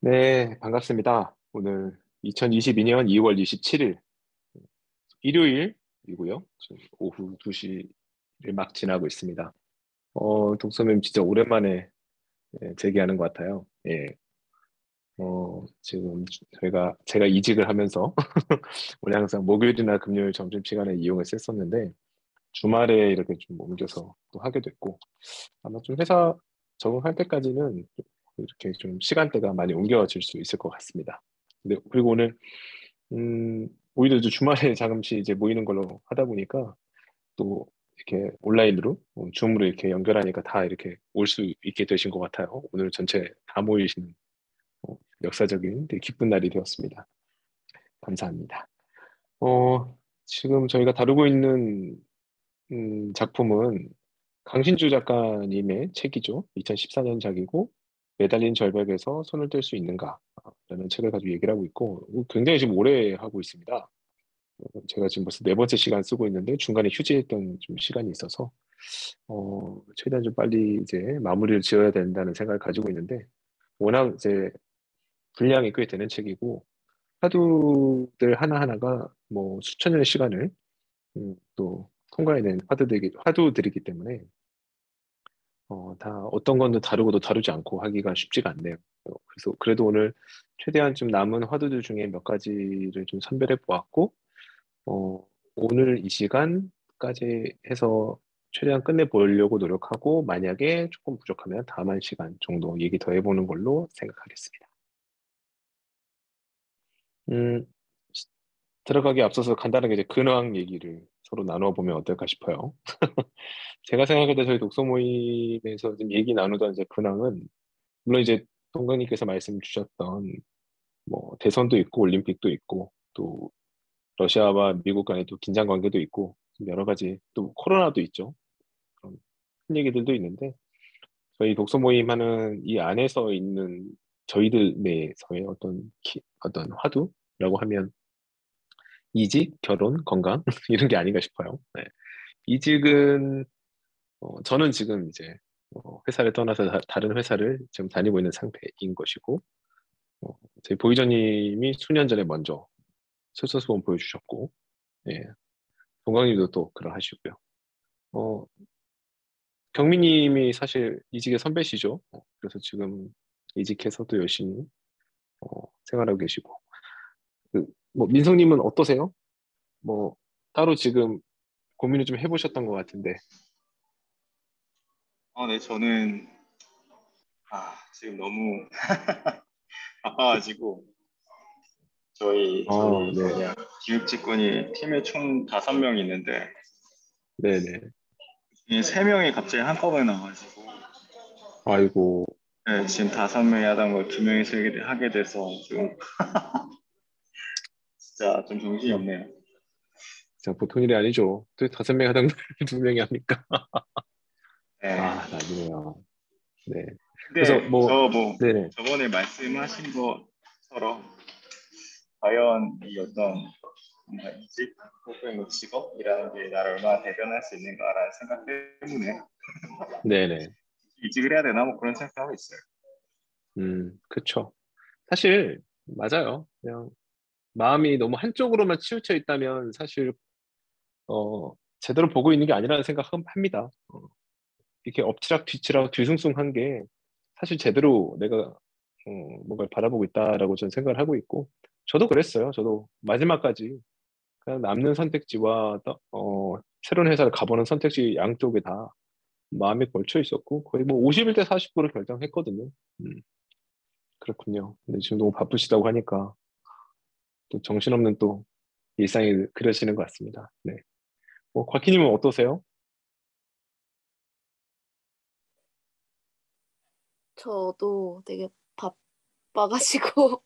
네, 반갑습니다. 오늘 2022년 2월 27일 일요일이고요. 지금 오후 2시를 막 지나고 있습니다. 독서님 진짜 오랜만에 재기하는 것 같아요. 예, 지금 제가 이직을 하면서 원래 항상 목요일이나 금요일 점심시간에 이용을 했었는데 주말에 이렇게 좀 옮겨서 또 하게 됐고 아마 좀 회사 적응할 때까지는 이렇게 좀 시간대가 많이 옮겨질 수 있을 것 같습니다. 그리고 오늘 오히려 저 주말에 잠시 이제 모이는 걸로 하다 보니까 또 이렇게 온라인으로, 줌으로 이렇게 연결하니까 다 이렇게 올 수 있게 되신 것 같아요. 오늘 전체 다 모이시는 역사적인 되게 기쁜 날이 되었습니다. 감사합니다. 지금 저희가 다루고 있는 작품은 강신주 작가님의 책이죠. 2014년작이고 매달린 절벽에서 손을 뗄 수 있는가? 라는 책을 가지고 얘기를 하고 있고 굉장히 지금 오래 하고 있습니다. 제가 지금 벌써 네 번째 시간 쓰고 있는데 중간에 휴지했던 좀 시간이 있어서 최대한 좀 빨리 이제 마무리를 지어야 된다는 생각을 가지고 있는데 워낙 이제 분량이 꽤 되는 책이고 화두들 하나하나가 뭐 수천 년의 시간을 또 통과해낸 화두들이기 때문에 다 어떤 건도 다루고도 다루지 않고 하기가 쉽지가 않네요. 그래서 그래도 오늘 최대한 좀 남은 화두들 중에 몇 가지를 좀 선별해 보았고 오늘 이 시간까지 해서 최대한 끝내보려고 노력하고, 만약에 조금 부족하면 다음 한 시간 정도 얘기 더 해보는 걸로 생각하겠습니다. 음, 시- 들어가기 앞서서 간단하게 이제 근황 얘기를 서로 나누어 보면 어떨까 싶어요. 제가 생각할 때 저희 독서 모임에서 지금 얘기 나누던 이제 근황은, 물론 이제 동강님께서 말씀 주셨던 뭐 대선도 있고 올림픽도 있고 또 러시아와 미국 간의 또 긴장 관계도 있고 여러 가지 또 코로나도 있죠. 그런 큰 얘기들도 있는데 저희 독서 모임 하는 이 안에서 있는 저희들 내에서의 어떤 화두라고 하면 이직, 결혼, 건강 이런 게 아닌가 싶어요. 네. 이직은 저는 지금 이제 회사를 떠나서 다른 회사를 지금 다니고 있는 상태인 것이고 어, 저희 보이저님이 수년 전에 먼저 솔선수범 보여주셨고 예, 동강님도 또 그러하시고요. 어, 경미님이 사실 이직의 선배시죠. 그래서 지금 이직해서 또 열심히 생활하고 계시고. 뭐 민성님은 어떠세요? 뭐 따로 지금 고민을 좀 해보셨던 것 같은데. 네, 저는 지금 너무 바빠가지고 저희 네, 뭐냐 기획 직군이 팀에 총 5명 있는데 네네. 이 3명이 갑자기 한꺼번에 나와가지고 아이고, 네, 지금 5명이 하던 걸 2명이서 하게 돼서 좀 진짜 좀 정신이 네. 없네요. 진짜 보통 일이 아니죠. 또 5명 하던 걸 2명이 합니까? 네. 아, 난리네요. 네. 그래서 근데 뭐, 저 뭐 네네. 저번에 말씀하신 것처럼 과연 이 어떤 뭔가 이직 혹은 뭐 직업이라는 게 나를 얼마나 대변할 수 있는가라는 생각 때문에 네네. 이직을 해야 되나 뭐 그런 생각하고 있어요. 그쵸. 사실, 맞아요. 그냥 마음이 너무 한쪽으로만 치우쳐 있다면 사실, 제대로 보고 있는 게 아니라는 생각합니다. 이렇게 엎치락 뒤치락 뒤숭숭한 게 사실 제대로 내가 뭔가를 바라보고 있다라고 저는 생각을 하고 있고 저도 그랬어요. 저도 마지막까지 그냥 남는 선택지와 새로운 회사를 가보는 선택지 양쪽에 다 마음에 걸쳐 있었고 거의 뭐 51대 49를 결정했거든요. 음, 그렇군요. 근데 지금 너무 바쁘시다고 하니까 또 정신없는 또 일상이 그려지는 것 같습니다. 네. 곽희님은 어떠세요? 저도 되게 바빠가지고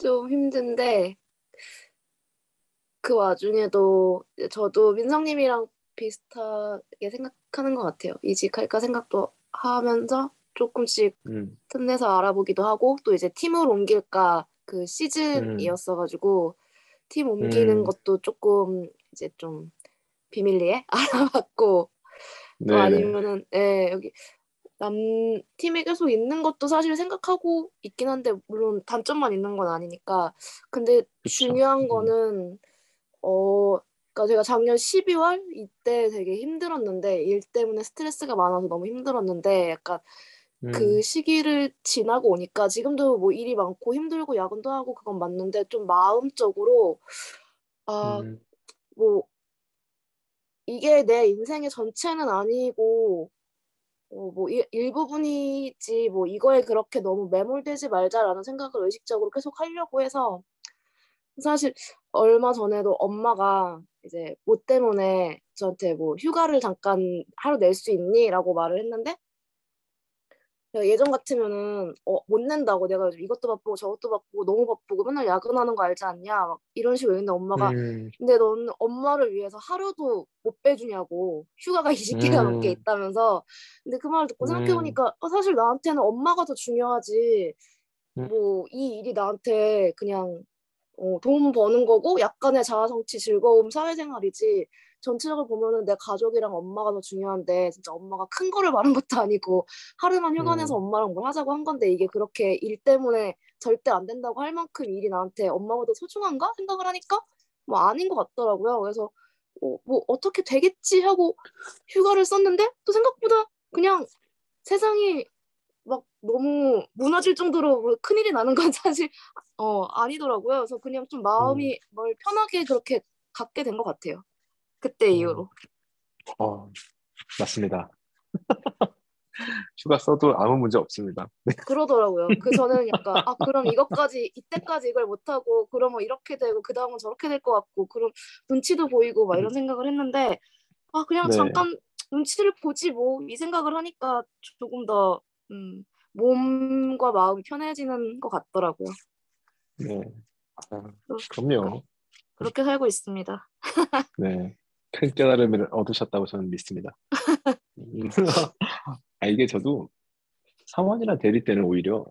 좀 힘든데 그 와중에도 이제 저도 민성님이랑 비슷하게 생각하는 것 같아요. 이직할까 생각도 하면서 조금씩 음, 틈내서 알아보기도 하고 또 이제 팀을 옮길까 그 음, 시즌이었어가지고 팀 옮기는 음, 것도 조금 이제 좀 비밀리에 알아봤고 또 네네. 아니면은 예, 여기 남 팀에 계속 있는 것도 사실 생각하고 있긴 한데 물론 단점만 있는 건 아니니까. 근데 그쵸. 중요한 거는 그러니까 제가 작년 12월 이때 되게 힘들었는데 일 때문에 스트레스가 많아서 너무 힘들었는데 약간 그 음, 시기를 지나고 오니까 지금도 뭐 일이 많고 힘들고 야근도 하고 그건 맞는데 좀 마음적으로 아, 음, 뭐 이게 내 인생의 전체는 아니고 뭐 일부분이지 뭐 이거에 그렇게 너무 매몰되지 말자라는 생각을 의식적으로 계속 하려고 해서 사실 얼마 전에도 엄마가 이제 뭐 때문에 저한테 뭐 휴가를 잠깐 하루 낼 수 있니? 라고 말을 했는데 내가 예전 같으면은 못 낸다고 내가 요즘 이것도 바쁘고 저것도 바쁘고 너무 바쁘고 맨날 야근하는 거 알지 않냐? 막 이런 식으로 했는데 엄마가 음, 근데 넌 엄마를 위해서 하루도 못 빼주냐고 휴가가 20개가 넘게 음, 있다면서 근데 그 말을 듣고 음, 생각해보니까 사실 나한테는 엄마가 더 중요하지 음, 뭐 이 일이 나한테 그냥 돈 버는 거고 약간의 자아성취, 즐거움, 사회생활이지 전체적으로 보면은 내 가족이랑 엄마가 더 중요한데 진짜 엄마가 큰 거를 말한 것도 아니고 하루만 휴가 내서 음, 엄마랑 뭘 하자고 한 건데 이게 그렇게 일 때문에 절대 안 된다고 할 만큼 일이 나한테 엄마보다 소중한가 생각을 하니까 뭐 아닌 것 같더라고요. 그래서 뭐 어떻게 되겠지 하고 휴가를 썼는데 또 생각보다 그냥 세상이 막 너무 무너질 정도로 뭐 큰일이 나는 건 사실 아니더라고요. 그래서 그냥 좀 음. 마음이 뭘 편하게 그렇게 갖게 된 것 같아요. 그때 음. 이후로. 어, 맞습니다. 휴가 써도 아무 문제 없습니다. 그러더라고요. 그 저는 약간 그럼 이것까지 이때까지 이걸 못하고 그러면 이렇게 되고 그 다음은 저렇게 될 것 같고 그럼 눈치도 보이고 막 이런 생각을 했는데 그냥 네, 잠깐 눈치를 보지 뭐 이 생각을 하니까 조금 더 몸과 마음이 편해지는 것 같더라고요. 네. 아, 그러- 그- 그럼요. 그렇게 살고 있습니다. 네. 큰 깨달음을 얻으셨다고 저는 믿습니다. 음. 이게 저도 사원이나 대리 때는 오히려,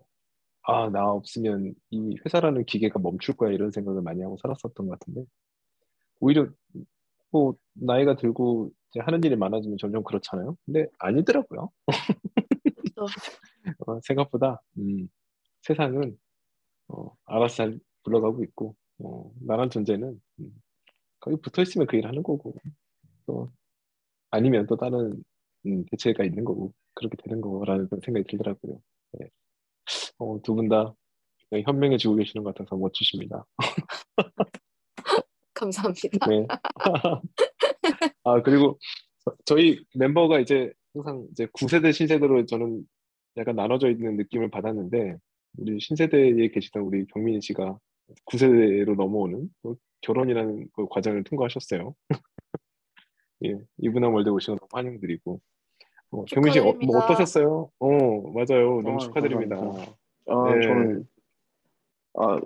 나 없으면 이 회사라는 기계가 멈출 거야, 이런 생각을 많이 하고 살았었던 것 같은데, 오히려, 뭐, 나이가 들고 이제 하는 일이 많아지면 점점 그렇잖아요. 근데 아니더라고요. 그래서 생각보다, 세상은, 알아서 잘 굴러가고 있고, 나란 존재는, 거기 붙어 있으면 그 일 하는 거고, 또, 아니면 또 다른, 대체가 있는 거고, 그렇게 되는 거라는 그런 생각이 들더라고요. 네. 두 분 다 현명해지고 계시는 것 같아서 멋지십니다. 감사합니다. 네. 그리고 저희 멤버가 이제 항상 이제 9세대 신세대로 저는 약간 나눠져 있는 느낌을 받았는데, 우리 신세대에 계시던 우리 경민 씨가 9세대로 넘어오는 또 결혼이라는 그 과정을 통과하셨어요. 예, 이분한 월드 오신 거 너무 환영드리고. 경민 씨, 뭐 축하드립니다. 어떠셨어요? 맞아요. 너무 축하드립니다. 감사합니다. 네, 저는, 아,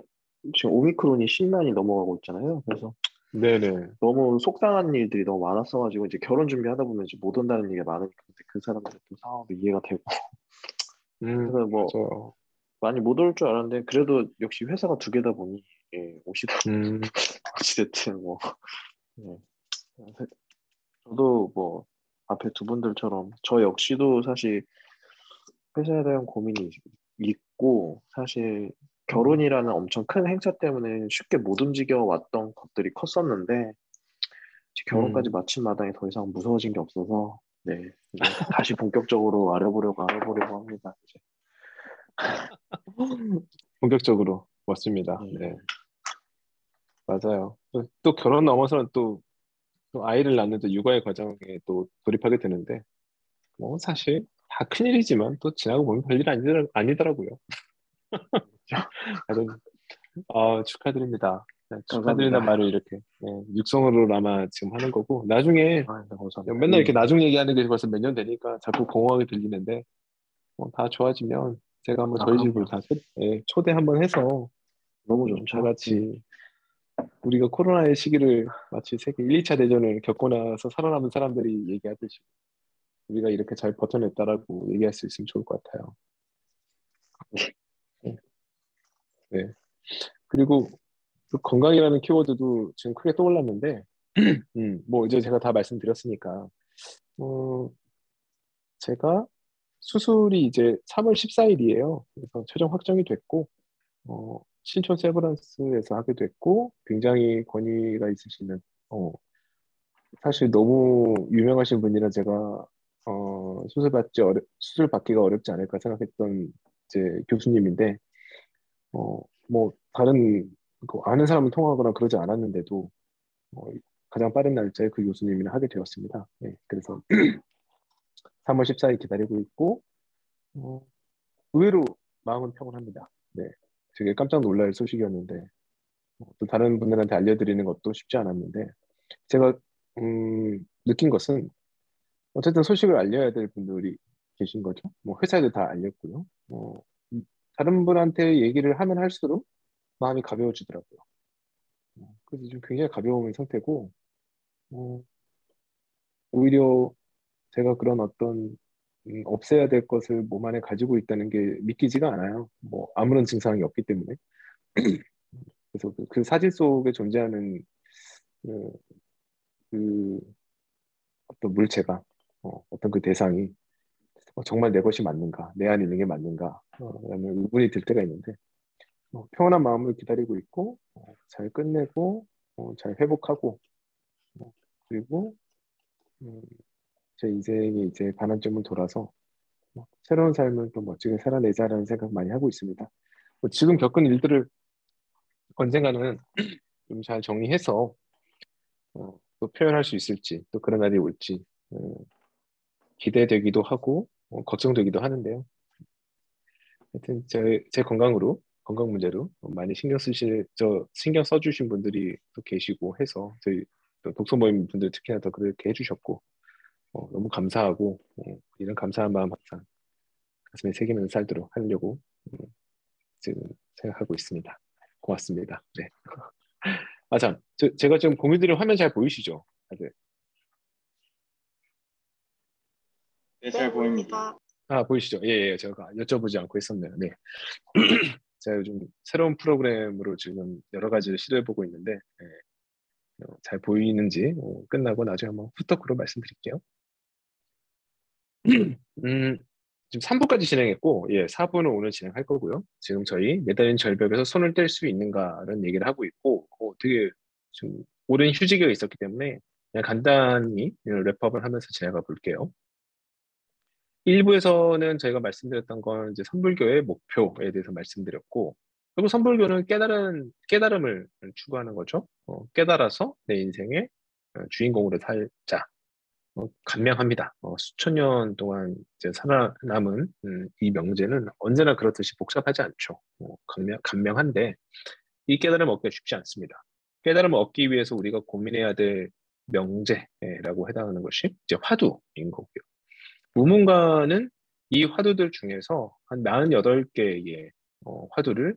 지금 오미크론이 10만이 넘어가고 있잖아요. 그래서 네네. 너무 속상한 일들이 너무 많았어가지고, 이제 결혼 준비하다 보면 이제 못 온다는 얘기가 많으니까, 근데 그 사람들 또 상황도 이해가 되고. 그래서 뭐, 맞아요. 많이 못 올 줄 알았는데, 그래도 역시 회사가 두 개다 보니, 예, 음, 어찌됐든 뭐, 예. 저도 뭐, 앞에 두 분들처럼, 저 역시도 사실 회사에 대한 고민이 있고, 사실 음, 결혼이라는 엄청 큰 행사 때문에 쉽게 못 움직여 왔던 것들이 컸었는데, 이제 결혼까지 음. 마친 마당에 더 이상 무서워진 게 없어서, 네, 이제 다시 본격적으로 알아보려고 합니다. 이제. 본격적으로 맞습니다. 네, 음, 맞아요. 또 결혼 넘어서는 또 아이를 낳는 또 육아의 과정에 또 돌입하게 되는데, 뭐 사실 다 큰일이지만 또 지나고 보면 별일 아니더라고요. 하여튼 축하드립니다. 네, 축하드린다는 감사합니다. 말을 이렇게 육성으로 아마 지금 하는 거고, 나중에 네, 감사합니다. 맨날 이렇게 예, 나중 얘기하는 게 벌써 몇 년 되니까 자꾸 공허하게 들리는데, 다 좋아지면 제가 한번 저희 집을 그럼요. 다 초대 한번 해서 너무 다 좋죠. 예. 같이 우리가 코로나의 시기를 마치 세계 1, 2차 대전을 겪고 나서 살아남은 사람들이 얘기하듯이 우리가 이렇게 잘 버텨냈다라고 얘기할 수 있으면 좋을 것 같아요. 네. 네. 그리고 그 건강이라는 키워드도 지금 크게 떠올랐는데, 뭐 이제 제가 다 말씀드렸으니까, 어, 제가 수술이 이제 3월 14일이에요. 그래서 최종 확정이 됐고, 신촌 세브란스에서 하게 됐고, 굉장히 권위가 있으시는, 사실 너무 유명하신 분이라 제가, 수술 받기가 어렵지 않을까 생각했던 이제 교수님인데, 뭐, 다른, 아는 사람을 통하거나 그러지 않았는데도, 어, 가장 빠른 날짜에 그 교수님이랑 하게 되었습니다. 네, 그래서 3월 14일 기다리고 있고, 어, 의외로 마음은 평온합니다. 네, 되게 깜짝 놀랄 소식이었는데, 또 다른 분들한테 알려드리는 것도 쉽지 않았는데, 제가, 느낀 것은, 어쨌든 소식을 알려야 될 분들이 계신 거죠. 뭐, 회사에도 다 알렸고요. 다른 분한테 얘기를 하면 할수록 마음이 가벼워지더라고요. 그래서 좀 굉장히 가벼운 상태고, 어, 오히려 제가 그런 어떤 없애야 될 것을 몸 안에 가지고 있다는 게 믿기지가 않아요. 뭐 아무런 증상이 없기 때문에. 그래서 그 사진 속에 존재하는 그, 그 어떤 물체가 어떤 그 대상이 정말 내 것이 맞는가, 내 안에 있는 게 맞는가, 라는 의문이 들 때가 있는데 평온한 마음을 기다리고 있고 잘 끝내고 잘 회복하고 그리고 음, 제 인생이 이제 반환점을 돌아서 새로운 삶을 또 멋지게 살아내자라는 생각 많이 하고 있습니다. 지금 겪은 일들을 언젠가는 좀 잘 정리해서 또 표현할 수 있을지 또 그런 날이 올지 기대되기도 하고 걱정되기도 하는데요. 하여튼 제 건강 문제로 많이 신경 써주신 분들이 또 계시고 해서 저희 또 독서 모임 분들 특히나 더 그렇게 해주셨고 너무 감사하고 이런 감사한 마음 항상 가슴에 새기면서 살도록 하려고 음, 지금 생각하고 있습니다. 고맙습니다. 네. 아, 참. 제가 지금 공유드린 화면 잘 보이시죠? 다들. 네, 잘 보입니다. 아, 보이시죠? 예, 예. 제가 여쭤보지 않고 했었네요. 네. 제가 요즘 새로운 프로그램으로 지금 여러 가지를 시도해보고 있는데, 잘 보이는지 끝나고 나중에 한번 후토크로 말씀드릴게요. 음, 지금 3부까지 진행했고, 예, 4부는 오늘 진행할 거고요. 지금 저희 매달린 절벽에서 손을 뗄 수 있는가라는 얘기를 하고 있고, 되게 좀 오랜 휴지기가 있었기 때문에 그냥 간단히 랩업을 하면서 진행해 볼게요. 1부에서는 저희가 말씀드렸던 건 이제 선불교의 목표에 대해서 말씀드렸고, 그리고 선불교는 깨달음을 추구하는 거죠. 깨달아서 내 인생의 주인공으로 살자. 감명합니다. 수천 년 동안 이제 살아남은 이 명제는 언제나 그렇듯이 복잡하지 않죠. 감명한데 이 깨달음을 얻기가 쉽지 않습니다. 깨달음을 얻기 위해서 우리가 고민해야 될 명제라고 해당하는 것이 이제 화두인 거고요. 무문가는 이 화두들 중에서 한 48개의 화두를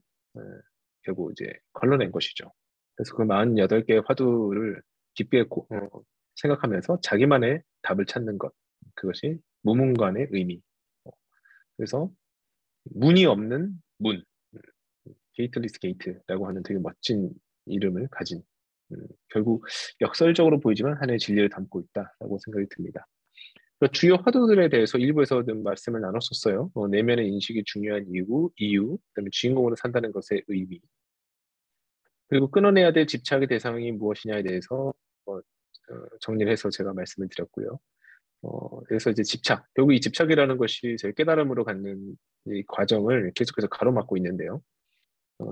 결국 이제 걸러낸 것이죠. 그래서 그 48개의 화두를 깊게 생각하면서 자기만의 답을 찾는 것. 그것이 무문관의 의미. 그래서 문이 없는 문. 게이트리스 게이트라고 하는 되게 멋진 이름을 가진 결국 역설적으로 보이지만 하나의 진리를 담고 있다라고 생각이 듭니다. 주요 화두들에 대해서 일부에서는 말씀을 나눴었어요. 내면의 인식이 중요한 이유, 그다음에 주인공으로 산다는 것의 의미, 그리고 끊어내야 될 집착의 대상이 무엇이냐에 대해서 정리를 해서 제가 말씀을 드렸고요. 그래서 이제 결국 이 집착이라는 것이 저희 깨달음으로 갖는 이 과정을 계속해서 가로막고 있는데요.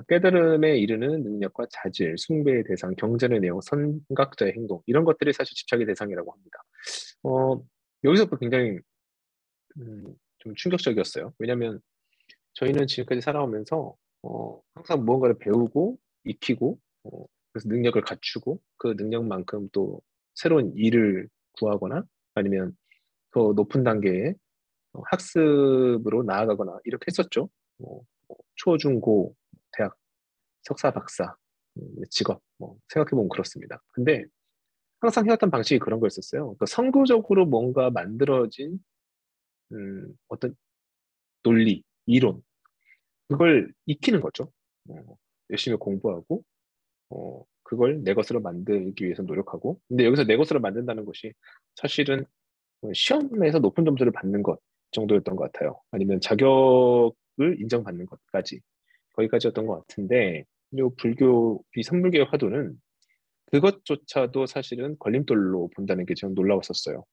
깨달음에 이르는 능력과 자질, 숭배의 대상, 경전의 내용, 선각자의 행동, 이런 것들이 사실 집착의 대상이라고 합니다. 여기서부터 굉장히 좀 충격적이었어요. 왜냐하면 저희는 지금까지 살아오면서 항상 무언가를 배우고 익히고 그래서 능력을 갖추고 그 능력만큼 또 새로운 일을 구하거나 아니면 더 높은 단계의 학습으로 나아가거나 이렇게 했었죠. 초, 중, 고, 대학, 석사, 박사, 직업 생각해보면 그렇습니다. 근데 항상 해왔던 방식이 그런 거였었어요. 그러니까 선구적으로 뭔가 만들어진 어떤 논리, 이론, 그걸 익히는 거죠. 열심히 공부하고, 그걸 내 것으로 만들기 위해서 노력하고. 근데 여기서 내 것으로 만든다는 것이 사실은 시험에서 높은 점수를 받는 것, 정도였던 것 같아요. 아니면 자격을 인정받는 것까지 거기까지였던 것 같은데 이 불교 이 선불교의 화두는 그것조차도 사실은 걸림돌로 본다는 게 좀 놀라웠었어요.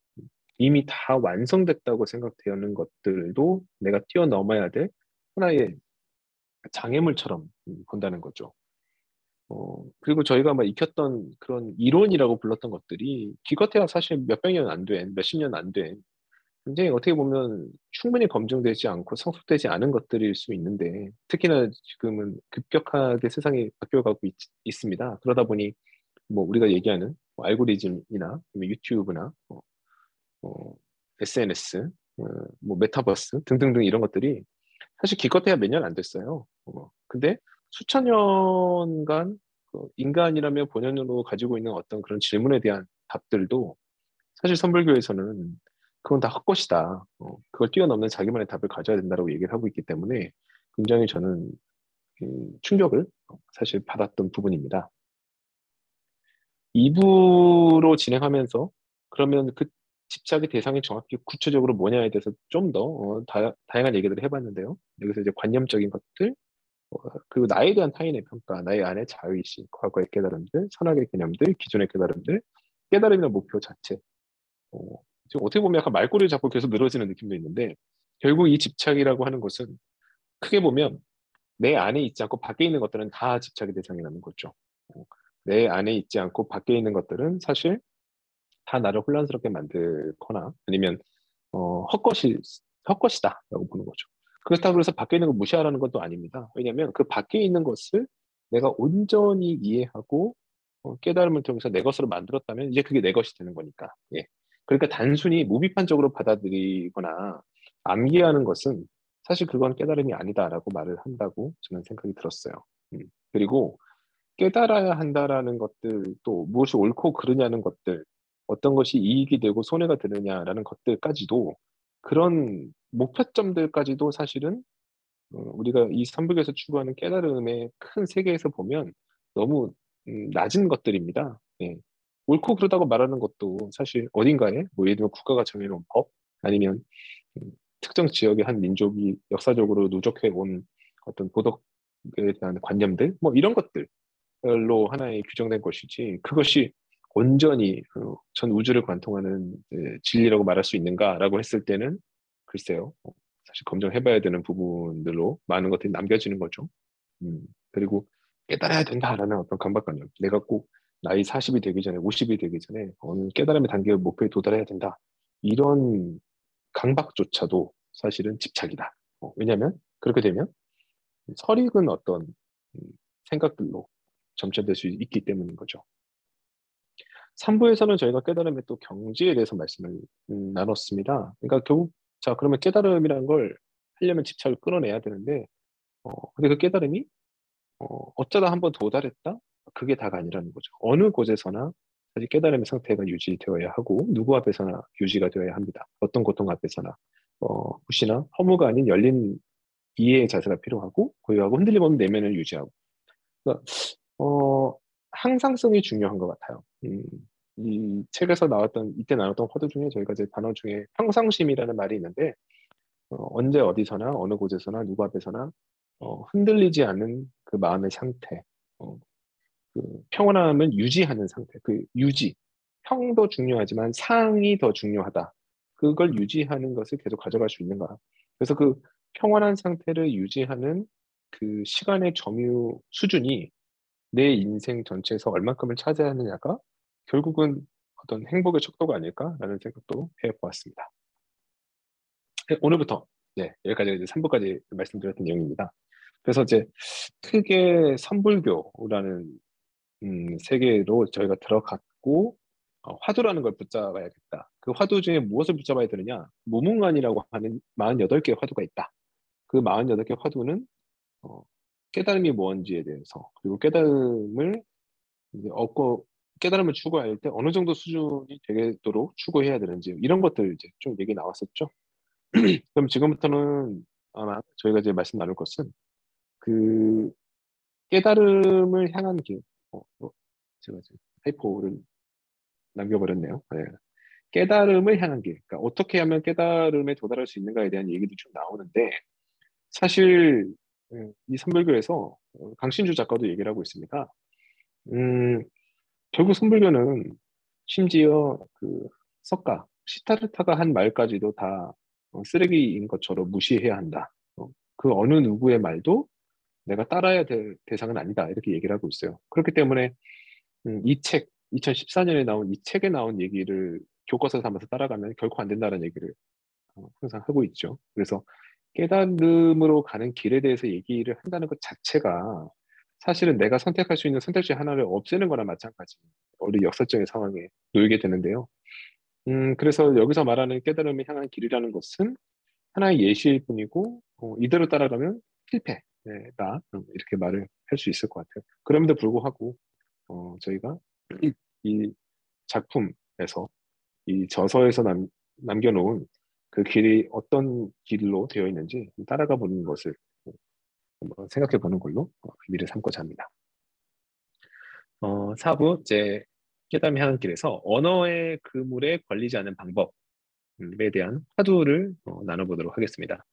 이미 다 완성됐다고 생각되는 것들도 내가 뛰어넘어야 될 하나의 장애물처럼 본다는 거죠. 그리고 저희가 막 익혔던 그런 이론이라고 불렀던 것들이 기껏해야 사실 몇백 년 안 된, 몇십 년 안 된, 굉장히 어떻게 보면 충분히 검증되지 않고 성숙되지 않은 것들일 수 있는데, 특히나 지금은 급격하게 세상이 바뀌어가고 있습니다. 그러다 보니, 뭐, 우리가 얘기하는 뭐 알고리즘이나 아니면 유튜브나, SNS, 뭐, 메타버스 등등등 이런 것들이 사실 기껏해야 몇 년 안 됐어요. 근데 수천 년간 인간이라며 본연으로 가지고 있는 어떤 그런 질문에 대한 답들도 사실 선불교에서는 그건 다 헛것이다. 그걸 뛰어넘는 자기만의 답을 가져야 된다고 얘기를 하고 있기 때문에 굉장히 저는 충격을 사실 받았던 부분입니다. 2부로 진행하면서 그러면 그 집착의 대상이 정확히 구체적으로 뭐냐에 대해서 좀 더 다양한 얘기들을 해봤는데요. 여기서 이제 관념적인 것들, 그리고 나에 대한 타인의 평가, 나의 안의 자의식, 과거의 깨달음들, 선악의 개념들, 기존의 깨달음들, 깨달음이나 목표 자체. 어, 지금 어떻게 보면 약간 말꼬리를 잡고 계속 늘어지는 느낌도 있는데, 결국 이 집착이라고 하는 것은 크게 보면 내 안에 있지 않고 밖에 있는 것들은 다 집착의 대상이라는 거죠. 어, 내 안에 있지 않고 밖에 있는 것들은 사실 다 나를 혼란스럽게 만들거나 아니면 헛것이다라고 보는 거죠. 그렇다고 해서 밖에 있는 걸 무시하라는 것도 아닙니다. 왜냐하면 그 밖에 있는 것을 내가 온전히 이해하고 깨달음을 통해서 내 것으로 만들었다면 이제 그게 내 것이 되는 거니까. 예. 그러니까 단순히 무비판적으로 받아들이거나 암기하는 것은 사실 그건 깨달음이 아니다라고 말을 한다고 저는 생각이 들었어요. 그리고 깨달아야 한다라는 것들, 또 무엇이 옳고 그르냐는 것들, 어떤 것이 이익이 되고 손해가 되느냐라는 것들까지도 그런 목표점들까지도 사실은 우리가 이 삼북에서 추구하는 깨달음의 큰 세계에서 보면 너무 낮은 것들입니다. 예. 옳고 그르다고 말하는 것도 사실 어딘가에 뭐 예를 들면 국가가 정해놓은 법 아니면 음, 특정 지역의 한 민족이 역사적으로 누적해 온 어떤 도덕에 대한 관념들 뭐 이런 것들 로 하나의 규정된 것이지 그것이 온전히 전 우주를 관통하는 진리라고 말할 수 있는가라고 했을 때는 글쎄요. 사실 검증해봐야 되는 부분들로 많은 것들이 남겨지는 거죠. 음, 그리고 깨달아야 된다라는 어떤 강박관념. 내가 꼭 나이 40이 되기 전에 50이 되기 전에 어느 깨달음의 단계의 목표에 도달해야 된다. 이런 강박조차도 사실은 집착이다. 왜냐하면 그렇게 되면 설익은 어떤 음, 생각들로 점철될 수 있기 때문인 거죠. 3부에서는 저희가 깨달음의 또 경지에 대해서 말씀을 나눴습니다. 그러니까 결국 자 그러면 깨달음이라는 걸 하려면 집착을 끊어내야 되는데 근데 그 깨달음이 어쩌다 한번 도달했다? 그게 다가 아니라는 거죠. 어느 곳에서나 사실 깨달음의 상태가 유지되어야 하고 누구 앞에서나 유지가 되어야 합니다. 어떤 고통 앞에서나 무시나 허무가 아닌 열린 이해의 자세가 필요하고 고요하고 흔들림 없는 내면을 유지하고 그러니까 항상성이 중요한 것 같아요. 이 책에서 나왔던 이때 나눴던 화두 중에 저희가 이제 단어 중에 평상심이라는 말이 있는데 언제 어디서나 어느 곳에서나 누구 앞에서나 흔들리지 않는 그 마음의 상태, 어, 그 평온함을 유지하는 상태, 그 유지, 평도 중요하지만 상이 더 중요하다. 그걸 유지하는 것을 계속 가져갈 수 있는가. 그래서 그 평온한 상태를 유지하는 그 시간의 점유 수준이 내 인생 전체에서 얼만큼을 차지하느냐가 결국은 어떤 행복의 척도가 아닐까라는 생각도 해보았습니다. 네, 오늘부터 네, 여기까지 이제 3부까지 말씀드렸던 내용입니다. 그래서 이제 크게 선불교라는 세계로 저희가 들어갔고 화두라는 걸 붙잡아야겠다. 그 화두 중에 무엇을 붙잡아야 되느냐? 무문관이라고 하는 48개의 화두가 있다. 그 48개 화두는 어, 깨달음이 뭔지에 대해서 그리고 깨달음을 이제 얻고 깨달음을 추구할 때 어느 정도 수준이 되도록 추구해야 되는지 이런 것들 이제 좀 얘기 나왔었죠. 그럼 지금부터는 아마 저희가 이제 말씀 나눌 것은 그 깨달음을 향한 길, 제가 지금 타이포를 남겨버렸네요. 네. 깨달음을 향한 길. 그러니까 어떻게 하면 깨달음에 도달할 수 있는가에 대한 얘기도 좀 나오는데 사실 이 선불교에서 강신주 작가도 얘기를 하고 있습니다. 음, 결국 선불교는 심지어 그 석가 시타르타가 한 말까지도 다 쓰레기인 것처럼 무시해야 한다. 그 어느 누구의 말도 내가 따라야 될 대상은 아니다. 이렇게 얘기를 하고 있어요. 그렇기 때문에 이 책, 2014년에 나온 이 책에 나온 얘기를 교과서 삼아서 따라가면 결코 안 된다는 얘기를 항상 하고 있죠. 그래서 깨달음으로 가는 길에 대해서 얘기를 한다는 것 자체가 사실은 내가 선택할 수 있는 선택지 하나를 없애는 거나 마찬가지. 우리 역사적인 상황에 놓이게 되는데요. 그래서 여기서 말하는 깨달음을 향한 길이라는 것은 하나의 예시일 뿐이고, 이대로 따라가면 필패다. 이렇게 말을 할 수 있을 것 같아요. 그럼에도 불구하고, 저희가 이 작품에서, 이 저서에서 남겨놓은 그 길이 어떤 길로 되어 있는지 따라가 보는 것을 한번 생각해 보는 걸로 의미를 삼고자 합니다. 4부 제 깨달음의 향한 길에서 언어의 그물에 걸리지 않는 방법에 대한 화두를 나눠보도록 하겠습니다.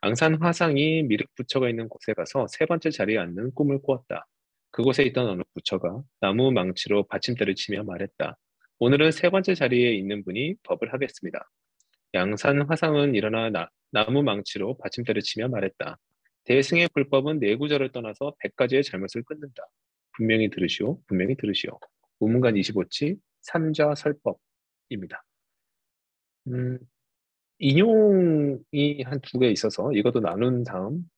앙산 화상이 미륵 부처가 있는 곳에 가서 세 번째 자리에 앉는 꿈을 꾸었다. 그곳에 있던 어느 부처가 나무 망치로 받침대를 치며 말했다. 오늘은 세 번째 자리에 있는 분이 법을 하겠습니다. 양산 화상은 일어나 나무 망치로 받침대를 치며 말했다. 대승의 불법은 네 구절을 떠나서 100가지의 잘못을 끊는다. 분명히 들으시오, 분명히 들으시오. 우문관 25치 삼좌설법입니다. 인용이 한 두 개 있어서 이것도 나눈 다음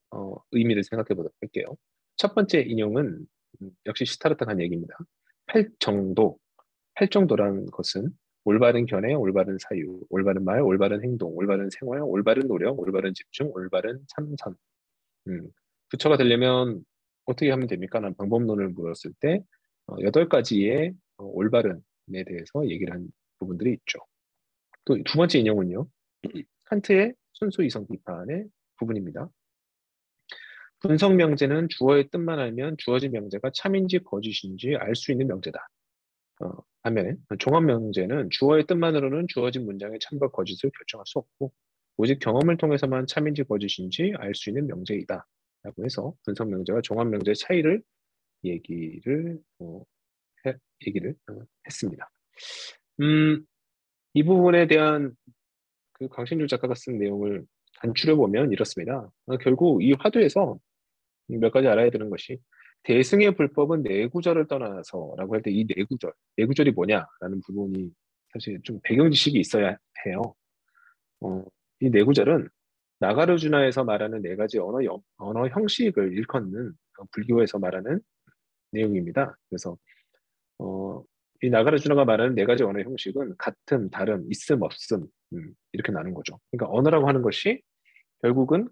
의미를 생각해 보도록 할게요. 첫 번째 인용은 역시 시타르타가 한 얘기입니다. 팔정도라는 것은 올바른 견해, 올바른 사유, 올바른 말, 올바른 행동, 올바른 생활, 올바른 노력, 올바른 집중, 올바른 참선. 부처가 되려면 어떻게 하면 됩니까? 라는 방법론을 물었을 때 8가지의 올바른에 대해서 얘기를 한 부분들이 있죠. 또 두 번째 인용은요. 칸트의 순수 이성 비판의 부분입니다. 분석 명제는 주어의 뜻만 알면 주어진 명제가 참인지 거짓인지 알 수 있는 명제다. 반면에 종합 명제는 주어의 뜻만으로는 주어진 문장의 참과 거짓을 결정할 수 없고 오직 경험을 통해서만 참인지 거짓인지 알 수 있는 명제이다. 라고 해서 분석 명제와 종합 명제의 차이를 얘기를 했습니다. 이 부분에 대한 그 강신주 작가가 쓴 내용을 단추려 보면 이렇습니다. 결국 이 화두에서 몇 가지 알아야 되는 것이 대승의 불법은 네 구절을 떠나서라고 할 때 이 네 구절이 뭐냐라는 부분이 사실 좀 배경 지식이 있어야 해요. 이 네 구절은 나가르주나에서 말하는 네 가지 언어 형식을 일컫는 불교에서 말하는 내용입니다. 그래서 이 나가르주나가 말하는 네 가지 언어 형식은 같음, 다름, 있음, 없음 이렇게 나눈 거죠. 그러니까 언어라고 하는 것이 결국은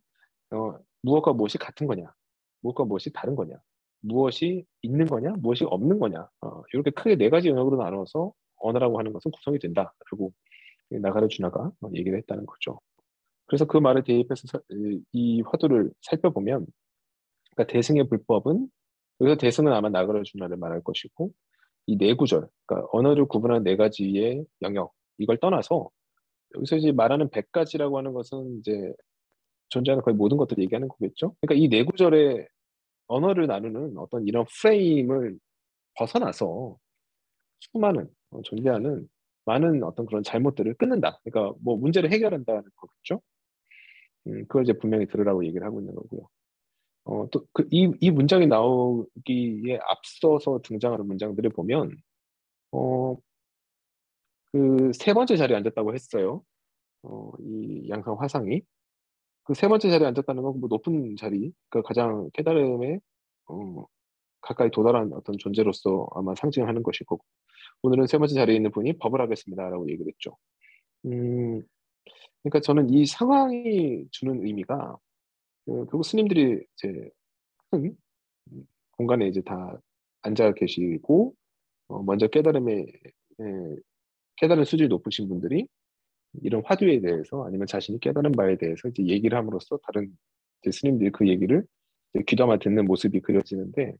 무엇과 무엇이 같은 거냐, 무엇과 무엇이 다른 거냐, 무엇이 있는 거냐, 무엇이 없는 거냐 이렇게 크게 네 가지 영역으로 나눠서 언어라고 하는 것은 구성이 된다. 그리고 나가르주나가 얘기를 했다는 거죠. 그래서 그 말에 대입해서 이 화두를 살펴보면 그러니까 대승의 불법은 여기서 대승은 아마 나가르주나를 말할 것이고 이 네 구절, 그러니까 언어를 구분하는 네 가지의 영역 이걸 떠나서 여기서 이제 말하는 100가지라고 하는 것은 이제 존재하는 거의 모든 것들을 얘기하는 거겠죠. 그러니까 이 네 구절의 언어를 나누는 어떤 이런 프레임을 벗어나서 수많은 존재하는 많은 어떤 그런 잘못들을 끊는다. 그러니까 뭐 문제를 해결한다는 거겠죠. 그걸 이제 분명히 들으라고 얘기를 하고 있는 거고요. 또 이 문장이 나오기에 앞서서 등장하는 문장들을 보면 그 세 번째 자리에 앉았다고 했어요. 이 양성 화상이 그 세 번째 자리에 앉았다는 건 뭐 높은 자리, 그 가장 깨달음에 가까이 도달한 어떤 존재로서 아마 상징하는 것일 거고 오늘은 세 번째 자리에 있는 분이 법을 하겠습니다라고 얘기를 했죠. 그러니까 저는 이 상황이 주는 의미가 결국 스님들이 이제 큰 공간에 이제 다 앉아 계시고 먼저 깨달은 수준이 높으신 분들이 이런 화두에 대해서 아니면 자신이 깨달은 바에 대해서 이제 얘기를 함으로써 다른 이제 스님들이 그 얘기를 이제 귀담아 듣는 모습이 그려지는데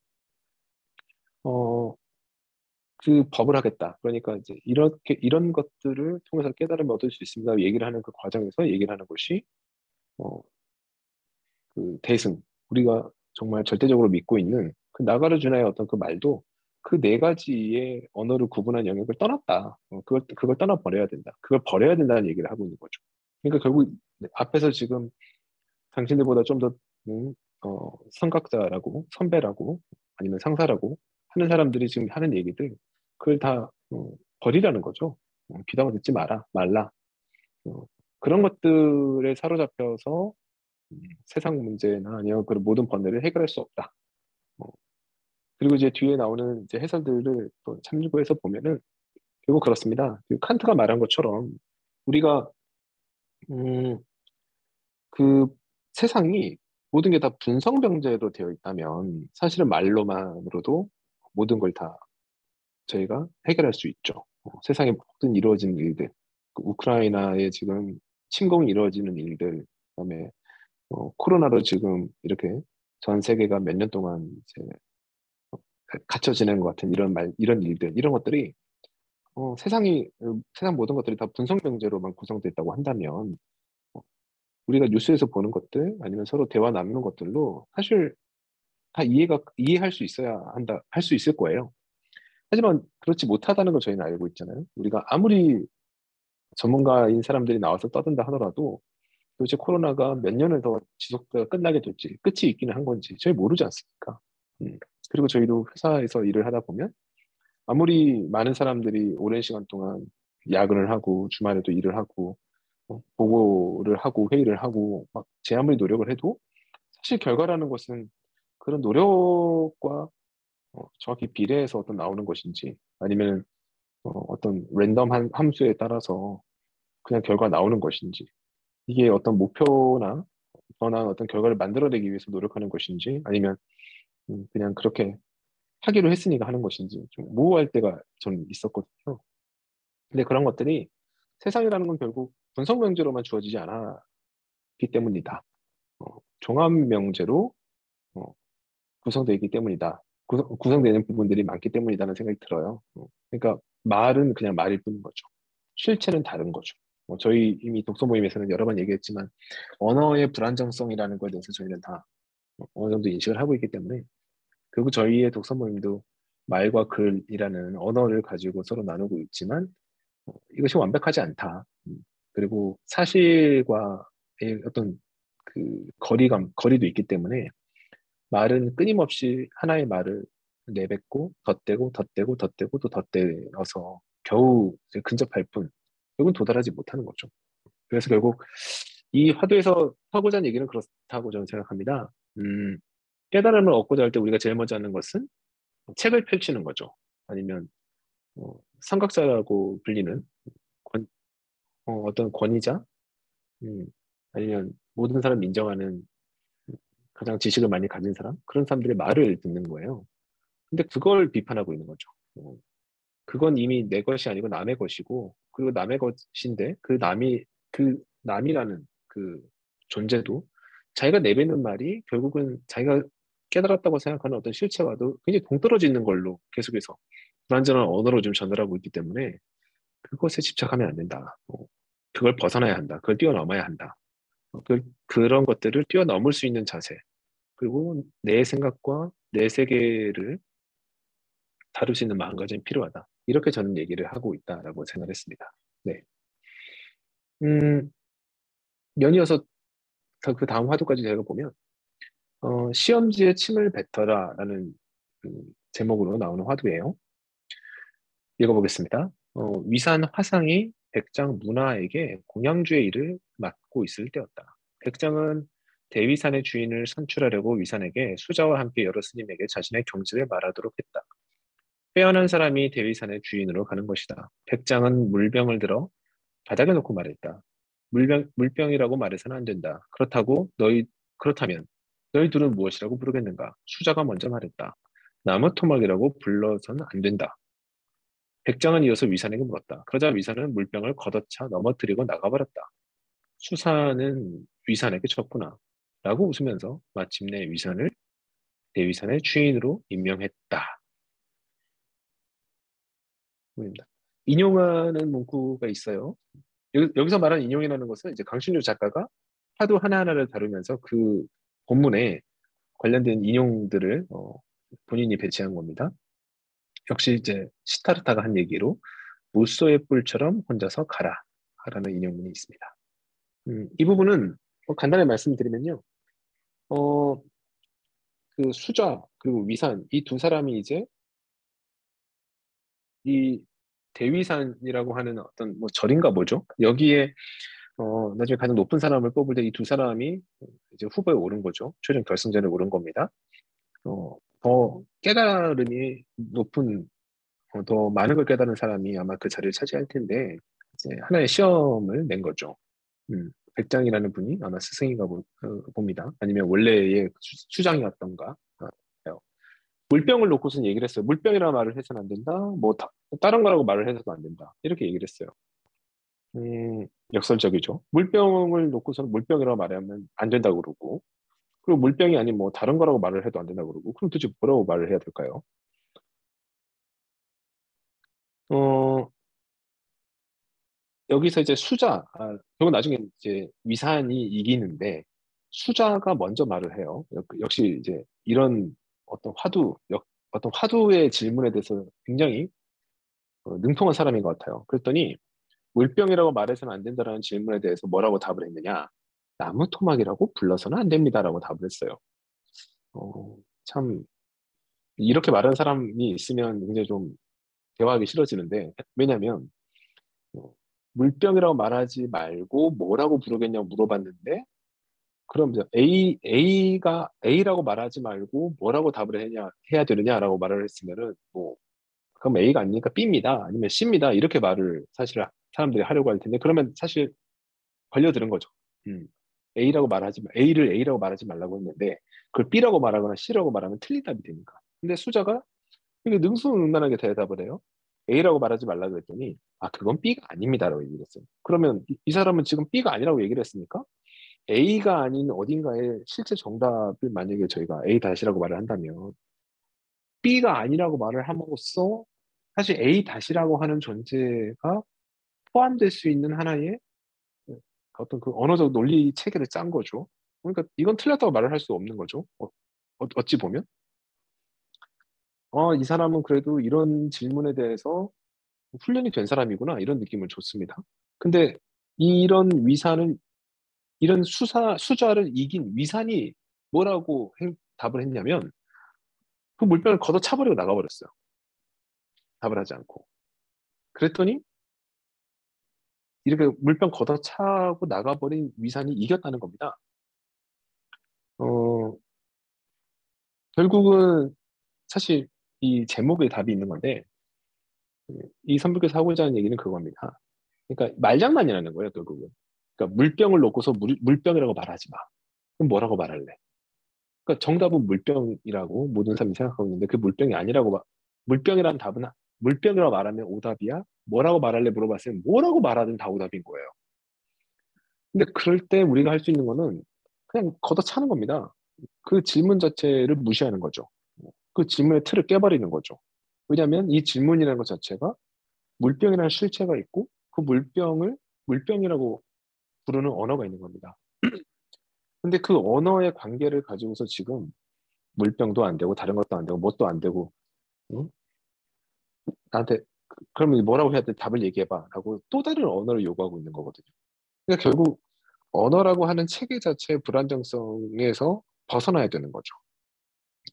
그 법을 하겠다. 그러니까 이제 이런 것들을 통해서 깨달음을 얻을 수 있습니다. 얘기를 하는 그 과정에서 얘기를 하는 것이 어, 그 대승, 우리가 정말 절대적으로 믿고 있는 그 나가르주나의 어떤 그 말도 그 네 가지의 언어를 구분한 영역을 떠났다. 그걸 떠나 버려야 된다. 그걸 버려야 된다는 얘기를 하고 있는 거죠. 그러니까 결국 앞에서 지금 당신들보다 좀 더 선각자라고 선배라고 아니면 상사라고 하는 사람들이 지금 하는 얘기들 그걸 다 버리라는 거죠. 귀담아 듣지 말라. 어, 그런 것들에 사로잡혀서 세상 문제나 아니면 그 모든 번뇌를 해결할 수 없다. 어, 그리고 이제 뒤에 나오는 이제 해설들을 또 참고해서 보면은 결국 그렇습니다. 그 칸트가 말한 것처럼 우리가 음, 그 세상이 모든 게 다 분성병제로 되어 있다면 사실은 말로만으로도 모든 걸 다 저희가 해결할 수 있죠. 세상에 모든 이루어지는 일들, 그 우크라이나에 지금 침공이 이루어지는 일들, 그다음에 코로나로 지금 이렇게 전 세계가 몇 년 동안 이제 갇혀 지내는 것 같은 이런 일들, 이런 것들이 세상 모든 것들이 다 분성명제로만 구성되어 있다고 한다면 어, 우리가 뉴스에서 보는 것들 아니면 서로 대화 나누는 것들로 사실 다 이해할 수 있어야 한다, 할 수 있을 거예요. 하지만 그렇지 못하다는 걸 저희는 알고 있잖아요. 우리가 아무리 전문가인 사람들이 나와서 떠든다 하더라도 도대체 코로나가 몇 년을 더 지속되어 끝나게 될지 끝이 있기는 한 건지 저희 모르지 않습니까? 음. 그리고 저희도 회사에서 일을 하다 보면 아무리 많은 사람들이 오랜 시간 동안 야근을 하고 주말에도 일을 하고 보고를 하고 회의를 하고 막 제 아무리 노력을 해도 사실 결과라는 것은 그런 노력과 정확히 비례해서 어떤 나오는 것인지 아니면 어떤 랜덤한 함수에 따라서 그냥 결과 나오는 것인지 이게 어떤 목표나 변한 어떤 결과를 만들어내기 위해서 노력하는 것인지 아니면 그냥 그렇게 하기로 했으니까 하는 것인지 좀 모호할 때가 저는 있었거든요. 근데 그런 것들이 세상이라는 건 결국 분석 명제로만 주어지지 않았기 때문이다. 종합 명제로 어, 구성되어 있기 때문이다. 구성되는 부분들이 많기 때문이다는 생각이 들어요. 그러니까 말은 그냥 말일 뿐인 거죠. 실체는 다른 거죠. 저희 이미 독서 모임에서는 여러 번 얘기했지만 언어의 불안정성이라는 것에 대해서 저희는 다 어느 정도 인식을 하고 있기 때문에 결국 저희의 독서 모임도 말과 글이라는 언어를 가지고 서로 나누고 있지만 이것이 완벽하지 않다. 그리고 사실과의 어떤 그 거리도 있기 때문에 말은 끊임없이 하나의 말을 내뱉고 덧대고 덧대고 덧대고 또 덧대어서 겨우 이제 근접할 뿐 결국은 도달하지 못하는 거죠. 그래서 결국 이 화두에서 하고자 하는 얘기는 그렇다고 저는 생각합니다. 깨달음을 얻고자 할 때 우리가 제일 먼저 하는 것은 책을 펼치는 거죠. 아니면 삼각자라고 불리는 어떤 권위자, 음, 아니면 모든 사람 인정하는 가장 지식을 많이 가진 사람, 그런 사람들의 말을 듣는 거예요. 근데 그걸 비판하고 있는 거죠. 그건 이미 내 것이 아니고 남의 것이고, 그리고 남의 것인데, 그 남이라는 그 존재도 자기가 내뱉는 말이 결국은 자기가 깨달았다고 생각하는 어떤 실체와도 굉장히 동떨어지는 걸로 계속해서 불완전한 언어로 좀 전달하고 있기 때문에 그것에 집착하면 안 된다. 그걸 벗어나야 한다. 그걸 뛰어넘어야 한다. 그런 것들을 뛰어넘을 수 있는 자세, 그리고 내 생각과 내 세계를 다룰 수 있는 마음가짐이 필요하다. 이렇게 저는 얘기를 하고 있다라고 생각했습니다. 네. 음, 연이어서 그 다음 화두까지 제가 보면, 시험지에 침을 뱉어라라는 그 제목으로 나오는 화두예요. 읽어보겠습니다. 위산 화상이 백장 문화에게 공양주의 일을 맡고 있을 때였다. 백장은 대위산의 주인을 선출하려고 위산에게 수자와 함께 여러 스님에게 자신의 경지를 말하도록 했다. 빼어난 사람이 대위산의 주인으로 가는 것이다. 백장은 물병을 들어 바닥에 놓고 말했다. 물병이라고 말해서는 안 된다. 그렇다면 너희 둘은 무엇이라고 부르겠는가? 수자가 먼저 말했다. 나무 토막이라고 불러서는 안 된다. 백장은 이어서 위산에게 물었다. 그러자 위산은 물병을 걷어차 넘어뜨리고 나가버렸다. 수사는 위산에게 졌구나. 라고 웃으면서 마침내 위산을 대위산의 주인으로 임명했다. 문입니다. 인용하는 문구가 있어요. 여기서 말하는 인용이라는 것은 이제 강신주 작가가 화두 하나하나를 다루면서 그 본문에 관련된 인용들을 본인이 배치한 겁니다. 역시 이제 시타르타가 한 얘기로 무쏘의 뿔처럼 혼자서 가라 라는 인용문이 있습니다. 이 부분은 간단히 말씀드리면요. 그 수좌 그리고 위산 이 두 사람이 이제 이 대위산이라고 하는 어떤 뭐 절인가 뭐죠? 여기에 나중에 가장 높은 사람을 뽑을 때 이 두 사람이 이제 후보에 오른 거죠. 최종 결승전에 오른 겁니다. 더 깨달음이 높은 더 많은 걸 깨달은 사람이 아마 그 자리를 차지할 텐데 이제 하나의 시험을 낸 거죠. 백장이라는 분이 아마 스승인가 봅니다. 아니면 원래의 수장이었던가. 물병을 놓고선 얘기를 했어요. 물병이라고 말을 해서는 안 된다. 뭐 다른 거라고 말을 해서도 안 된다. 이렇게 얘기를 했어요. 역설적이죠. 물병을 놓고서는 물병이라고 말하면 안 된다고 그러고 그리고 물병이 아닌 뭐 다른 거라고 말을 해도 안 된다고 그러고 그럼 도대체 뭐라고 말을 해야 될까요? 여기서 이제 수자, 결국 나중에 이제 위산이 이기는데 수자가 먼저 말을 해요. 역시 이제 이런 어떤 어떤 화두의 질문에 대해서 굉장히 능통한 사람인 것 같아요. 그랬더니 물병이라고 말해서는 안 된다라는 질문에 대해서 뭐라고 답을 했느냐? 나무 토막이라고 불러서는 안 됩니다라고 답을 했어요. 참 이렇게 말하는 사람이 있으면 굉장히 좀 대화하기 싫어지는데 왜냐하면 물병이라고 말하지 말고 뭐라고 부르겠냐고 물어봤는데 그럼 이제 A라고 말하지 말고 뭐라고 답을 해야 되느냐라고 말을 했으면은 뭐 그럼 A가 아니니까 B입니다. 아니면 C입니다. 이렇게 말을 사실 사람들이 하려고 할 텐데 그러면 사실 걸려드는 거죠. A를 A라고 말하지 말라고 했는데 그걸 B라고 말하거나 C라고 말하면 틀린 답이 되니까. 근데 수자가 되게 능수능란하게 대답을 해요. A라고 말하지 말라고 했더니 그건 B가 아닙니다라고 얘기를 했어요. 그러면 이 사람은 지금 B가 아니라고 얘기를 했으니까 A가 아닌 어딘가에 실제 정답을 만약에 저희가 A-라고 말을 한다면 B가 아니라고 말을 함으로써 사실 A-라고 하는 존재가 포함될 수 있는 하나의 어떤 그 언어적 논리 체계를 짠 거죠. 그러니까 이건 틀렸다고 말을 할 수 없는 거죠. 어찌 보면. 이 사람은 그래도 이런 질문에 대해서 훈련이 된 사람이구나 이런 느낌을 줬습니다. 근데 이런 위산을 이런 수자를 이긴 위산이 뭐라고 답을 했냐면 그 물병을 걷어차버리고 나가버렸어요. 답을 하지 않고. 그랬더니 이렇게 물병 걷어차고 나가버린 위산이 이겼다는 겁니다. 결국은 사실 이 제목에 답이 있는 건데 이 선불교에서 하고자 하는 얘기는 그겁니다. 그러니까 말장난이라는 거예요, 결국은. 그러니까 물병을 놓고서 물병이라고 말하지 마. 그럼 뭐라고 말할래? 그러니까 정답은 물병이라고 모든 사람이 생각하고 있는데 그 물병이 아니라고 물병이라는 답은 물병이라고 말하면 오답이야? 뭐라고 말할래 물어봤을 때 뭐라고 말하든 다 오답인 거예요. 근데 그럴 때 우리가 할 수 있는 거는 그냥 걷어차는 겁니다. 그 질문 자체를 무시하는 거죠. 그 질문의 틀을 깨버리는 거죠. 왜냐하면 이 질문이라는 것 자체가 물병이라는 실체가 있고 그 물병을 물병이라고 부르는 언어가 있는 겁니다. 근데 그 언어의 관계를 가지고서 지금 물병도 안 되고 다른 것도 안 되고 뭣도 안 되고 응? 나한테 그러면 뭐라고 해야 돼? 답을 얘기해봐 라고 또 다른 언어를 요구하고 있는 거거든요. 그러니까 결국 언어라고 하는 체계 자체의 불안정성에서 벗어나야 되는 거죠.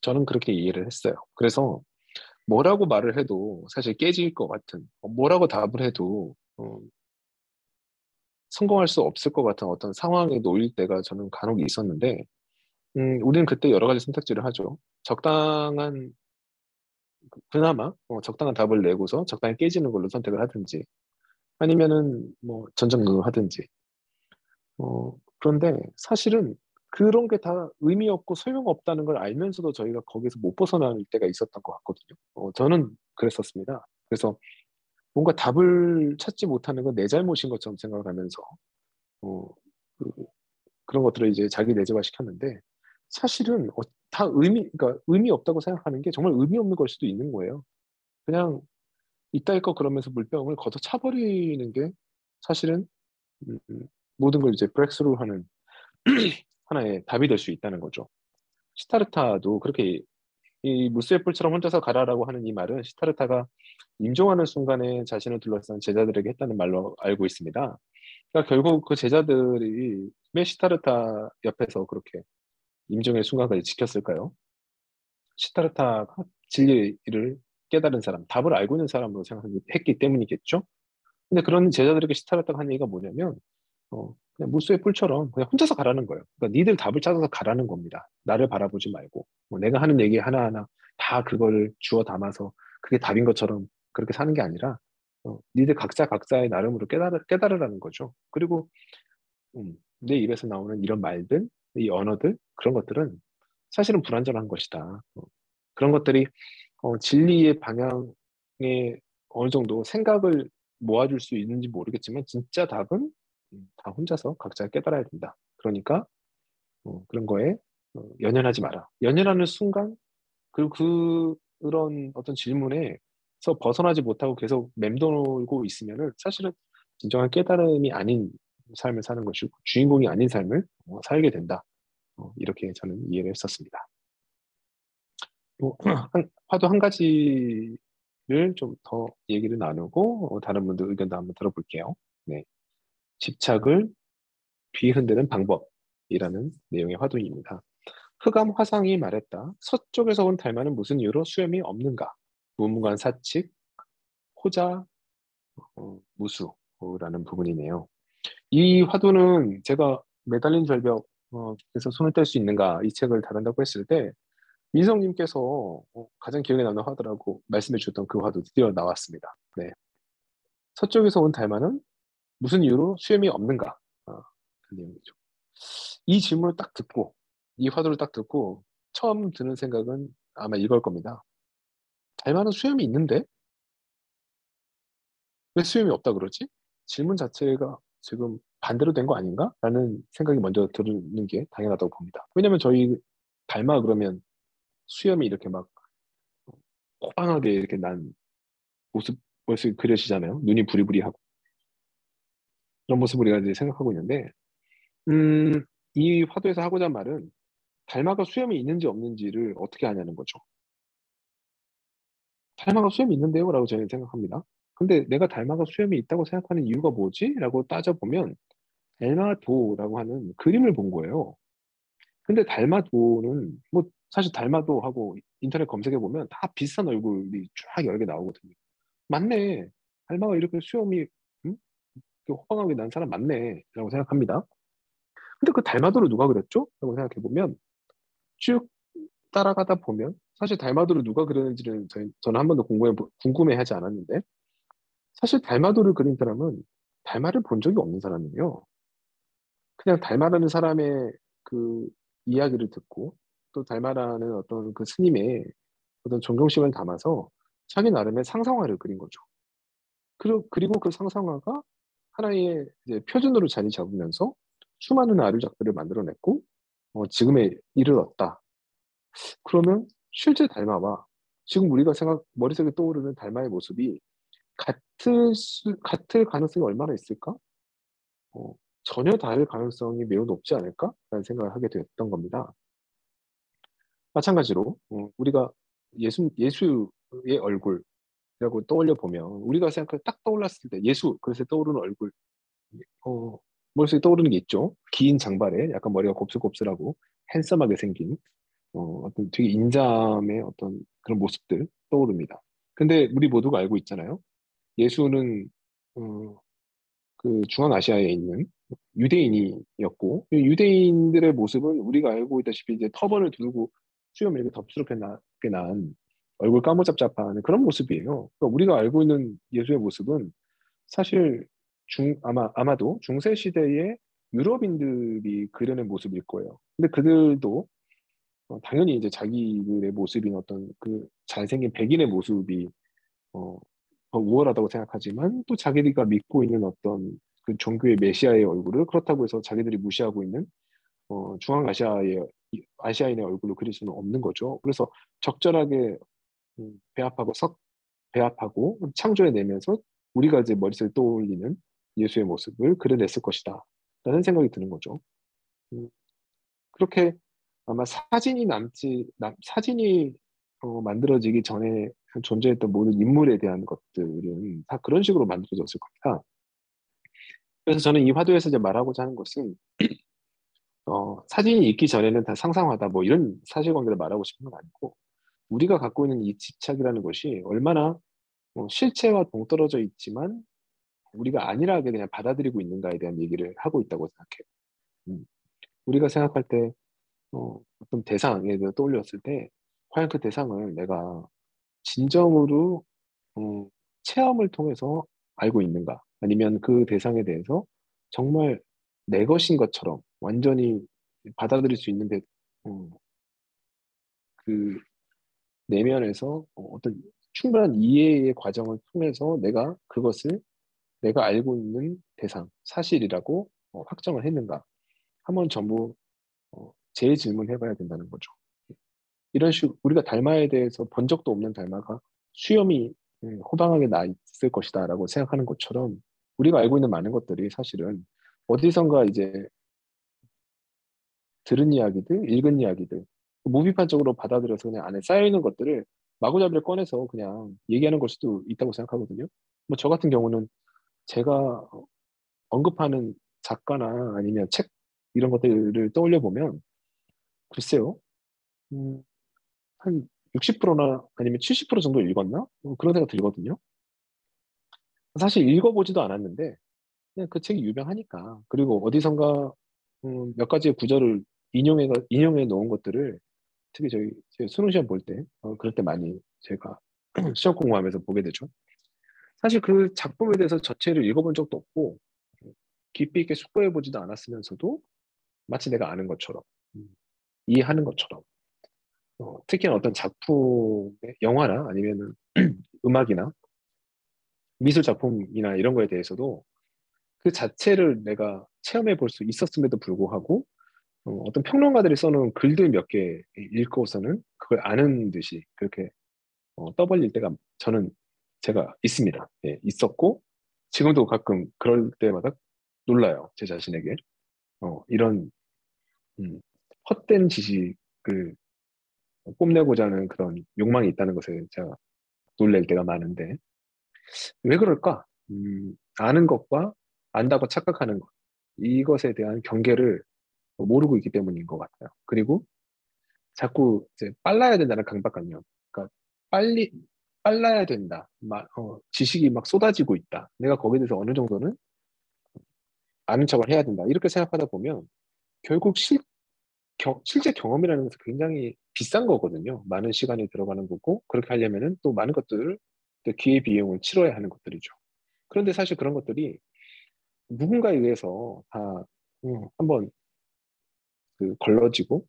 저는 그렇게 이해를 했어요. 그래서 뭐라고 말을 해도 사실 깨질 것 같은 뭐라고 답을 해도 성공할 수 없을 것 같은 어떤 상황에 놓일 때가 저는 간혹 있었는데 우리는 그때 여러 가지 선택지를 하죠. 그나마 적당한 답을 내고서 적당히 깨지는 걸로 선택을 하든지 아니면은 뭐 전전긍긍 하든지 그런데 사실은 그런 게 다 의미 없고 소용없다는 걸 알면서도 저희가 거기서 못 벗어날 때가 있었던 것 같거든요. 저는 그랬었습니다. 그래서 뭔가 답을 찾지 못하는 건 내 잘못인 것처럼 생각을 하면서 어, 그, 그런 것들을 이제 자기 내재화 시켰는데 사실은 그러니까 의미 없다고 생각하는 게 정말 의미 없는 걸 수도 있는 거예요. 그냥 이따위 거 그러면서 물병을 걷어 차버리는 게 사실은 음, 모든 걸 이제 브렉스루하는 하나의 답이 될 수 있다는 거죠. 시타르타도 그렇게 이 무스의 뿔처럼 혼자서 가라라고 하는 이 말은 시타르타가 임종하는 순간에 자신을 둘러싼 제자들에게 했다는 말로 알고 있습니다. 그러니까 결국 그 제자들이 왜 시타르타 옆에서 그렇게 임종의 순간까지 지켰을까요? 시타르타가 진리를 깨달은 사람, 답을 알고 있는 사람으로 생각했기 때문이겠죠. 근데 그런 제자들에게 시타르타가 한 얘기가 뭐냐면 그냥 무수의 뿔처럼 그냥 혼자서 가라는 거예요. 그러니까 니들 답을 찾아서 가라는 겁니다. 나를 바라보지 말고 뭐 내가 하는 얘기 하나하나 다 그걸 주워 담아서 그게 답인 것처럼 그렇게 사는 게 아니라 니들 각자 각자의 나름으로 깨달으라는 거죠. 그리고 내 입에서 나오는 이런 말들, 이 언어들 그런 것들은 사실은 불완전한 것이다. 그런 것들이 진리의 방향에 어느 정도 생각을 모아줄 수 있는지 모르겠지만 진짜 답은 다 혼자서 각자 깨달아야 된다. 그러니까 그런 거에 연연하지 마라. 연연하는 순간 그런 어떤 질문에서 벗어나지 못하고 계속 맴돌고 있으면은 사실은 진정한 깨달음이 아닌 삶을 사는 것이고 주인공이 아닌 삶을 살게 된다. 이렇게 저는 이해를 했었습니다. 화도 한 가지를 좀 더 얘기를 나누고 다른 분들 의견도 한번 들어볼게요. 네. 집착을 뒤흔드는 방법이라는 내용의 화두입니다. 흑암 화상이 말했다. 서쪽에서 온 달마는 무슨 이유로 수염이 없는가? 무문관 사칙, 호자, 무수라는 부분이네요. 이 화두는 제가 매달린 절벽에서 손을 뗄 수 있는가 이 책을 다룬다고 했을 때 민성님께서 가장 기억에 남는 화두라고 말씀해 주셨던 그 화두 드디어 나왔습니다. 네. 서쪽에서 온 달마는 무슨 이유로 수염이 없는가? 그 내용이죠. 이 질문을 딱 듣고 이 화두를 딱 듣고 처음 드는 생각은 아마 이걸 겁니다. 달마는 수염이 있는데 왜 수염이 없다 그러지? 질문 자체가 지금 반대로 된 거 아닌가? 라는 생각이 먼저 드는 게 당연하다고 봅니다. 왜냐면 저희 달마 그러면 수염이 이렇게 막 호방하게 이렇게 난 모습 벌써 그려지잖아요. 눈이 부리부리하고 그런 모습을 우리가 이제 생각하고 있는데 이 화두에서 하고자 한 말은 달마가 수염이 있는지 없는지를 어떻게 아냐는 거죠. 달마가 수염이 있는데요? 라고 저는 생각합니다. 근데 내가 달마가 수염이 있다고 생각하는 이유가 뭐지? 라고 따져보면 달마도라고 하는 그림을 본 거예요. 근데 달마도는 뭐 사실 달마도하고 인터넷 검색해 보면 다 비슷한 얼굴이 쫙 여러 개 나오거든요. 맞네. 달마가 이렇게 수염이 음? 이렇게 호방하게 난 사람 맞네. 라고 생각합니다. 근데 그 달마도를 누가 그렸죠? 라고 생각해 보면 쭉 따라가다 보면 사실 달마도를 누가 그렸는지는 저는 한 번도 궁금해하지 않았는데 사실 달마도를 그린 사람은 달마를 본 적이 없는 사람이에요. 그냥 달마라는 사람의 그 이야기를 듣고 또 달마라는 어떤 그 스님의 어떤 존경심을 담아서 자기 나름의 상상화를 그린 거죠. 그리고 그 상상화가 하나의 이제 표준으로 자리 잡으면서 수많은 아류작들을 만들어냈고 지금에 이르렀다. 그러면 실제 달마와 지금 우리가 머릿속에 떠오르는 달마의 모습이 같을 가능성이 얼마나 있을까? 어, 전혀 다를 가능성이 매우 높지 않을까라는 생각을 하게 되었던 겁니다. 마찬가지로 우리가 예수의 얼굴이라고 떠올려 보면 우리가 딱 떠올랐을 때 예수 그래서 떠오르는 얼굴 머릿속에 떠오르는 게 있죠. 긴 장발에 약간 머리가 곱슬곱슬하고 핸섬하게 생긴 어떤 되게 인자함의 어떤 그런 모습들 떠오릅니다. 근데 우리 모두가 알고 있잖아요. 예수는 그 중앙아시아에 있는 유대인이었고 유대인들의 모습은 우리가 알고 있다시피 이제 터번을 두르고 수염을 이렇게 덥수룩하게 난 얼굴 까무잡잡한 그런 모습이에요. 그러니까 우리가 알고 있는 예수의 모습은 사실 아마도 중세 시대의 유럽인들이 그려낸 모습일 거예요. 근데 그들도 당연히 이제 자기들의 모습인 어떤 그 잘생긴 백인의 모습이 어, 더 우월하다고 생각하지만 또 자기들이 믿고 있는 어떤 그 종교의 메시아의 얼굴을 그렇다고 해서 자기들이 무시하고 있는 아시아인의 얼굴로 그릴 수는 없는 거죠. 그래서 적절하게 배합하고 배합하고 창조해내면서 우리가 이제 머릿속에 떠올리는 예수의 모습을 그려냈을 것이다 라는 생각이 드는 거죠. 그렇게 아마 사진이 만들어지기 전에 존재했던 모든 인물에 대한 것들은 다 그런 식으로 만들어졌을 겁니다. 그래서 저는 이 화두에서 이제 말하고자 하는 것은 사진이 있기 전에는 다 상상하다 뭐 이런 사실관계를 말하고 싶은 건 아니고 우리가 갖고 있는 이 집착이라는 것이 얼마나 실체와 동떨어져 있지만 우리가 안일하게 그냥 받아들이고 있는가에 대한 얘기를 하고 있다고 생각해요. 우리가 생각할 때 어떤 대상에 대해서 떠올렸을 때 과연 그 대상을 내가 진정으로 체험을 통해서 알고 있는가 아니면 그 대상에 대해서 정말 내 것인 것처럼 완전히 받아들일 수 있는 그 내면에서 어떤 충분한 이해의 과정을 통해서 내가 그것을 내가 알고 있는 대상, 사실이라고 확정을 했는가 한번 전부 재질문해봐야 된다는 거죠. 이런 식으로 우리가 달마에 대해서 본 적도 없는 달마가 수염이 호방하게 나 있을 것이다라고 생각하는 것처럼 우리가 알고 있는 많은 것들이 사실은 어디선가 이제 들은 이야기들, 읽은 이야기들, 무비판적으로 받아들여서 그냥 안에 쌓여있는 것들을 마구잡이를 꺼내서 그냥 얘기하는 걸 수도 있다고 생각하거든요. 뭐 저 같은 경우는 제가 언급하는 작가나 아니면 책 이런 것들을 떠올려 보면 글쎄요, 한 60%나 아니면 70% 정도 읽었나? 그런 생각 들거든요. 사실 읽어보지도 않았는데 그냥 그 책이 유명하니까 그리고 어디선가 몇 가지의 구절을 인용해 놓은 것들을 특히 저희 수능 시험 볼 때 그럴 때 많이 제가 시험 공부하면서 보게 되죠. 사실 그 작품에 대해서 전체를 읽어본 적도 없고 깊이 있게 숙고해 보지도 않았으면서도 마치 내가 아는 것처럼 이해하는 것처럼 특히 어떤 작품의 영화나 아니면 음악이나 미술 작품이나 이런 거에 대해서도 그 자체를 내가 체험해 볼 수 있었음에도 불구하고 어떤 평론가들이 써놓은 글들 몇 개 읽고서는 그걸 아는 듯이 그렇게 떠벌릴 때가 저는 제가 있습니다. 예, 있었고 지금도 가끔 그럴 때마다 놀라요. 제 자신에게 이런 음, 헛된 지식을 뽐내고자 하는 그런 욕망이 있다는 것에 제가 놀랄 때가 많은데 왜 그럴까? 아는 것과 안다고 착각하는 것 이것에 대한 경계를 모르고 있기 때문인 것 같아요. 그리고 자꾸 이제 빨라야 된다는 강박관념. 그러니까 빨리 빨라야 된다. 지식이 막 쏟아지고 있다. 내가 거기에 대해서 어느 정도는 아는 척을 해야 된다. 이렇게 생각하다 보면 결국 실제 경험이라는 것은 굉장히 비싼 거거든요. 많은 시간이 들어가는 거고 그렇게 하려면은 또 많은 것들을 또 기회 비용을 치러야 하는 것들이죠. 그런데 사실 그런 것들이 누군가에 의해서 다 한번 걸러지고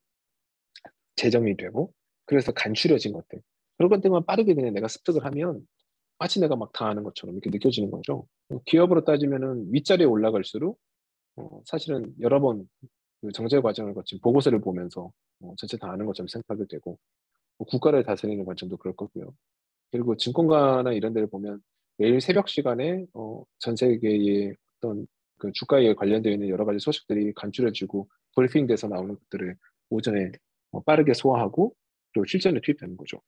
재정이 되고 그래서 간추려진 것들 그런 것들만 빠르게 그냥 내가 습득을 하면 마치 내가 막 다 아는 것처럼 이렇게 느껴지는 거죠. 기업으로 따지면은 윗자리에 올라갈수록 사실은 여러 번그 정제 과정을 거친 보고서를 보면서 전체 다 아는 것처럼 생각하게 되고 뭐 국가를 다스리는 관점도 그럴 거고요. 그리고 증권가나 이런 데를 보면 매일 새벽 시간에 전 세계의 어떤 그 주가에 관련되어 있는 여러 가지 소식들이 간추려지고 브리핑돼서 나오는 것들을 오전에 빠르게 소화하고 또 실전에 투입하는 거죠.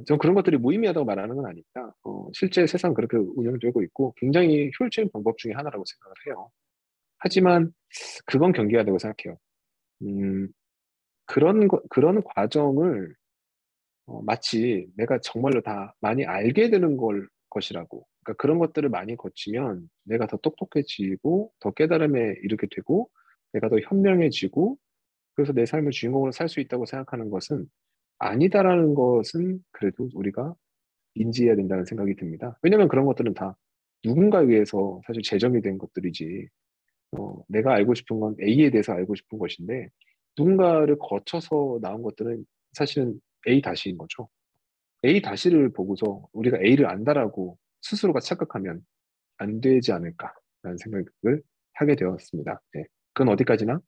전 그런 것들이 무의미하다고 말하는 건 아닙니다. 실제 세상 그렇게 운영되고 있고 굉장히 효율적인 방법 중에 하나라고 생각을 해요. 하지만 그건 경계해야 되고 생각해요. 그런 과정을 마치 내가 정말로 다 많이 알게 되는 것이라고. 그러니까 그런 것들을 많이 거치면 내가 더 똑똑해지고 더 깨달음에 이르게 되고 내가 더 현명해지고 그래서 내 삶을 주인공으로 살 수 있다고 생각하는 것은 아니다라는 것은 그래도 우리가 인지해야 된다는 생각이 듭니다. 왜냐하면 그런 것들은 다 누군가에 의해서 사실 제정이 된 것들이지 내가 알고 싶은 건 A에 대해서 알고 싶은 것인데 누군가를 거쳐서 나온 것들은 사실은 A 다시인 거죠. A 다시를 보고서 우리가 A를 안다라고 스스로가 착각하면 안 되지 않을까라는 생각을 하게 되었습니다. 네. 그건 어디까지나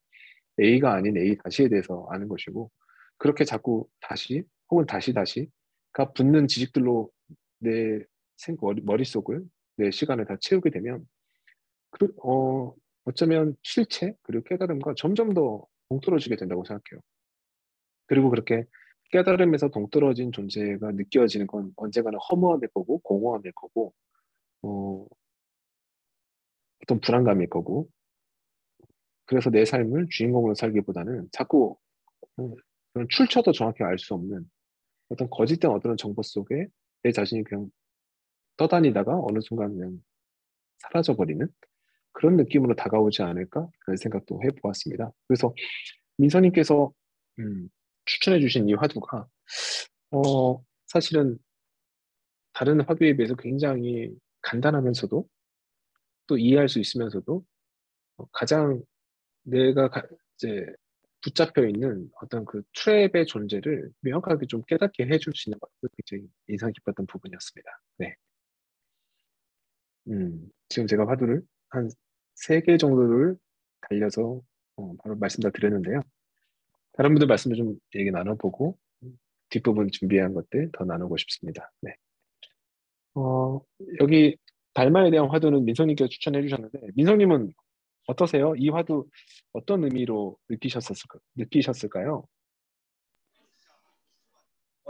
A가 아닌 A 다시에 대해서 아는 것이고 그렇게 자꾸 다시 혹은 다시 다시가 붙는 지식들로 내 머릿속을 내 시간을 다 채우게 되면 어쩌면 실체 그리고 깨달음과 점점 더 동떨어지게 된다고 생각해요. 그리고 그렇게 깨달음에서 동떨어진 존재가 느껴지는 건 언젠가는 허무함일 거고 공허함일 거고 어, 어떤 불안감일 거고 그래서 내 삶을 주인공으로 살기보다는 자꾸 그런 출처도 정확히 알 수 없는 어떤 거짓된 어떤 정보 속에 내 자신이 그냥 떠다니다가 어느 순간 그냥 사라져버리는 그런 느낌으로 다가오지 않을까 그런 생각도 해보았습니다. 그래서 민서님께서 추천해주신 이 화두가 사실은 다른 화두에 비해서 굉장히 간단하면서도 또 이해할 수 있으면서도 가장 내가 이제 붙잡혀 있는 어떤 그 트랩의 존재를 명확하게 좀 깨닫게 해줄 수 있는 것도 굉장히 인상 깊었던 부분이었습니다. 네. 지금 제가 화두를 한 3개 정도를 달려서 바로 말씀 다 드렸는데요. 다른 분들 말씀을 좀 얘기 나눠보고 뒷부분 준비한 것들 더 나누고 싶습니다. 네. 여기 달마에 대한 화두는 민성님께서 추천해 주셨는데 민성님은 어떠세요? 이 화두 어떤 의미로 느끼셨을까요?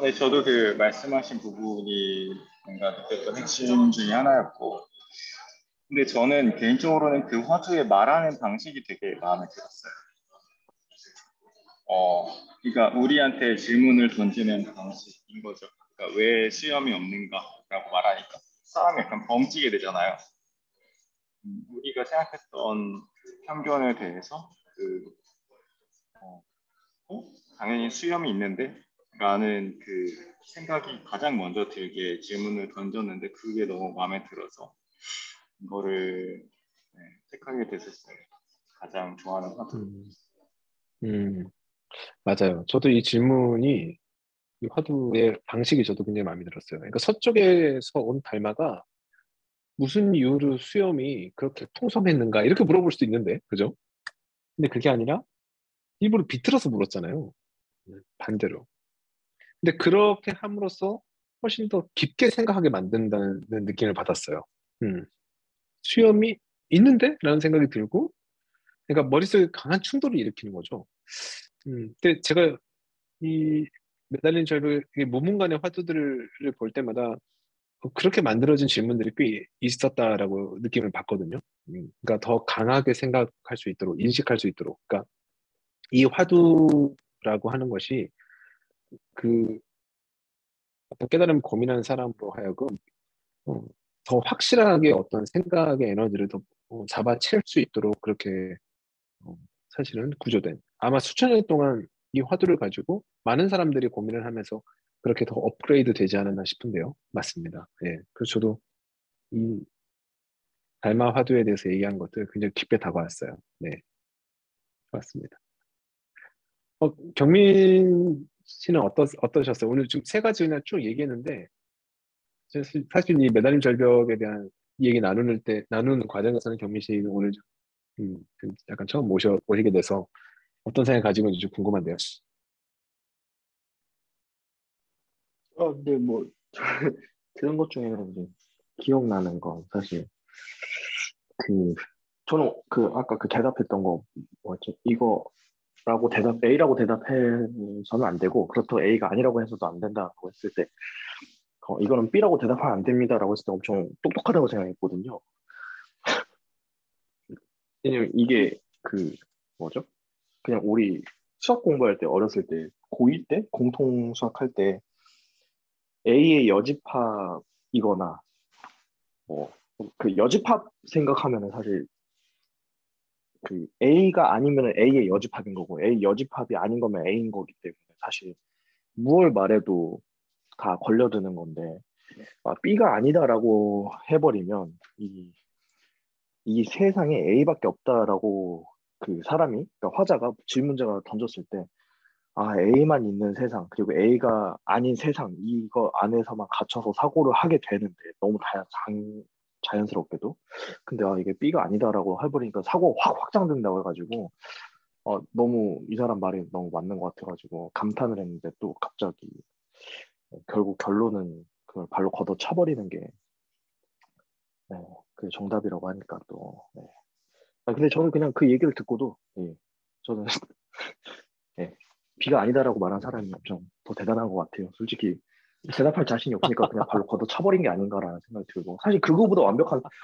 네, 저도 그 말씀하신 부분이 뭔가 느꼈던 핵심 중에 하나였고, 근데 저는 개인적으로는 그 화두에 말하는 방식이 되게 마음에 들었어요. 그러니까 우리한테 질문을 던지는 방식인 거죠. 그러니까 왜 시험이 없는가라고 말하니까 사람이 약간 벙찌게 되잖아요. 우리가 생각했던 그 편견에 대해서 당연히 수염이 있는데 라는 그 생각이 가장 먼저 들게 질문을 던졌는데 그게 너무 마음에 들어서 이거를 택하게 됐었어요. 가장 좋아하는 화두. 맞아요. 저도 이 질문이 이 화두의 방식이 저도 굉장히 마음에 들었어요. 그러니까 서쪽에서 온 달마가 무슨 이유로 수염이 그렇게 풍성했는가 이렇게 물어볼 수도 있는데, 그죠? 근데 그게 아니라 일부러 비틀어서 물었잖아요. 반대로. 근데 그렇게 함으로써 훨씬 더 깊게 생각하게 만든다는 느낌을 받았어요. 수염이 있는데? 라는 생각이 들고, 그러니까 머릿속에 강한 충돌을 일으키는 거죠. 근데 제가 이 매달린 절벽의 무문간의 화두들을 볼 때마다 그렇게 만들어진 질문들이 꽤 있었다라고 느낌을 받거든요. 그러니까 더 강하게 생각할 수 있도록, 인식할 수 있도록. 그러니까 이 화두라고 하는 것이 그 어떤 깨달음 고민하는 사람으로 하여금 어, 더 확실하게 어떤 생각의 에너지를 더 잡아챌 수 있도록 그렇게 사실은 구조된 아마 수천 년 동안 이 화두를 가지고 많은 사람들이 고민을 하면서 그렇게 더 업그레이드 되지 않았나 싶은데요. 맞습니다. 예. 그래서 저도 이 달마 화두에 대해서 얘기한 것들 굉장히 깊게 다가왔어요. 네. 맞습니다. 경민 씨는 어떠셨어요? 오늘 지금 3가지 그냥 쭉 얘기했는데 사실 이 매달림 절벽에 대한 얘기 나누는 과정에서는 경민 씨는 오늘 좀 약간 처음 모시게 돼서 어떤 생각 가지고 있는지 좀 궁금한데요. 근데 뭐 들은 것 중에는 이제 기억나는 건 사실 그 저는 그 아까 그 대답했던 거 뭐였지? 이거라고 A라고 대답해서는 안 되고 그렇다고 A가 아니라고 해서도 안 된다고 했을 때 이거는 B라고 대답하면 안 됩니다라고 했을 때 엄청 똑똑하다고 생각했거든요. 왜냐면 이게 그 뭐죠? 그냥 우리 수학 공부할 때 어렸을 때 고2 때 공통 수학할 때 A의 여집합이거나 뭐 그 여집합 생각하면은 사실 그 A가 아니면은 A의 여집합인 거고 A 여집합이 아닌 거면 A인 거기 때문에 사실 무얼 말해도 다 걸려드는 건데 B가 아니다라고 해버리면 이 세상에 A밖에 없다라고 그 사람이 그러니까 화자가 질문자가 던졌을 때 A만 있는 세상 그리고 A가 아닌 세상 이거 안에서만 갇혀서 사고를 하게 되는데 너무 자연스럽게도 근데 이게 B가 아니다라고 해버리니까 사고가 확 확장된다고 해가지고 너무 이 사람 말이 너무 맞는 것 같아가지고 감탄을 했는데 또 갑자기 결국 결론은 그걸 발로 걷어 차버리는 게 네, 그 정답이라고 하니까 또 네. 근데 저는 그냥 그 얘기를 듣고도 저는 B가 아니다라고 말한 사람이 좀 더 대단한 것 같아요. 솔직히 대답할 자신이 없으니까 그냥 발로 걷어 차버린 게 아닌가라는 생각이 들고 사실 그거보다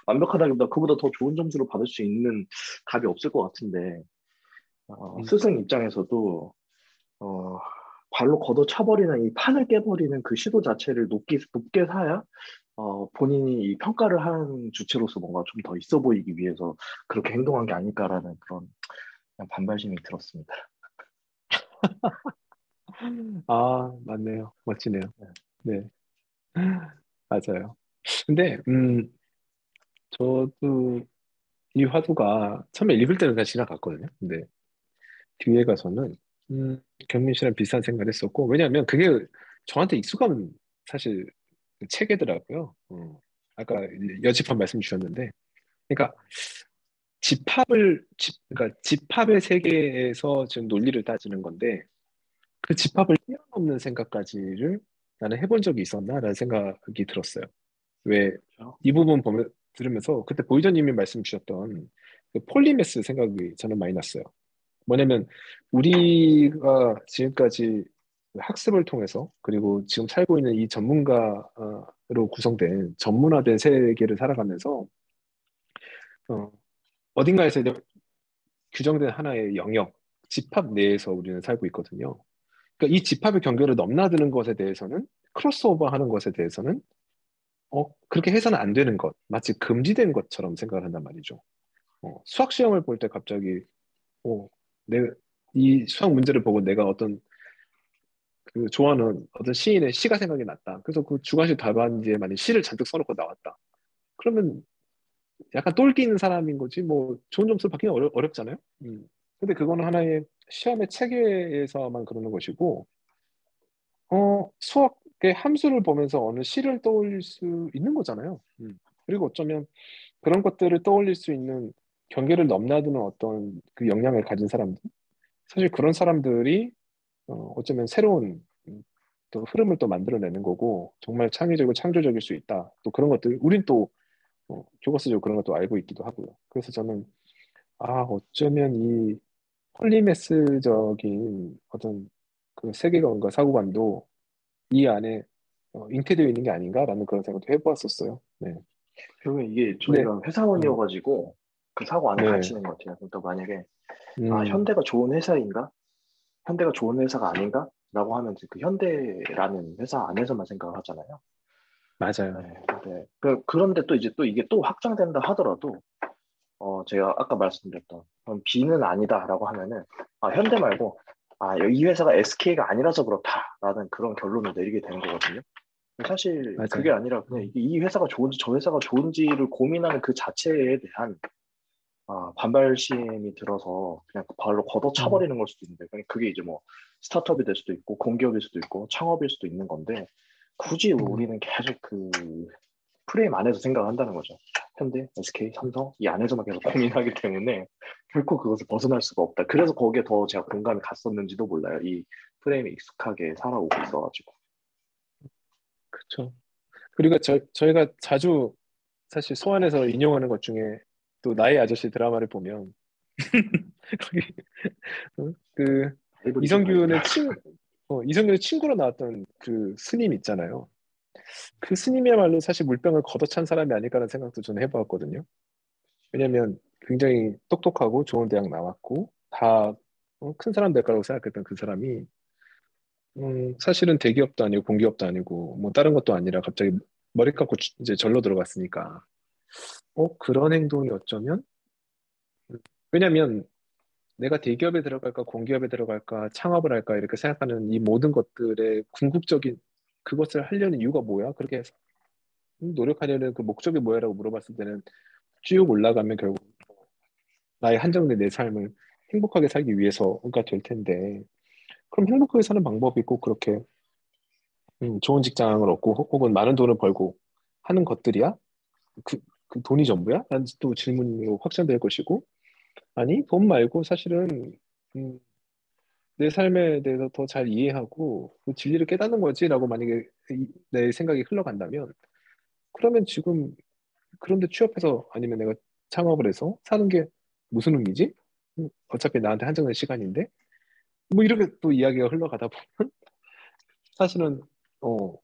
완벽하다기보다 그보다 더 좋은 점수를 받을 수 있는 답이 없을 것 같은데 스승 입장에서도 어, 발로 걷어 차버리는 이 판을 깨버리는 그 시도 자체를 높게 사야 본인이 이 평가를 하는 주체로서 뭔가 좀 더 있어 보이기 위해서 그렇게 행동한 게 아닐까라는 그런 그냥 반발심이 들었습니다. 아, 맞네요. 멋지네요. 네, 맞아요. 근데, 저도 이 화두가 처음에 읽을 때는 그냥 지나갔거든요. 근데 뒤에 가서는, 경민 씨랑 비슷한 생각을 했었고, 왜냐하면 그게 저한테 익숙한 사실 그 체계더라고요. 아까 여집합 말씀 주셨는데, 그러니까 그러니까 집합의 세계에서 지금 논리를 따지는 건데, 그 집합을 뛰어넘는 생각까지를 나는 해본 적이 있었나라는 생각이 들었어요. 왜 그렇죠? 이 부분 들으면서 그때 보이저님이 말씀 주셨던 그 폴리메스 생각이 저는 많이 났어요. 뭐냐면 우리가 지금까지 학습을 통해서 그리고 지금 살고 있는 이 전문가로 구성된 전문화된 세계를 살아가면서 어, 어딘가에서 이제 규정된 하나의 영역, 집합 내에서 우리는 살고 있거든요. 그러니까 이 집합의 경계를 넘나드는 것에 대해서는 크로스오버 하는 것에 대해서는 그렇게 해서는 안 되는 것, 마치 금지된 것처럼 생각을 한단 말이죠. 수학 시험을 볼 때 갑자기 어, 내, 이 수학 문제를 보고 내가 어떤 그 좋아하는 어떤 시인의 시가 생각이 났다. 그래서 그 주관식 답안지에 만약 시를 잔뜩 써놓고 나왔다. 그러면 약간 똘끼 있는 사람인 거지 뭐 좋은 점수를 받기는 어렵잖아요. 근데 그거는 하나의 시험의 체계에서만 그러는 것이고 수학의 함수를 보면서 어느 시를 떠올릴 수 있는 거잖아요. 그리고 어쩌면 그런 것들을 떠올릴 수 있는 경계를 넘나드는 어떤 그 역량을 가진 사람들, 사실 그런 사람들이 어쩌면 새로운 또 흐름을 또 만들어내는 거고 정말 창의적이고 창조적일 수 있다. 또 그런 것들, 우린 또 교과서적으로 그런 것도 알고 있기도 하고요. 그래서 저는 어쩌면 이 폴리메스적인 어떤 그 세계관과 사고관도 이 안에 잉태되어 있는 게 아닌가라는 그런 생각도 해보았었어요. 네. 결국에 이게 근데 저희가 음, 회사원이어가지고 그 사고 안에 네, 갇히는 것 같아요. 그러니까 만약에 음, 현대가 좋은 회사인가? 현대가 좋은 회사가 아닌가? 라고 하면 이제 그 현대라는 회사 안에서만 생각을 하잖아요. 네, 맞아요. 그런데 또 이제 또 이게 또 확장된다 하더라도 제가 아까 말씀드렸던 그럼 B는 아니다라고 하면은 현대 말고 이 회사가 SK가 아니라서 그렇다라는 그런 결론을 내리게 되는 거거든요. 사실 그게 맞아요. 아니라 그냥 이 회사가 좋은지 저 회사가 좋은지를 고민하는 그 자체에 대한 반발심이 들어서 그냥 발로 음, 걷어차버리는 걸 수도 있는데 그게 이제 뭐 스타트업이 될 수도 있고 공기업일 수도 있고 창업일 수도 있는 건데 굳이 음, 우리는 계속 그 프레임 안에서 생각한다는 거죠. 현대, SK, 삼성 이 안에서만 계속 고민하기 때문에 결코 그것을 벗어날 수가 없다. 그래서 거기에 더 제가 공감이 갔었는지도 몰라요. 이 프레임에 익숙하게 살아오고 있어가지고. 그렇죠. 그리고 저희가 자주 사실 소환해서 인용하는 것 중에 또 나의 아저씨 드라마를 보면 거기 그 바이블이죠, 바이블. 이성균의 친구로 나왔던 그 스님 있잖아요. 그 스님이야말로 사실 물병을 걷어찬 사람이 아닐까라는 생각도 저는 해보았거든요. 왜냐면 굉장히 똑똑하고 좋은 대학 나왔고 다 큰 사람 될 거라고 생각했던 그 사람이 사실은 대기업도 아니고 공기업도 아니고 뭐 다른 것도 아니라 갑자기 머리 깎고 이제 절로 들어갔으니까 그런 행동이 어쩌면 왜냐면 내가 대기업에 들어갈까 공기업에 들어갈까 창업을 할까 이렇게 생각하는 이 모든 것들의 궁극적인 그것을 하려는 이유가 뭐야? 그렇게 노력하려는 그 목적이 뭐야라고 물어봤을 때는 쭉 올라가면 결국 나의 한정된 내 삶을 행복하게 살기 위해서가 될 텐데 그럼 행복하게 사는 방법이 꼭 그렇게 좋은 직장을 얻고 혹은 많은 돈을 벌고 하는 것들이야? 그, 그 돈이 전부야? 라는 또 질문으로 확장될 것이고 아니 돈 말고 사실은 음, 내 삶에 대해서 더 잘 이해하고 그 진리를 깨닫는 거지라고 만약에 내 생각이 흘러간다면 그러면 지금 그런데 취업해서 아니면 내가 창업을 해서 사는 게 무슨 의미지? 어차피 나한테 한정된 시간인데 뭐 이렇게 또 이야기가 흘러가다 보면 사실은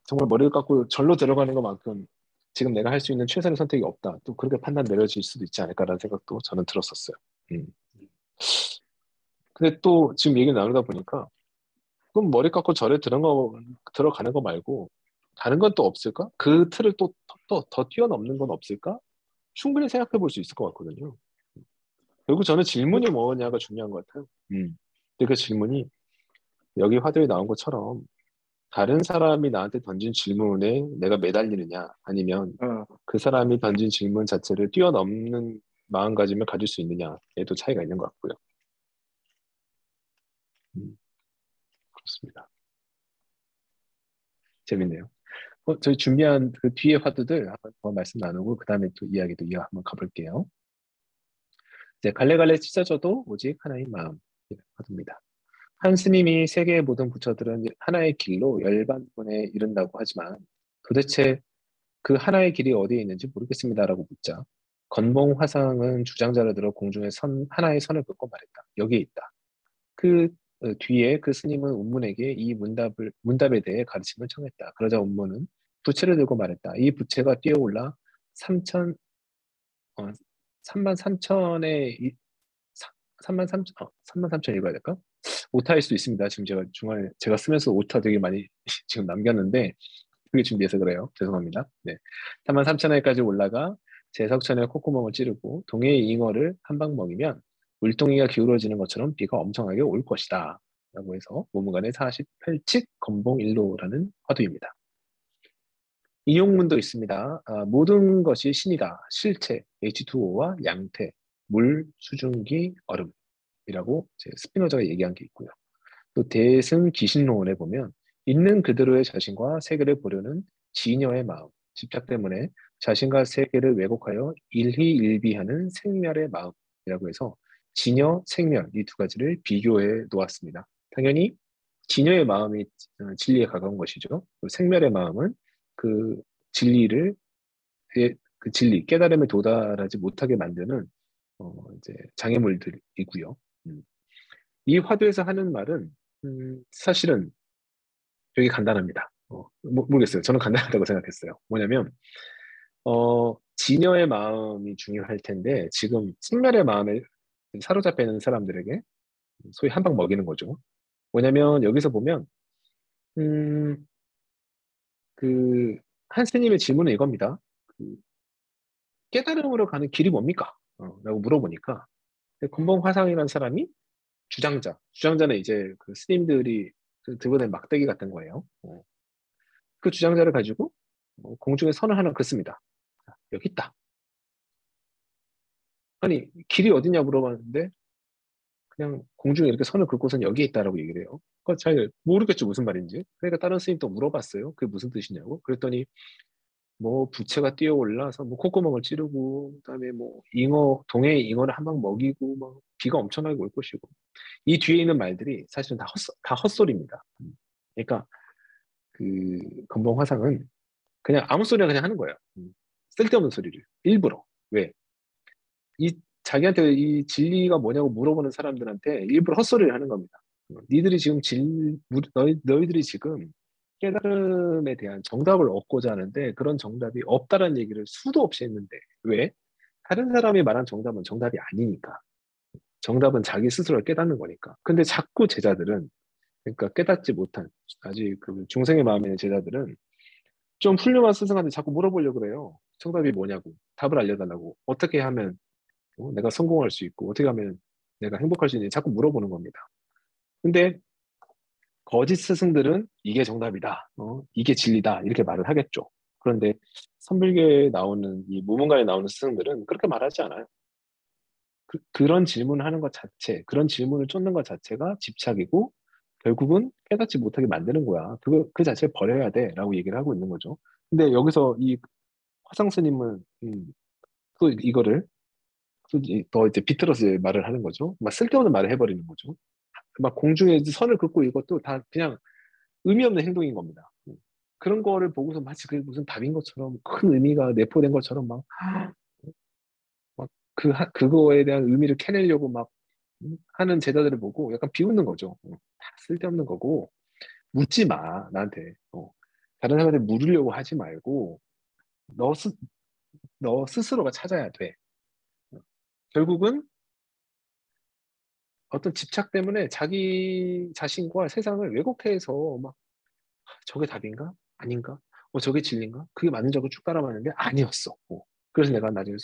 정말 머리를 깎고 절로 들어가는 것만큼 지금 내가 할 수 있는 최선의 선택이 없다. 또 그렇게 판단 내려질 수도 있지 않을까라는 생각도 저는 들었었어요. 음. 근데 또 지금 얘기 나누다 보니까 그럼 머리 깎고 절에 들어가는 거 말고 다른 건 또 없을까? 그 틀을 또 더 뛰어넘는 건 없을까? 충분히 생각해 볼 수 있을 것 같거든요. 결국 저는 질문이 뭐냐가 중요한 것 같아요. 근데 그 질문이 여기 화두에 나온 것처럼 다른 사람이 나한테 던진 질문에 내가 매달리느냐 아니면 그 사람이 던진 질문 자체를 뛰어넘는 마음가짐을 가질 수 있느냐에도 차이가 있는 것 같고요. 그렇습니다. 재밌네요. 저희 준비한 그 뒤에 화두들 한번 더 말씀 나누고 그 다음에 또 이야기도 이어 한번 가볼게요. 이제 갈래갈래 찢어져도 오직 하나인 마음 화두입니다. 한 스님이 세계의 모든 부처들은 하나의 길로 열반문에 이른다고 하지만 도대체 그 하나의 길이 어디에 있는지 모르겠습니다라고 묻자 건봉 화상은 주장자를 들어 공중에 하나의 선을 긋고 말했다. 여기에 있다. 그 뒤에 그 스님은 운문에게 이 문답에 대해 가르침을 청했다. 그러자 운문은 부채를 들고 말했다. 이 부채가 뛰어올라 3천 3만 3천에 3만 3천 3만 3천 읽어야 될까? 오타일 수 있습니다. 지금 제가 중간에 제가 쓰면서 오타 되게 많이 지금 남겼는데 그게 준비해서 그래요. 죄송합니다. 네. 3만 3천 회까지 올라가 제석천의 콧구멍을 찌르고 동해의 잉어를 한 방 먹이면 물동이가 기울어지는 것처럼 비가 엄청나게 올 것이다. 라고 해서 모문간의 48칙 건봉일로라는 화두입니다. 이용문도 있습니다. 모든 것이 신이다. 실체, H2O와 양태, 물, 수증기, 얼음이라고 스피노자가 얘기한 게 있고요. 또 대승 기신론에 보면 있는 그대로의 자신과 세계를 보려는 지녀의 마음, 집착 때문에 자신과 세계를 왜곡하여 일희일비하는 생멸의 마음이라고 해서 지녀, 생멸 이 두 가지를 비교해 놓았습니다. 당연히 지녀의 마음이 진리에 가까운 것이죠. 생멸의 마음은 그 진리를 그 진리, 깨달음에 도달하지 못하게 만드는 이제 장애물들이고요. 이 화두에서 하는 말은 사실은 되게 간단합니다. 모르겠어요. 저는 간단하다고 생각했어요. 뭐냐면 진여의 마음이 중요할 텐데 지금 승멸의 마음에 사로잡혀 있는 사람들에게 소위 한 방 먹이는 거죠. 뭐냐면 여기서 보면 그 한 스님의 질문은 이겁니다. 깨달음으로 가는 길이 뭡니까? 라고 물어보니까 건봉화상이라는 사람이 주장자는 이제 그 스님들이 들고 다니는 막대기 같은 거예요. 그 주장자를 가지고 공중에 선을 하나 긋습니다. 여기 있다. 아니 길이 어디냐 물어봤는데 그냥 공중에 이렇게 선을 긋고선 여기에 있다라고 얘기를 해요. 그거 잘 모르겠죠 무슨 말인지. 그러니까 다른 스님 또 물어봤어요. 그게 무슨 뜻이냐고. 그랬더니 뭐 부채가 뛰어올라서 뭐 콧구멍을 찌르고 그다음에 뭐 동해의 잉어를 한 방 먹이고 막 비가 엄청나게 올 것이고 이 뒤에 있는 말들이 사실은 다 헛소리입니다. 그러니까 그 건봉 화상은 그냥 아무 소리나 그냥 하는 거예요. 쓸데없는 소리를 일부러. 왜? 자기한테 이 진리가 뭐냐고 물어보는 사람들한테 일부러 헛소리를 하는 겁니다. 니들이 지금 너희들이 지금 깨달음에 대한 정답을 얻고자 하는데 그런 정답이 없다라는 얘기를 수도 없이 했는데 왜? 다른 사람이 말한 정답은 정답이 아니니까. 정답은 자기 스스로 깨닫는 거니까. 근데 자꾸 제자들은 그러니까 깨닫지 못한 아직 그 중생의 마음에 있는 제자들은 좀 훌륭한 스승한테 자꾸 물어보려고 그래요. 정답이 뭐냐고, 답을 알려달라고, 어떻게 하면 내가 성공할 수 있고, 어떻게 하면 내가 행복할 수 있는지 자꾸 물어보는 겁니다. 근데 거짓 스승들은 이게 정답이다, 이게 진리다 이렇게 말을 하겠죠. 그런데 선불교에 나오는 이 무문관에 나오는 스승들은 그렇게 말하지 않아요. 그런 질문을 하는 것 자체, 그런 질문을 쫓는 것 자체가 집착이고 결국은 깨닫지 못하게 만드는 거야. 그 자체를 버려야 돼라고 얘기를 하고 있는 거죠. 근데 여기서 이 화상 스님은 또 이거를 더 이제 비틀어서 말을 하는 거죠. 막 쓸데없는 말을 해버리는 거죠. 막 공중에 선을 긋고 이것도 다 그냥 의미 없는 행동인 겁니다. 그런 거를 보고서 마치 그게 무슨 답인 것처럼 큰 의미가 내포된 것처럼 막 그거에 대한 의미를 캐내려고 막 하는 제자들을 보고 약간 비웃는 거죠. 다 쓸데없는 거고 묻지 마 나한테. 다른 사람한테 물으려고 하지 말고 너, 스, 너 스스로가 찾아야 돼. 결국은 어떤 집착 때문에 자기 자신과 세상을 왜곡해서 막 저게 답인가? 아닌가? 저게 진리인가? 그게 맞는 적을 쭉 따라봤는데 아니었어. 그래서 내가 나중에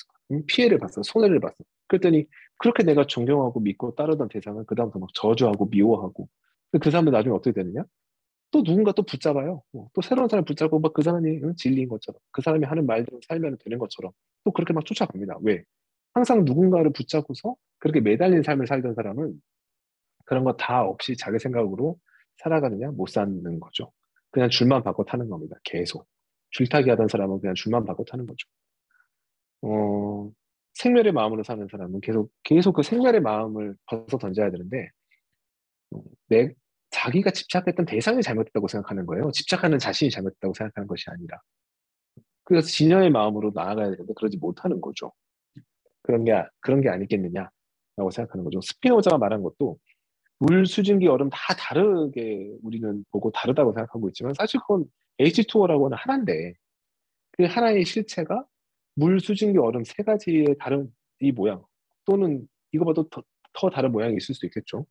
피해를 봤어. 손해를 봤어. 그랬더니 그렇게 내가 존경하고 믿고 따르던 대상은 그다음부터 막 저주하고 미워하고 그 사람은 나중에 어떻게 되느냐? 또 누군가 또 붙잡아요. 또 새로운 사람 붙잡고 막 그 사람이 진리인 것처럼 그 사람이 하는 말대로 살면 되는 것처럼 또 그렇게 막 쫓아갑니다. 왜? 항상 누군가를 붙잡고서 그렇게 매달린 삶을 살던 사람은 그런 거 다 없이 자기 생각으로 살아가느냐? 못 사는 거죠. 그냥 줄만 받고 타는 겁니다. 계속. 줄타기 하던 사람은 그냥 줄만 받고 타는 거죠. 어, 생멸의 마음으로 사는 사람은 계속 그 생멸의 마음을 벗어 던져야 되는데, 내, 자기가 집착했던 대상이 잘못됐다고 생각하는 거예요. 집착하는 자신이 잘못됐다고 생각하는 것이 아니라. 그래서 진여의 마음으로 나아가야 되는데, 그러지 못하는 거죠. 그런 게 아니겠느냐라고 생각하는 거죠. 스피노자가 말한 것도 물, 수증기, 얼음 다 다르게 우리는 보고 다르다고 생각하고 있지만 사실 그건 H2O라고 하는 하나인데 그 하나의 실체가 물, 수증기, 얼음 세 가지의 다른 이 모양 또는 이거보다 더 다른 모양이 있을 수 있겠죠.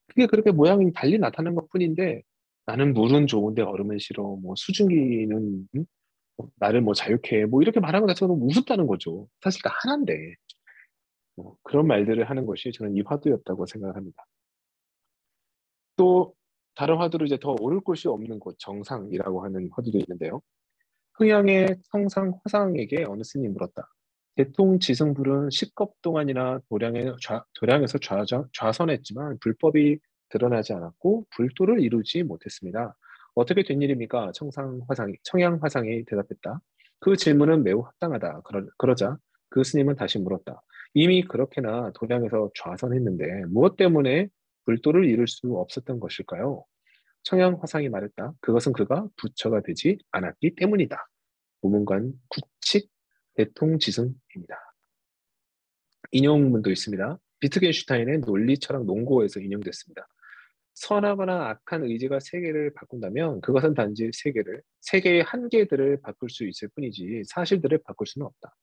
그게 그렇게 모양이 달리 나타나는 것뿐인데 나는 물은 좋은데 얼음은 싫어. 뭐 수증기는 나를 뭐 자유케 해. 뭐 이렇게 말하는 것 자체가 너무 우습다는 거죠. 사실 다 하나인데 그런 말들을 하는 것이 저는 이 화두였다고 생각합니다. 또 다른 화두로 이제 더 오를 곳이 없는 곳 정상이라고 하는 화두도 있는데요. 흥양의 성상 화상에게 어느 스님이 물었다. 대통지승불은 10겁 동안이나 도량에서 좌선했지만 불법이 드러나지 않았고 불도를 이루지 못했습니다. 어떻게 된 일입니까? 청양화상이 대답했다. 그 질문은 매우 합당하다. 그러자 그 스님은 다시 물었다. 이미 그렇게나 도량에서 좌선했는데 무엇 때문에 불도를 이룰 수 없었던 것일까요? 청양화상이 말했다. 그것은 그가 부처가 되지 않았기 때문이다. 무문관 구칙 대통지승입니다. 인용문도 있습니다. 비트겐슈타인의 논리 철학 농고에서 인용됐습니다. 선하거나 악한 의지가 세계를 바꾼다면 그것은 단지 세계의 한계들을 바꿀 수 있을 뿐이지 사실들을 바꿀 수는 없다.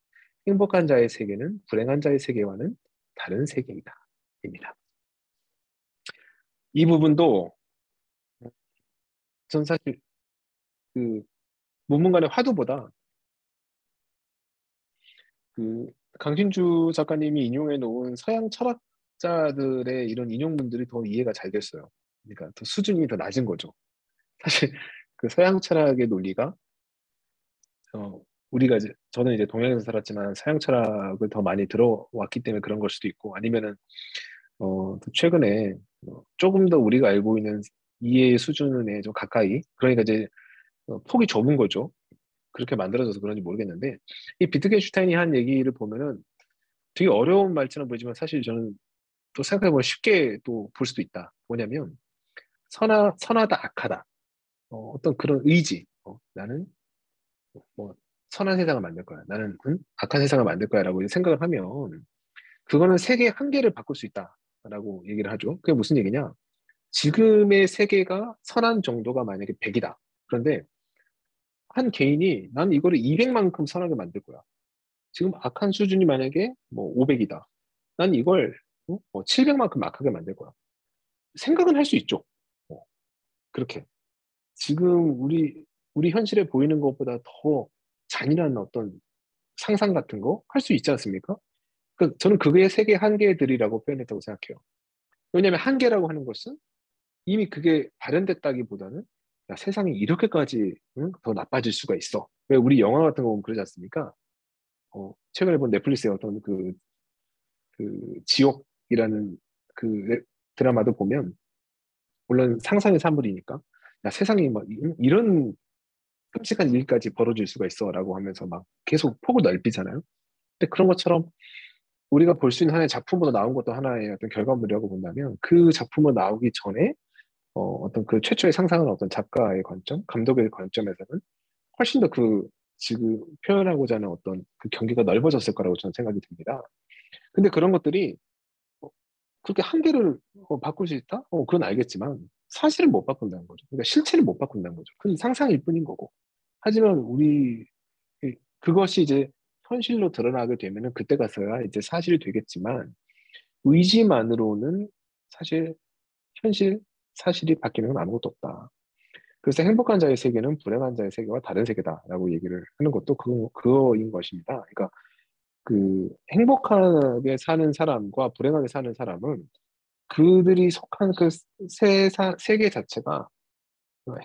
행복한 자의 세계는 불행한 자의 세계와는 다른 세계이다. 입니다. 이 부분도 전 사실 그 문문간의 화두보다 그 강신주 작가님이 인용해 놓은 서양 철학자들의 이런 인용문들이 더 이해가 잘 됐어요. 그러니까 더 수준이 더 낮은 거죠. 사실 그 서양 철학의 논리가 우리가 저는 이제 동양에서 살았지만 서양 철학을 더 많이 들어왔기 때문에 그런 걸 수도 있고 아니면은 더 최근에 조금 더 우리가 알고 있는 이해의 수준에 좀 가까이 그러니까 이제 폭이 좁은 거죠. 그렇게 만들어져서 그런지 모르겠는데 이 비트겐슈타인이 한 얘기를 보면은 되게 어려운 말처럼 보이지만 사실 저는 또 생각해보면 쉽게 또 볼 수도 있다. 뭐냐면 선하다 악하다 어떤 그런 의지 나는 뭐 선한 세상을 만들 거야. 나는 악한 세상을 만들 거야라고 생각을 하면 그거는 세계의 한계를 바꿀 수 있다라고 얘기를 하죠. 그게 무슨 얘기냐? 지금의 세계가 선한 정도가 만약에 100이다. 그런데 한 개인이 난 이거를 200만큼 선하게 만들 거야. 지금 악한 수준이 만약에 뭐 500이다. 난 이걸 700만큼 악하게 만들 거야. 생각은 할 수 있죠. 어, 그렇게. 지금 우리 현실에 보이는 것보다 더 잔인한 어떤 상상 같은 거 할 수 있지 않습니까? 저는 그게 세계 한계들이라고 표현했다고 생각해요. 왜냐하면 한계라고 하는 것은 이미 그게 발현됐다기보다는 야, 세상이 이렇게까지 더 나빠질 수가 있어. 왜 우리 영화 같은 거 보면 그러지 않습니까? 최근에 본 넷플릭스의 어떤 그 지옥이라는 그 드라마도 보면 물론 상상의 산물이니까 야, 세상이 막 이런 끔찍한 일까지 벌어질 수가 있어라고 하면서 막 계속 폭을 넓히잖아요. 근데 그런 것처럼 우리가 볼 수 있는 하나의 작품으로 나온 것도 하나의 어떤 결과물이라고 본다면 그 작품으로 나오기 전에 어떤 그 최초의 상상한 어떤 작가의 관점, 감독의 관점에서는 훨씬 더 그 지금 표현하고자 하는 어떤 그 경계가 넓어졌을 거라고 저는 생각이 듭니다. 근데 그런 것들이 그렇게 한계를 바꿀 수 있다? 그건 알겠지만 사실은 못 바꾼다는 거죠. 그러니까 실체는 못 바꾼다는 거죠. 그건 상상일 뿐인 거고. 하지만 그것이 이제 현실로 드러나게 되면은 그때 가서야 이제 사실이 되겠지만 의지만으로는 사실 현실, 사실이 바뀌는 건 아무것도 없다. 그래서 행복한 자의 세계는 불행한 자의 세계와 다른 세계다라고 얘기를 하는 것도 그거인 것입니다. 그러니까 그 행복하게 사는 사람과 불행하게 사는 사람은 그들이 속한 그 세계 자체가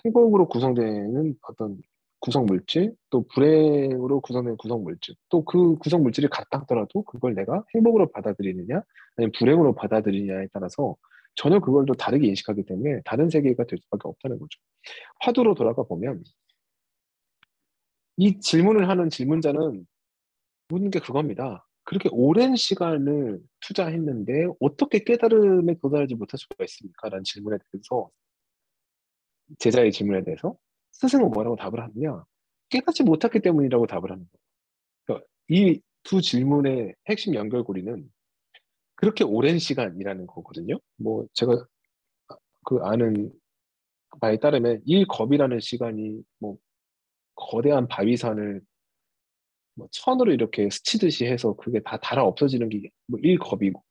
행복으로 구성되는 어떤 구성 물질, 또 불행으로 구성된 구성 물질, 또 그 구성 물질이 같다 하더라도 그걸 내가 행복으로 받아들이느냐, 아니면 불행으로 받아들이느냐에 따라서 전혀 그걸 또 다르게 인식하기 때문에 다른 세계가 될 수밖에 없다는 거죠. 화두로 돌아가 보면 이 질문을 하는 질문자는 묻는 게 그겁니다. 그렇게 오랜 시간을 투자했는데 어떻게 깨달음에 도달하지 못할 수가 있습니까? 라는 질문에 대해서 제자의 질문에 대해서 스승은 뭐라고 답을 하느냐? 깨닫지 못했기 때문이라고 답을 하는 거예요. 그러니까 이 두 질문의 핵심 연결고리는 그렇게 오랜 시간이라는 거거든요. 뭐 제가 그 아는 바에 따르면 일겁이라는 시간이 뭐 거대한 바위산을 뭐 천으로 이렇게 스치듯이 해서 그게 다 달아 없어지는 게 뭐 일겁이고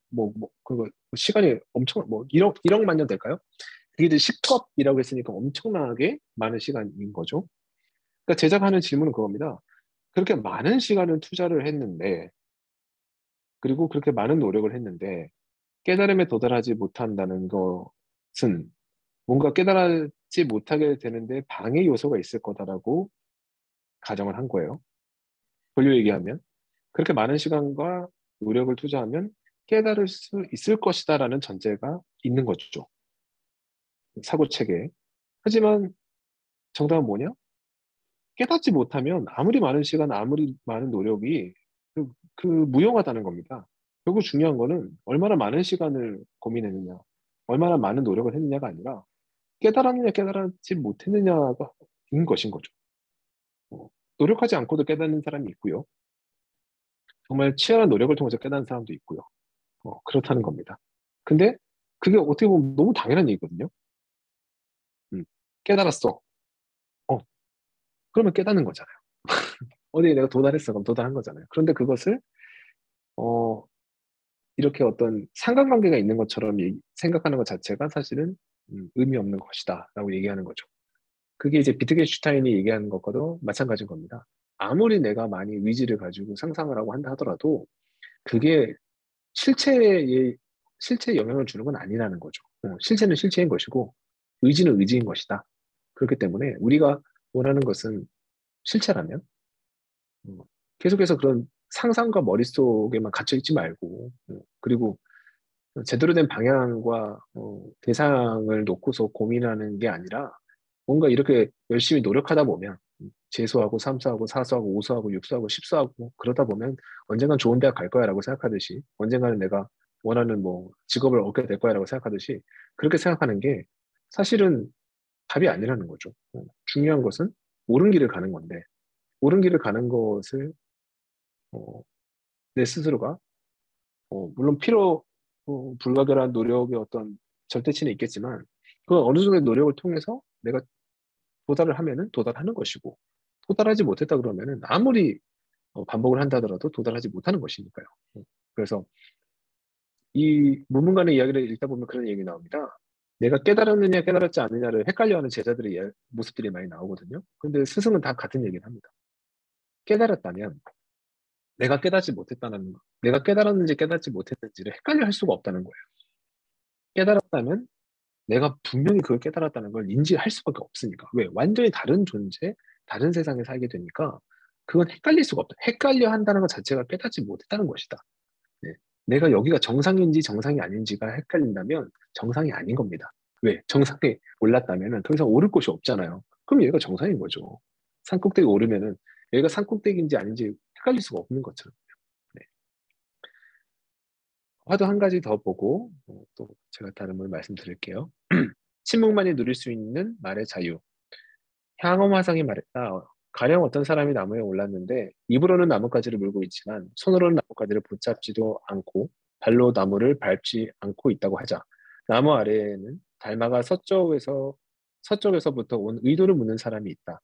그거 시간이 엄청 뭐 1억만 년 될까요? 그게 이제 10겁이라고 했으니까 엄청나게 많은 시간인 거죠. 그러니까 제자가 하는 질문은 그겁니다. 그렇게 많은 시간을 투자를 했는데, 그리고 그렇게 많은 노력을 했는데, 깨달음에 도달하지 못한다는 것은 뭔가 깨달지 못하게 되는데 방해 요소가 있을 거다라고 가정을 한 거예요. 본류 얘기하면. 그렇게 많은 시간과 노력을 투자하면 깨달을 수 있을 것이다라는 전제가 있는 거죠. 사고 체계에. 하지만 정답은 뭐냐? 깨닫지 못하면 아무리 많은 시간, 아무리 많은 노력이 그 무용하다는 겁니다. 결국 중요한 거는 얼마나 많은 시간을 고민했느냐, 얼마나 많은 노력을 했느냐가 아니라 깨달았느냐, 깨달지 못했느냐가 인 것인 거죠. 노력하지 않고도 깨닫는 사람이 있고요. 정말 치열한 노력을 통해서 깨닫는 사람도 있고요. 그렇다는 겁니다. 근데 그게 어떻게 보면 너무 당연한 얘기거든요. 깨달았어. 어, 그러면 깨닫는 거잖아요. 어디에 내가 도달했어. 그럼 도달한 거잖아요. 그런데 그것을 어, 이렇게 어떤 상관관계가 있는 것처럼 생각하는 것 자체가 사실은 의미 없는 것이다 라고 얘기하는 거죠. 그게 이제 비트겐슈타인이 얘기하는 것과도 마찬가지인 겁니다. 아무리 내가 많이 위지를 가지고 상상을 하고 한다 하더라도 그게 실체에 영향을 주는 건 아니라는 거죠. 실체는 실체인 것이고 의지는 의지인 것이다. 그렇기 때문에 우리가 원하는 것은 실체라면 계속해서 그런 상상과 머릿속에만 갇혀 있지 말고 그리고 제대로 된 방향과 대상을 놓고서 고민하는 게 아니라 뭔가 이렇게 열심히 노력하다 보면 재수하고 삼수하고 사수하고 오수하고 육수하고 십수하고 그러다 보면 언젠간 좋은 대학 갈 거야라고 생각하듯이 언젠가는 내가 원하는 뭐 직업을 얻게 될 거야라고 생각하듯이 그렇게 생각하는 게 사실은 답이 아니라는 거죠. 중요한 것은 옳은 길을 가는 건데 옳은 길을 가는 것을 어, 내 스스로가 물론 불가결한 노력의 어떤 절대치는 있겠지만 그건 어느 정도의 노력을 통해서 내가 도달을 하면은 도달하는 것이고 도달하지 못했다 그러면은 아무리 반복을 한다 하더라도 도달하지 못하는 것이니까요. 그래서 이 무문간의 이야기를 읽다 보면 그런 얘기 나옵니다. 내가 깨달았느냐 깨달았지 않느냐를 헷갈려하는 제자들의 모습들이 많이 나오거든요. 근데 스승은 다 같은 얘기를 합니다. 깨달았다면 내가 깨닫지 못했다는 거, 내가 깨달았는지 깨닫지 못했는지를 헷갈려 할 수가 없다는 거예요. 깨달았다면 내가 분명히 그걸 깨달았다는 걸 인지할 수밖에 없으니까. 왜? 완전히 다른 존재, 다른 세상에 살게 되니까 그건 헷갈릴 수가 없다. 헷갈려 한다는 것 자체가 깨닫지 못했다는 것이다. 네. 내가 여기가 정상인지 정상이 아닌지가 헷갈린다면 정상이 아닌 겁니다. 왜? 정상에 올랐다면 더 이상 오를 곳이 없잖아요. 그럼 여기가 정상인 거죠. 산꼭대기 오르면은 여기가 산꼭대기인지 아닌지 헷갈릴 수가 없는 것처럼. 네. 화두 한 가지 더 보고 또 제가 다른 걸 말씀드릴게요. 침묵만이 누릴 수 있는 말의 자유. 향엄 화상이 말했다. 가령 어떤 사람이 나무에 올랐는데 입으로는 나뭇가지를 물고 있지만 손으로는 나뭇가지를 붙잡지도 않고 발로 나무를 밟지 않고 있다고 하자. 나무 아래에는 달마가 서쪽에서부터 온 의도를 묻는 사람이 있다.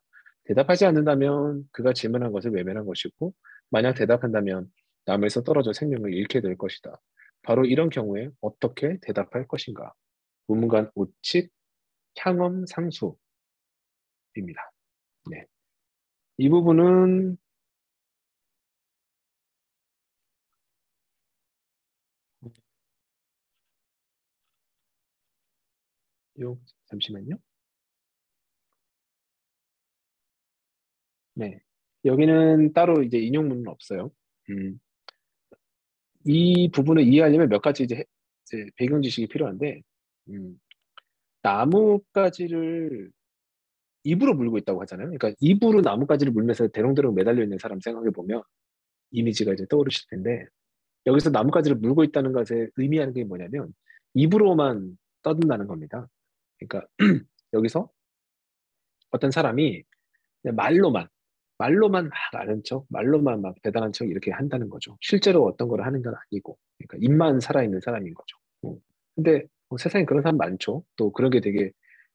대답하지 않는다면 그가 질문한 것을 외면한 것이고 만약 대답한다면 나무에서 떨어져 생명을 잃게 될 것이다. 바로 이런 경우에 어떻게 대답할 것인가? 무문관 우칙 향엄 상수입니다. 네. 이 부분은 요 잠시만요. 네. 여기는 따로 이제 인용문은 없어요. 음, 이 부분을 이해하려면 몇 가지 이제 배경 지식이 필요한데, 음, 나뭇가지를 입으로 물고 있다고 하잖아요. 그러니까 입으로 나뭇가지를 물면서 대롱대롱 매달려 있는 사람 생각해 보면 이미지가 이제 떠오르실 텐데, 여기서 나뭇가지를 물고 있다는 것에 의미하는 게 뭐냐면 입으로만 떠든다는 겁니다. 그러니까 여기서 어떤 사람이 그냥 말로만 막 아는 척, 말로만 막 대단한 척 이렇게 한다는 거죠. 실제로 어떤 걸 하는 건 아니고, 그러니까 입만 살아있는 사람인 거죠. 근데 세상에 그런 사람 많죠. 또 그런 게 되게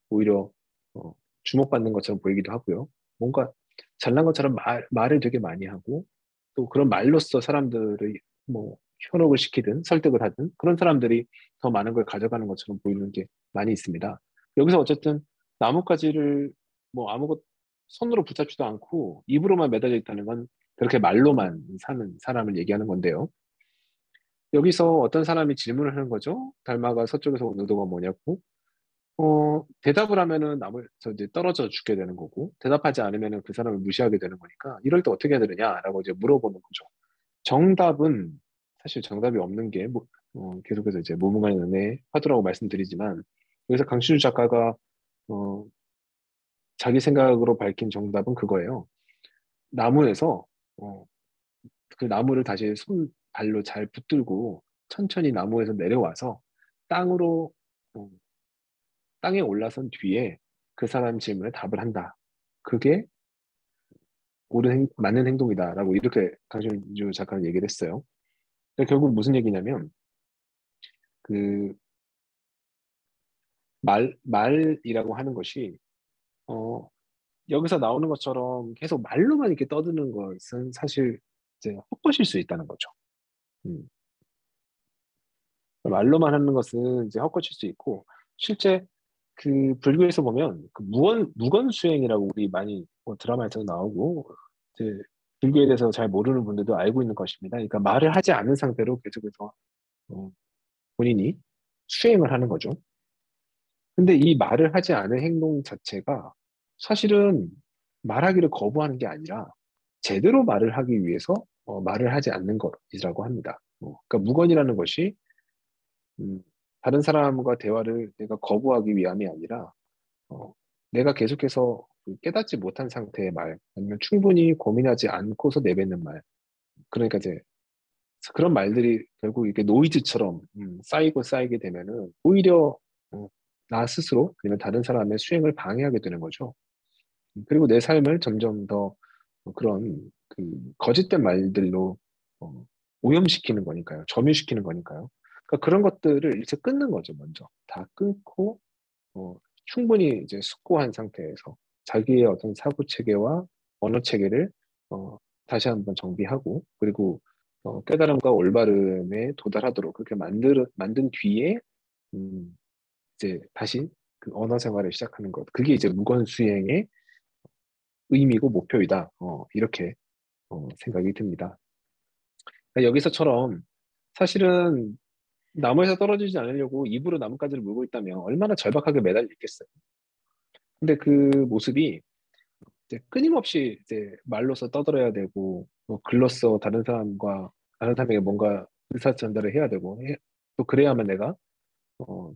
오히려 어, 주목받는 것처럼 보이기도 하고요. 뭔가 잘난 것처럼 말을 되게 많이 하고, 또 그런 말로써 사람들을 뭐 현혹을 시키든 설득을 하든 그런 사람들이 더 많은 걸 가져가는 것처럼 보이는 게 많이 있습니다. 여기서 어쨌든 나뭇가지를 뭐 아무것 손으로 붙잡지도 않고 입으로만 매달려 있다는 건 그렇게 말로만 사는 사람을 얘기하는 건데요. 여기서 어떤 사람이 질문을 하는 거죠. 달마가 서쪽에서 온 의도가 뭐냐고. 대답을 하면은 나무에서 이제 떨어져 죽게 되는 거고, 대답하지 않으면은 그 사람을 무시하게 되는 거니까, 이럴 때 어떻게 해야 되느냐라고 이제 물어보는 거죠. 정답은, 사실 정답이 없는 게, 계속해서 이제 무문관의 은혜, 화두라고 말씀드리지만, 여기서 강신주 작가가, 어, 자기 생각으로 밝힌 정답은 그거예요. 나무에서 어, 그 나무를 다시 발로 잘 붙들고 천천히 나무에서 내려와서 땅으로 어, 땅에 올라선 뒤에 그 사람 질문에 답을 한다. 그게 맞는 행동이다라고 이렇게 강신주 작가는 얘기를 했어요. 그러니까 결국 무슨 얘기냐면 그 말이라고 하는 것이 어, 여기서 나오는 것처럼 계속 말로만 이렇게 떠드는 것은 사실 이제 헛것일 수 있다는 거죠. 음. 말로만 하는 것은 이제 헛것일 수 있고, 실제 그 불교에서 보면 그 무건 수행이라고 우리 많이 뭐 드라마에서 나오고, 이제 불교에 대해서 잘 모르는 분들도 알고 있는 것입니다. 그러니까 말을 하지 않은 상태로 계속해서 어, 본인이 수행을 하는 거죠. 근데 이 말을 하지 않은 행동 자체가 사실은 말하기를 거부하는 게 아니라 제대로 말을 하기 위해서 말을 하지 않는 것이라고 합니다. 그러니까 무건이라는 것이 음, 다른 사람과 대화를 내가 거부하기 위함이 아니라 어, 내가 계속해서 그 깨닫지 못한 상태의 말, 아니면 충분히 고민하지 않고서 내뱉는 말. 그러니까 이제 그런 말들이 결국 이렇게 노이즈처럼 쌓이고 쌓이게 되면은 오히려 나 스스로 아니면 다른 사람의 수행을 방해하게 되는 거죠. 그리고 내 삶을 점점 더 그런 그 거짓된 말들로 어, 오염시키는 거니까요. 점유시키는 거니까요. 그러니까 그런 것들을 이제 끊는 거죠, 먼저. 다 끊고 충분히 이제 숙고한 상태에서 자기의 어떤 사고 체계와 언어 체계를 다시 한번 정비하고, 그리고 깨달음과 올바름에 도달하도록 그렇게 만든 뒤에 음, 이제 다시 그 언어 생활을 시작하는 것. 그게 이제 무건 수행의 의미고 목표이다. 이렇게 생각이 듭니다. 그러니까 여기서처럼 사실은 나무에서 떨어지지 않으려고 입으로 나뭇가지를 물고 있다면 얼마나 절박하게 매달려 있겠어요. 근데 그 모습이 이제 끊임없이 이제 말로서 떠들어야 되고, 글로써 다른 사람에게 뭔가 의사 전달을 해야 되고, 또 그래야만 내가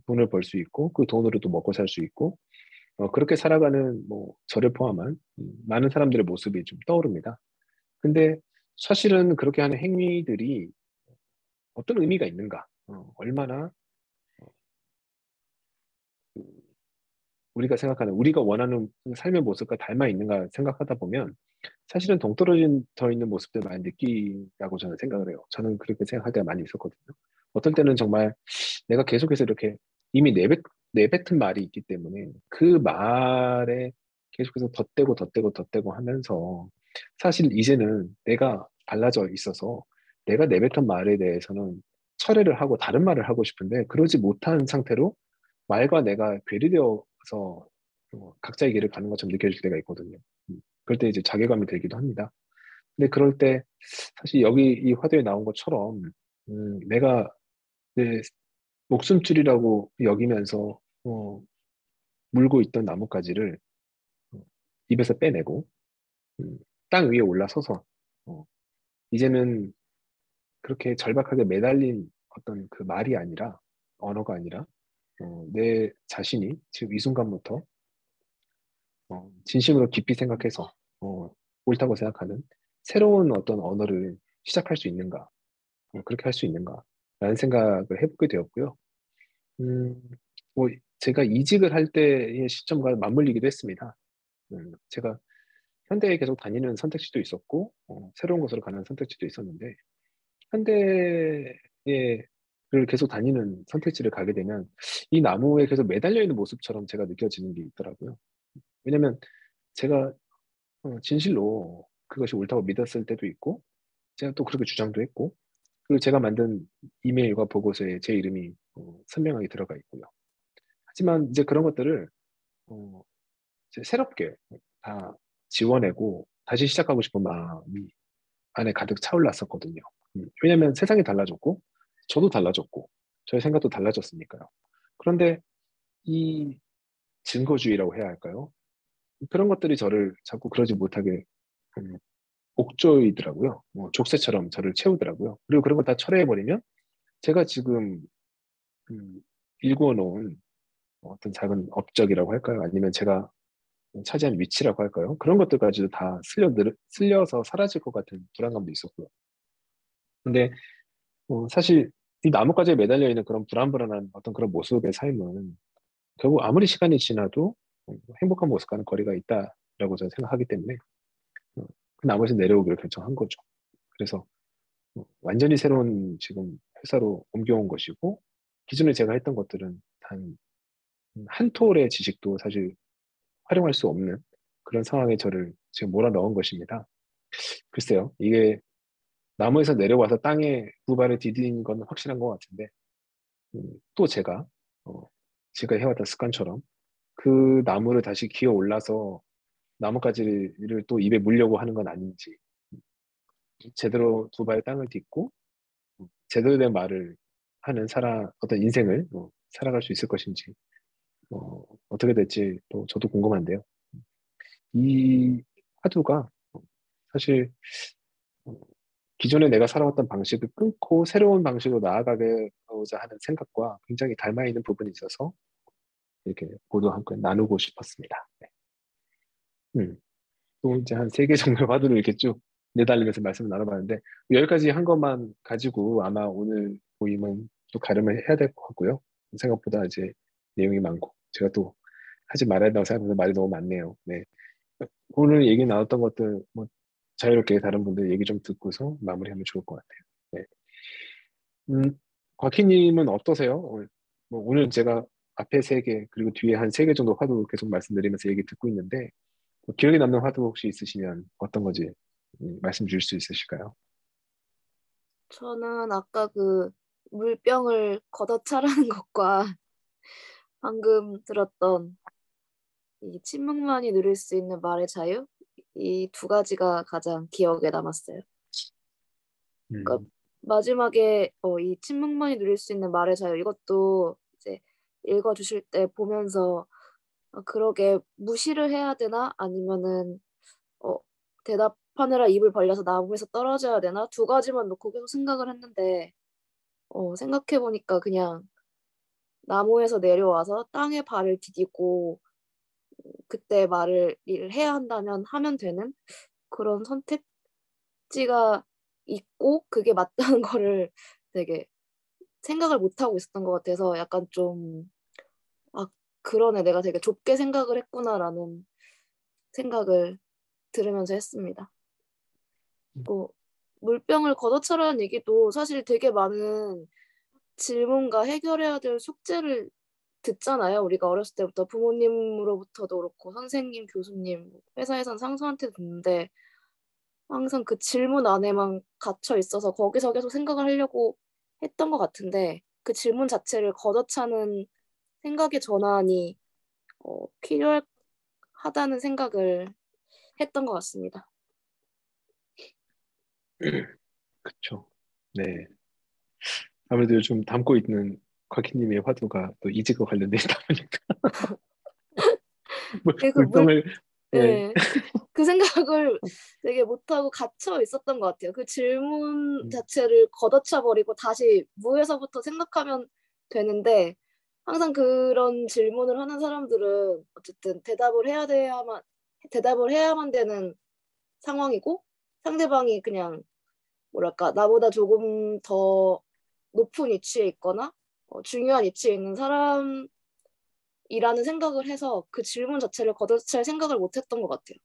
돈을 벌 수 있고, 그 돈으로 또 먹고 살 수 있고, 그렇게 살아가는 뭐 저를 포함한 많은 사람들의 모습이 좀 떠오릅니다. 근데 사실은 그렇게 하는 행위들이 어떤 의미가 있는가? 얼마나 우리가 생각하는 우리가 원하는 삶의 모습과 닮아 있는가 생각하다 보면 사실은 동떨어져 있는 모습들 많이 느끼라고 저는 생각을 해요. 저는 그렇게 생각할 때가 많이 있었거든요. 어떨 때는 정말 내가 계속해서 이렇게 이미 내뱉은 말이 있기 때문에 그 말에 계속해서 덧대고 하면서 사실 이제는 내가 달라져 있어서 내가 내뱉은 말에 대해서는 철회를 하고 다른 말을 하고 싶은데 그러지 못한 상태로 말과 내가 괴리되어서 각자의 길을 가는 것처럼 느껴질 때가 있거든요. 그럴 때 이제 자괴감이 들기도 합니다. 근데 그럴 때 사실 여기 이 화두에 나온 것처럼 내가 내 목숨줄이라고 여기면서 물고 있던 나뭇가지를 입에서 빼내고 음, 땅 위에 올라서서 어, 이제는 그렇게 절박하게 매달린 어떤 그 말이 아니라 언어가 아니라 내 자신이 지금 이 순간부터 진심으로 깊이 생각해서 옳다고 생각하는 새로운 어떤 언어를 시작할 수 있는가, 그렇게 할 수 있는가라는 생각을 해보게 되었고요. 음, 뭐 제가 이직을 할 때의 시점과 맞물리기도 했습니다. 제가 현대에 계속 다니는 선택지도 있었고, 새로운 곳으로 가는 선택지도 있었는데, 현대를 계속 다니는 선택지를 가게 되면 이 나무에 계속 매달려 있는 모습처럼 제가 느껴지는 게 있더라고요. 왜냐면 제가 진실로 그것이 옳다고 믿었을 때도 있고, 제가 또 그렇게 주장도 했고, 그리고 제가 만든 이메일과 보고서에 제 이름이 선명하게 들어가 있고요. 하지만 이제 그런 것들을 어, 이제 새롭게 다 지워내고 다시 시작하고 싶은 마음이 안에 가득 차올랐었거든요. 왜냐면 세상이 달라졌고, 저도 달라졌고, 저의 생각도 달라졌으니까요. 그런데 이 증거주의라고 해야 할까요? 그런 것들이 저를 자꾸 그러지 못하게 음, 옥조이더라고요. 족쇄처럼 저를 채우더라고요. 그리고 그런 걸 다 철회해버리면 제가 지금 음, 일구어 놓은 어떤 작은 업적이라고 할까요? 아니면 제가 차지한 위치라고 할까요? 그런 것들까지도 다 쓸려서 사라질 것 같은 불안감도 있었고요. 근데 사실 이 나뭇가지에 매달려 있는 그런 불안불안한 어떤 그런 모습의 삶은 결국 아무리 시간이 지나도 행복한 모습과는 거리가 있다라고 저는 생각하기 때문에 어, 그 나머지 내려오기로 결정한 거죠. 그래서 완전히 새로운 지금 회사로 옮겨온 것이고 기존에 제가 했던 것들은 단 한 톨의 지식도 사실 활용할 수 없는 그런 상황에 저를 지금 몰아넣은 것입니다. 글쎄요, 이게 나무에서 내려와서 땅에 두 발을 디딘 건 확실한 것 같은데 또 어, 제가 해왔던 습관처럼 그 나무를 다시 기어 올라서 나뭇가지를 또 입에 물려고 하는 건 아닌지 제대로 두 발 땅을 딛고 제대로 된 말을 하는 어떤 인생을 살아갈 수 있을 것인지 어떻게 될지 또 저도 궁금한데요. 이 화두가 사실 어, 기존에 내가 살아왔던 방식을 끊고 새로운 방식으로 나아가고자 하는 생각과 굉장히 닮아 있는 부분이 있어서 이렇게 모두 함께 나누고 싶었습니다. 네. 또 이제 한 세 개 정도의 화두를 이렇게 쭉 내달리면서 말씀을 나눠봤는데 여기까지 한 것만 가지고 아마 오늘 모임은 또 가름을 해야 될 것 같고요. 생각보다 이제 내용이 많고 제가 또 하지 말아야 된다고 생각하면 말이 너무 많네요. 네. 오늘 얘기 나눴던 것들 뭐 자유롭게 다른 분들 얘기 좀 듣고서 마무리하면 좋을 것 같아요. 네. 곽희님은 어떠세요? 뭐 오늘 제가 앞에 세 개, 그리고 뒤에 한 세 개 정도 화두 계속 말씀드리면서 얘기 듣고 있는데, 뭐 기억에 남는 화두 혹시 있으시면 어떤 건지 말씀 주실 수 있으실까요? 저는 아까 그 물병을 걷어차라는 것과 방금 들었던 이 침묵만이 누릴 수 있는 말의 자유? 이 두 가지가 가장 기억에 남았어요. 그러니까 음, 마지막에 이 침묵만이 누릴 수 있는 말의 자유 이것도 이제 읽어주실 때 보면서 그러게 무시를 해야 되나 아니면은 어, 대답하느라 입을 벌려서 나무에서 떨어져야 되나 두 가지만 놓고 계속 생각을 했는데 생각해 보니까 그냥 나무에서 내려와서 땅에 발을 디디고 그때 말을 해야 한다면 하면 되는 그런 선택지가 있고 그게 맞다는 거를 되게 생각을 못 하고 있었던 것 같아서 약간 좀 아, 그러네. 내가 되게 좁게 생각을 했구나라는 생각을 들으면서 했습니다. 뭐 물병을 걷어차라는 얘기도 사실 되게 많은 질문과 해결해야 될 숙제를 듣잖아요. 우리가 어렸을 때부터 부모님으로부터도 그렇고 선생님, 교수님, 회사에선 상사한테 듣는데 항상 그 질문 안에만 갇혀 있어서 거기서 계속 생각을 하려고 했던 것 같은데 그 질문 자체를 걷어차는 생각의 전환이 필요하다는 생각을 했던 것 같습니다. 그쵸. 네. 아무래도 요즘 담고 있는 곽희님의 화두가 또 이직과 관련돼 있다 보니까 그 물병을 네. 예, 그 생각을 되게 못하고 갇혀 있었던 것 같아요. 그 질문 자체를 걷어차 버리고 다시 무에서부터 생각하면 되는데 항상 그런 질문을 하는 사람들은 어쨌든 대답을 해야만 되는 상황이고 상대방이 그냥 뭐랄까 나보다 조금 더 높은 위치에 있거나 중요한 위치에 있는 사람이라는 생각을 해서 그 질문 자체를 걷어찰 생각을 못했던 것 같아요.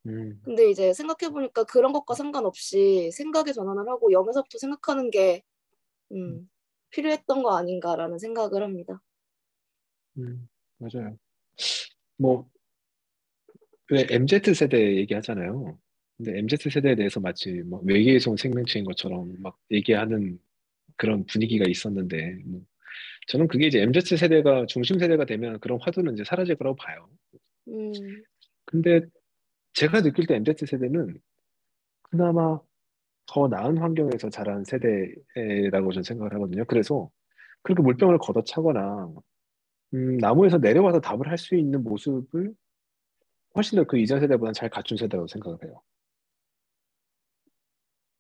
근데 이제 생각해보니까 그런 것과 상관없이 생각의 전환을 하고 0에서부터 생각하는 게 필요했던 거 아닌가라는 생각을 합니다. 맞아요. 뭐, 왜 MZ 세대 얘기하잖아요. 근데 MZ 세대에 대해서 마치 뭐 외계에서 온 생명체인 것처럼 막 얘기하는 그런 분위기가 있었는데, 뭐 저는 그게 이제 MZ 세대가 중심 세대가 되면 그런 화두는 이제 사라질 거라고 봐요. 음, 근데 제가 느낄 때 MZ 세대는 그나마 더 나은 환경에서 자란 세대라고 저는 생각을 하거든요. 그래서 그렇게 물병을 걷어차거나 나무에서 내려와서 답을 할 수 있는 모습을 훨씬 더 그 이전 세대보다는 잘 갖춘 세대라고 생각을 해요.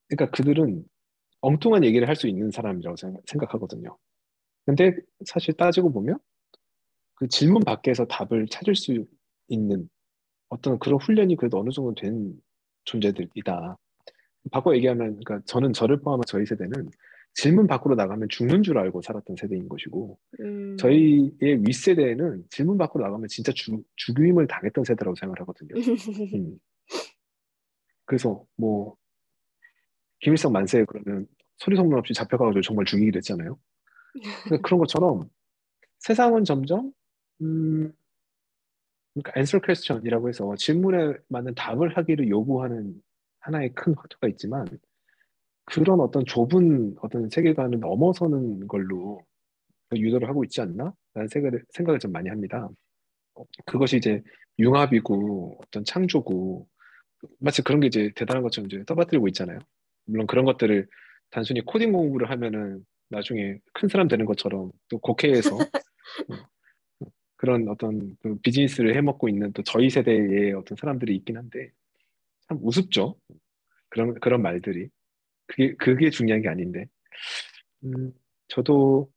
그러니까 그들은 엉뚱한 얘기를 할 수 있는 사람이라고 생각하거든요. 근데 사실 따지고 보면 그 질문 밖에서 답을 찾을 수 있는 어떤 그런 훈련이 그래도 어느 정도 된 존재들이다. 바꿔 얘기하면, 그러니까 저를 포함한 저희 세대는 질문 밖으로 나가면 죽는 줄 알고 살았던 세대인 것이고, 저희의 윗세대에는 질문 밖으로 나가면 진짜 죽임을 당했던 세대라고 생각을 하거든요. 음. 그래서 뭐 김일성 만세 그러면 소리 소문 없이 잡혀가지고 정말 죽이기도 했잖아요. 그러니까 그런 것처럼 세상은 점점 그러니까 answer question이라고 해서 질문에 맞는 답을 하기를 요구하는 하나의 큰 화두가 있지만 그런 어떤 좁은 어떤 세계관을 넘어서는 걸로 유도를 하고 있지 않나? 라는 생각을 좀 많이 합니다. 그것이 이제 융합이고 어떤 창조고 마치 그런 게 이제 대단한 것처럼 이제 떠받들고 있잖아요. 물론 그런 것들을 단순히 코딩 공부를 하면은 나중에 큰 사람 되는 것처럼 또 국회에서 어, 그런 어떤 그 비즈니스를 해먹고 있는 또 저희 세대의 어떤 사람들이 있긴 한데 참 우습죠. 그런 말들이. 그게 중요한 게 아닌데. 음, 저도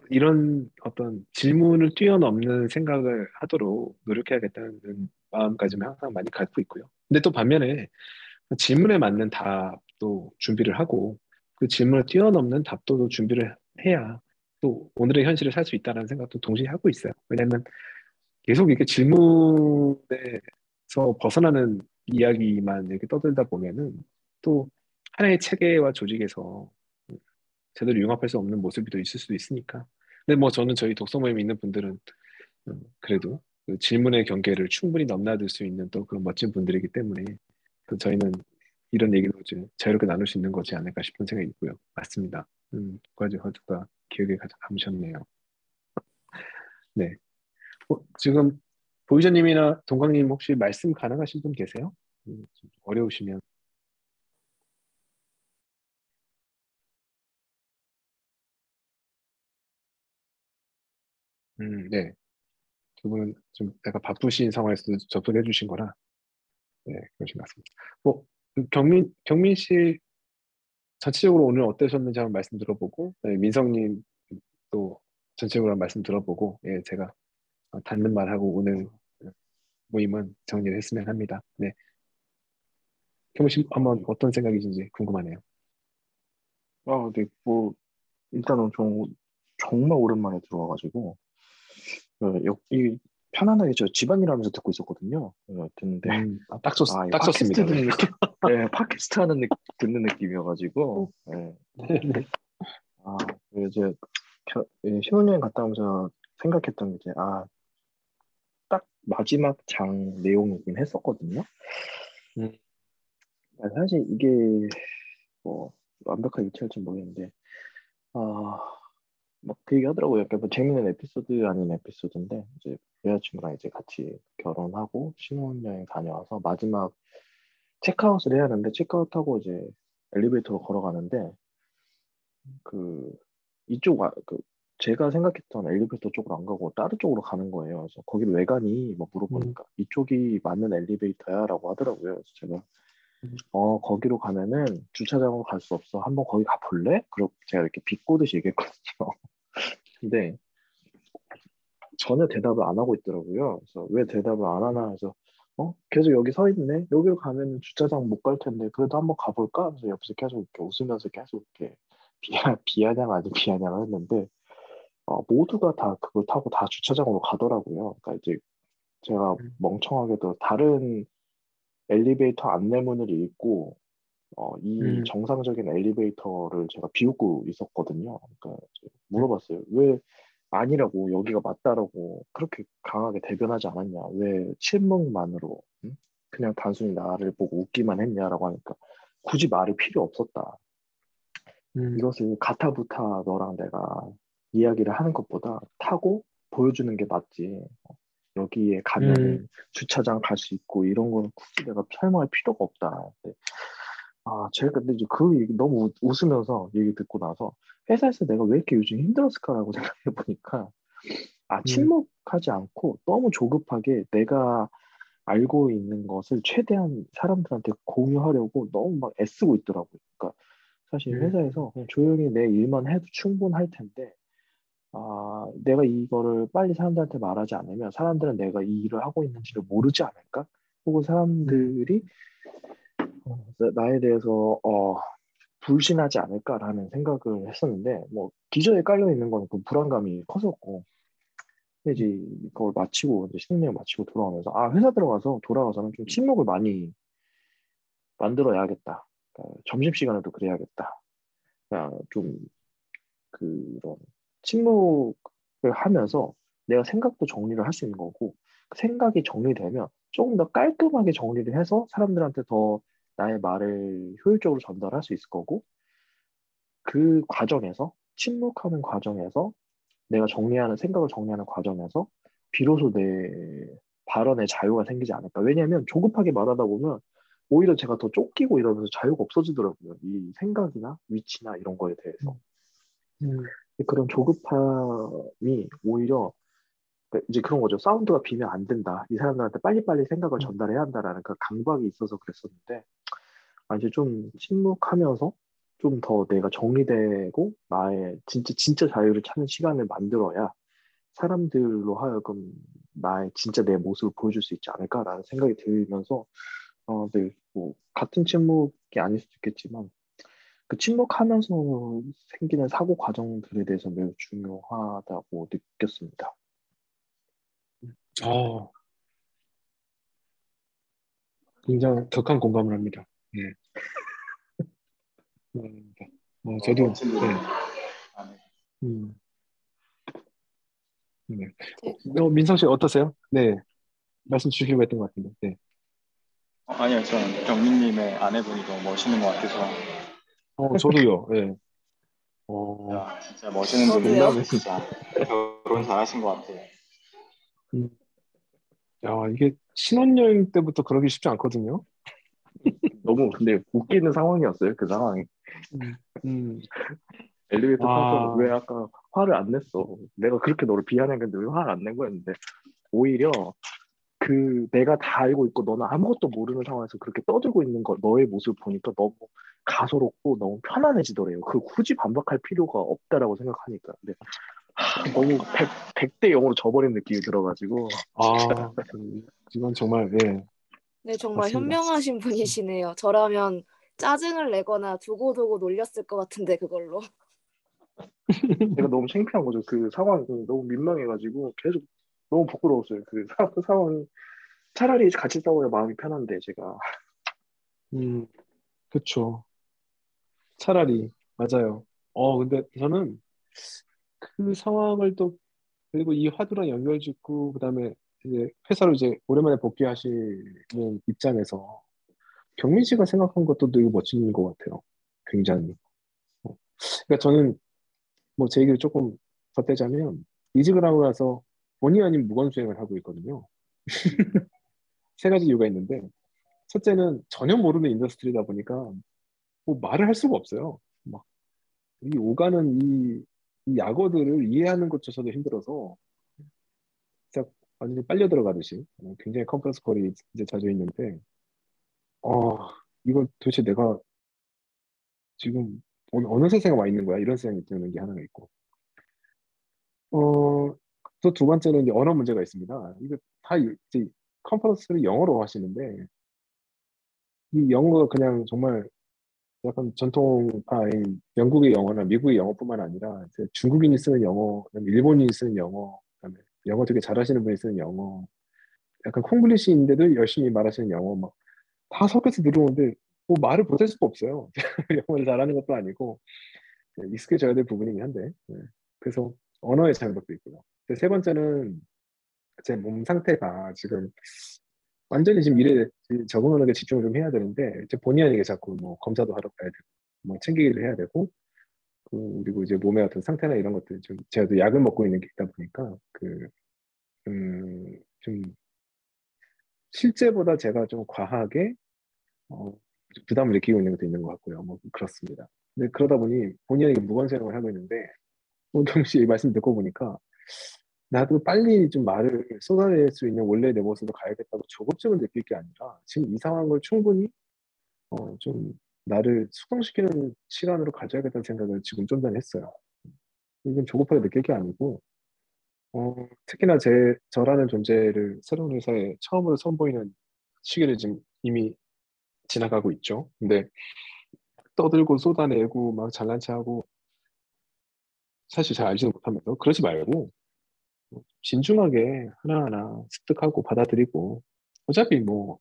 이런 어떤 질문을 뛰어넘는 생각을 하도록 노력해야겠다는 마음까지는 항상 많이 갖고 있고요. 근데 또 반면에 질문에 맞는 답도 준비를 하고 그 질문을 뛰어넘는 답도 준비를 해야 또 오늘의 현실을 살 수 있다는 생각도 동시에 하고 있어요. 왜냐하면 계속 이렇게 질문에서 벗어나는 이야기만 이렇게 떠들다 보면은 또 하나의 체계와 조직에서 제대로 융합할 수 없는 모습이 또 있을 수도 있으니까. 근데 뭐 저는 저희 독서 모임에 있는 분들은 그래도 그 질문의 경계를 충분히 넘나들 수 있는 또 그런 멋진 분들이기 때문에 또 저희는 이런 얘기도 이제 자유롭게 나눌 수 있는 거지 않을까 싶은 생각이 있고요. 맞습니다. 두 가지 화두가 기억에 가장 남으셨네요. 네. 지금 보이저님이나 동광님 혹시 말씀 가능하신 분 계세요? 좀 어려우시면. 네. 두 분은 좀 약간 바쁘신 상황에서 접근해 주신 거라, 네, 그러신 것 같습니다. 그 경민 씨 전체적으로 오늘 어떠셨는지 한번 말씀 들어보고, 네, 민성님 또 전체적으로 한번 말씀 들어보고, 예, 제가 닿는 말하고 오늘 모임은 정리를 했으면 합니다. 네. 경민 씨 한번 어떤 생각이신지 궁금하네요. 네, 뭐 일단은 정말 오랜만에 들어와가지고 이 편안하게 저 집안일 하면서 듣고 있었거든요. 듣는데 이 딱 팟캐스트 좋습니다. 네. 듣는 느낌, 네, 팟캐스트 듣는 느낌이어가지고, 네. 이제 신혼여행 갔다 오면서 생각했던 게 이제 딱 마지막 장 내용이긴 했었거든요. 음, 사실 이게 뭐 완벽하게 유치할지 모르겠는데, 막 그 얘기 하더라고요. 약간 뭐 재밌는 에피소드 아닌 에피소드인데, 이제 여자친구랑 이제 같이 결혼하고 신혼여행 다녀와서 마지막 체크아웃을 해야 하는데, 체크아웃하고 이제 엘리베이터로 걸어가는데, 그 제가 생각했던 엘리베이터 쪽으로 안 가고 다른 쪽으로 가는 거예요. 그래서 거기를 왜 가니? 막 음, 물어보니까 이쪽이 맞는 엘리베이터야라고 하더라고요. 그래서 제가 거기로 가면은 주차장으로 갈 수 없어. 한번 거기 가볼래? 그리고 제가 이렇게 비꼬듯이 얘기했거든요. 근데 전혀 대답을 안 하고 있더라고요. 그래서 왜 대답을 안 하나 해서 계속 여기 서 있네. 여기로 가면 주차장 못 갈 텐데 그래도 한번 가볼까? 그래서 옆에서 계속 이렇게 웃으면서 계속 이렇게 비아냥 아니 비아냥을 했는데 모두가 다 그걸 타고 다 주차장으로 가더라고요. 그러니까 이제 제가 멍청하게도 다른 엘리베이터 안내문을 읽고 이 음, 정상적인 엘리베이터를 제가 비웃고 있었거든요. 그러니까 이제 물어봤어요. 왜 아니라고 여기가 맞다라고 그렇게 강하게 대변하지 않았냐? 왜 침묵만으로 응? 그냥 단순히 나를 보고 웃기만 했냐라고 하니까 굳이 말이 필요 없었다. 음, 이것을 가타부타 너랑 내가 이야기를 하는 것보다 타고 보여주는 게 맞지. 여기에 음, 가면은 주차장 갈 수 있고 이런 거는 굳이 내가 설명할 필요가 없다. 네. 제가 근데 이제 그 얘기 너무 웃으면서 얘기 듣고 나서 회사에서 내가 왜 이렇게 요즘 힘들었을까라고 생각해 보니까 음, 침묵하지 않고 너무 조급하게 내가 알고 있는 것을 최대한 사람들한테 공유하려고 너무 막 애쓰고 있더라고요. 그러니까 사실 음, 회사에서 그냥 조용히 내 일만 해도 충분할 텐데 내가 이거를 빨리 사람들한테 말하지 않으면 사람들은 내가 이 일을 하고 있는지를 모르지 않을까? 혹은 음, 사람들이 나에 대해서 불신하지 않을까라는 생각을 했었는데 뭐 기저에 깔려 있는 건 그 불안감이 컸었고 근데 이제 그걸 마치고 이제 신혼여행 마치고 돌아오면서 회사 들어가서 돌아가서는 좀 친목을 많이 만들어야겠다. 그러니까 점심시간에도 그래야겠다. 그냥 좀 그런 침묵을 하면서 내가 생각도 정리를 할 수 있는 거고 그 생각이 정리되면 조금 더 깔끔하게 정리를 해서 사람들한테 더 나의 말을 효율적으로 전달할 수 있을 거고 그 과정에서 침묵하는 과정에서 내가 생각을 정리하는 과정에서 비로소 내 발언의 자유가 생기지 않을까. 왜냐하면 조급하게 말하다 보면 오히려 제가 더 쫓기고 이러면서 자유가 없어지더라고요. 이 생각이나 위치나 이런 거에 대해서. 음, 그런 조급함이 오히려 이제 그런 거죠. 사운드가 비면 안 된다. 이 사람들한테 빨리빨리 생각을 음, 전달해야 한다라는 그 강박이 있어서 그랬었는데 이제 좀 침묵하면서 좀 더 내가 정리되고 나의 진짜 자유를 찾는 시간을 만들어야 사람들로 하여금 나의 진짜 내 모습을 보여줄 수 있지 않을까라는 생각이 들면서 네, 뭐 같은 침묵이 아닐 수도 있겠지만 그 침묵하면서 생기는 사고 과정들에 대해서 매우 중요하다고 느꼈습니다. 어, 굉장히 격한 공감을 합니다. 예. 저도, 멋진 분이에요. 네, 네. 음, 네. 되게 민성 씨 어떠세요? 네, 말씀 주시려고 했던 것 같은데. 네. 아니요, 저는 경민님의 아내분이 너무 멋있는 것 같아서 저도요. 네. 어, 야, 진짜 멋있는 저도요. 분이고 진짜 결혼 잘하신 것 같아요. 음, 야, 이게 신혼여행 때부터 그러기 쉽지 않거든요. 너무 근데 웃기는 상황이었어요. 그 상황이. 음, 음, 엘리베이터 타서 왜 아, 아까 화를 안 냈어? 내가 그렇게 너를 비아냥했는데 왜 화를 안 낸 거였는데 오히려 내가 다 알고 있고 너는 아무것도 모르는 상황에서 그렇게 떠들고 있는 너의 모습을 보니까 너무 가소롭고 너무 편안해지더래요. 그 굳이 반박할 필요가 없다라고 생각하니까. 근데 너무 100대 0으로 져버린 느낌이 들어가지고 아, 이건 정말, 예, 네, 정말 맞습니다. 현명하신 분이시네요. 저라면 짜증을 내거나 두고두고 놀렸을 것 같은데 그걸로. 제가 너무 창피한 거죠. 그 상황이 너무 민망해가지고 계속 너무 부끄러웠어요. 그 상황이 차라리 같이 싸워야 마음이 편한데 제가 그쵸. 차라리 맞아요. 근데 저는 그 상황을 또 그리고 이 화두랑 연결짓고 그다음에 이제 회사로 이제 오랜만에 복귀하시는 입장에서 경민 씨가 생각한 것도 되게 멋진 것 같아요. 굉장히. 그러니까 저는 뭐 제 얘기를 조금 덧대자면 이직을 하고 나서 본의 아닌 무건수행을 하고 있거든요. 세 가지 이유가 있는데 첫째는 전혀 모르는 인더스트리다 보니까 뭐 말을 할 수가 없어요. 막 이 오가는 이 약어들을 이해하는 것조차도 힘들어서 진짜 완전히 빨려 들어가듯이 굉장히 컨퍼런스 콜이 이제 자주 있는데 이걸 도대체 내가 지금 어느 세상에 와 있는 거야? 이런 생각이 드는 게 하나가 있고 또 두 번째는 이제 언어 문제가 있습니다. 이거 다 이제 컨퍼런스를 영어로 하시는데 이 영어가 그냥 정말 약간 전통파인 영국의 영어나 미국의 영어뿐만 아니라 이제 중국인이 쓰는 영어, 그다음에 일본인이 쓰는 영어, 그다음에 영어 되게 잘하시는 분이 쓰는 영어, 약간 콩글리시인데도 열심히 말하시는 영어 막 다 섞여서 들어오는데 뭐 말을 못할 수가 없어요. 영어를 잘하는 것도 아니고 익숙해져야 될 부분이긴 한데 그래서 언어의 장벽도 있고요. 세 번째는 제 몸 상태가 지금 완전히 지금 일에 적응하는 게 집중을 좀 해야 되는데 이제 본의 아니게 자꾸 뭐 검사도 하러 가야 되고 뭐 챙기기를 해야 되고 그리고 이제 몸의 어떤 상태나 이런 것들 좀 제가 또 약을 먹고 있는 게 있다 보니까 좀 실제보다 제가 좀 과하게 어, 부담을 느끼고 있는 것도 있는 것 같고요. 뭐 그렇습니다. 근데 그러다 보니 본의 아니게 무건생활을 하고 있는데 오경 씨 말씀 듣고 보니까 나도 빨리 좀 말을 쏟아낼 수 있는 원래 내 모습으로 가야겠다고 조급증을 느낄 게 아니라 지금 이 상황을 충분히 좀 나를 수긍시키는 시간으로 가져야겠다는 생각을 지금 좀 전에 했어요. 이건 조급하게 느낄 게 아니고 특히나 저라는 존재를 새로운 회사에 처음으로 선보이는 시기를 지금 이미 지나가고 있죠. 근데 떠들고 쏟아내고 막 잘난 체하고 사실 잘 알지도 못하면서 그러지 말고 진중하게 하나하나 습득하고 받아들이고 어차피 뭐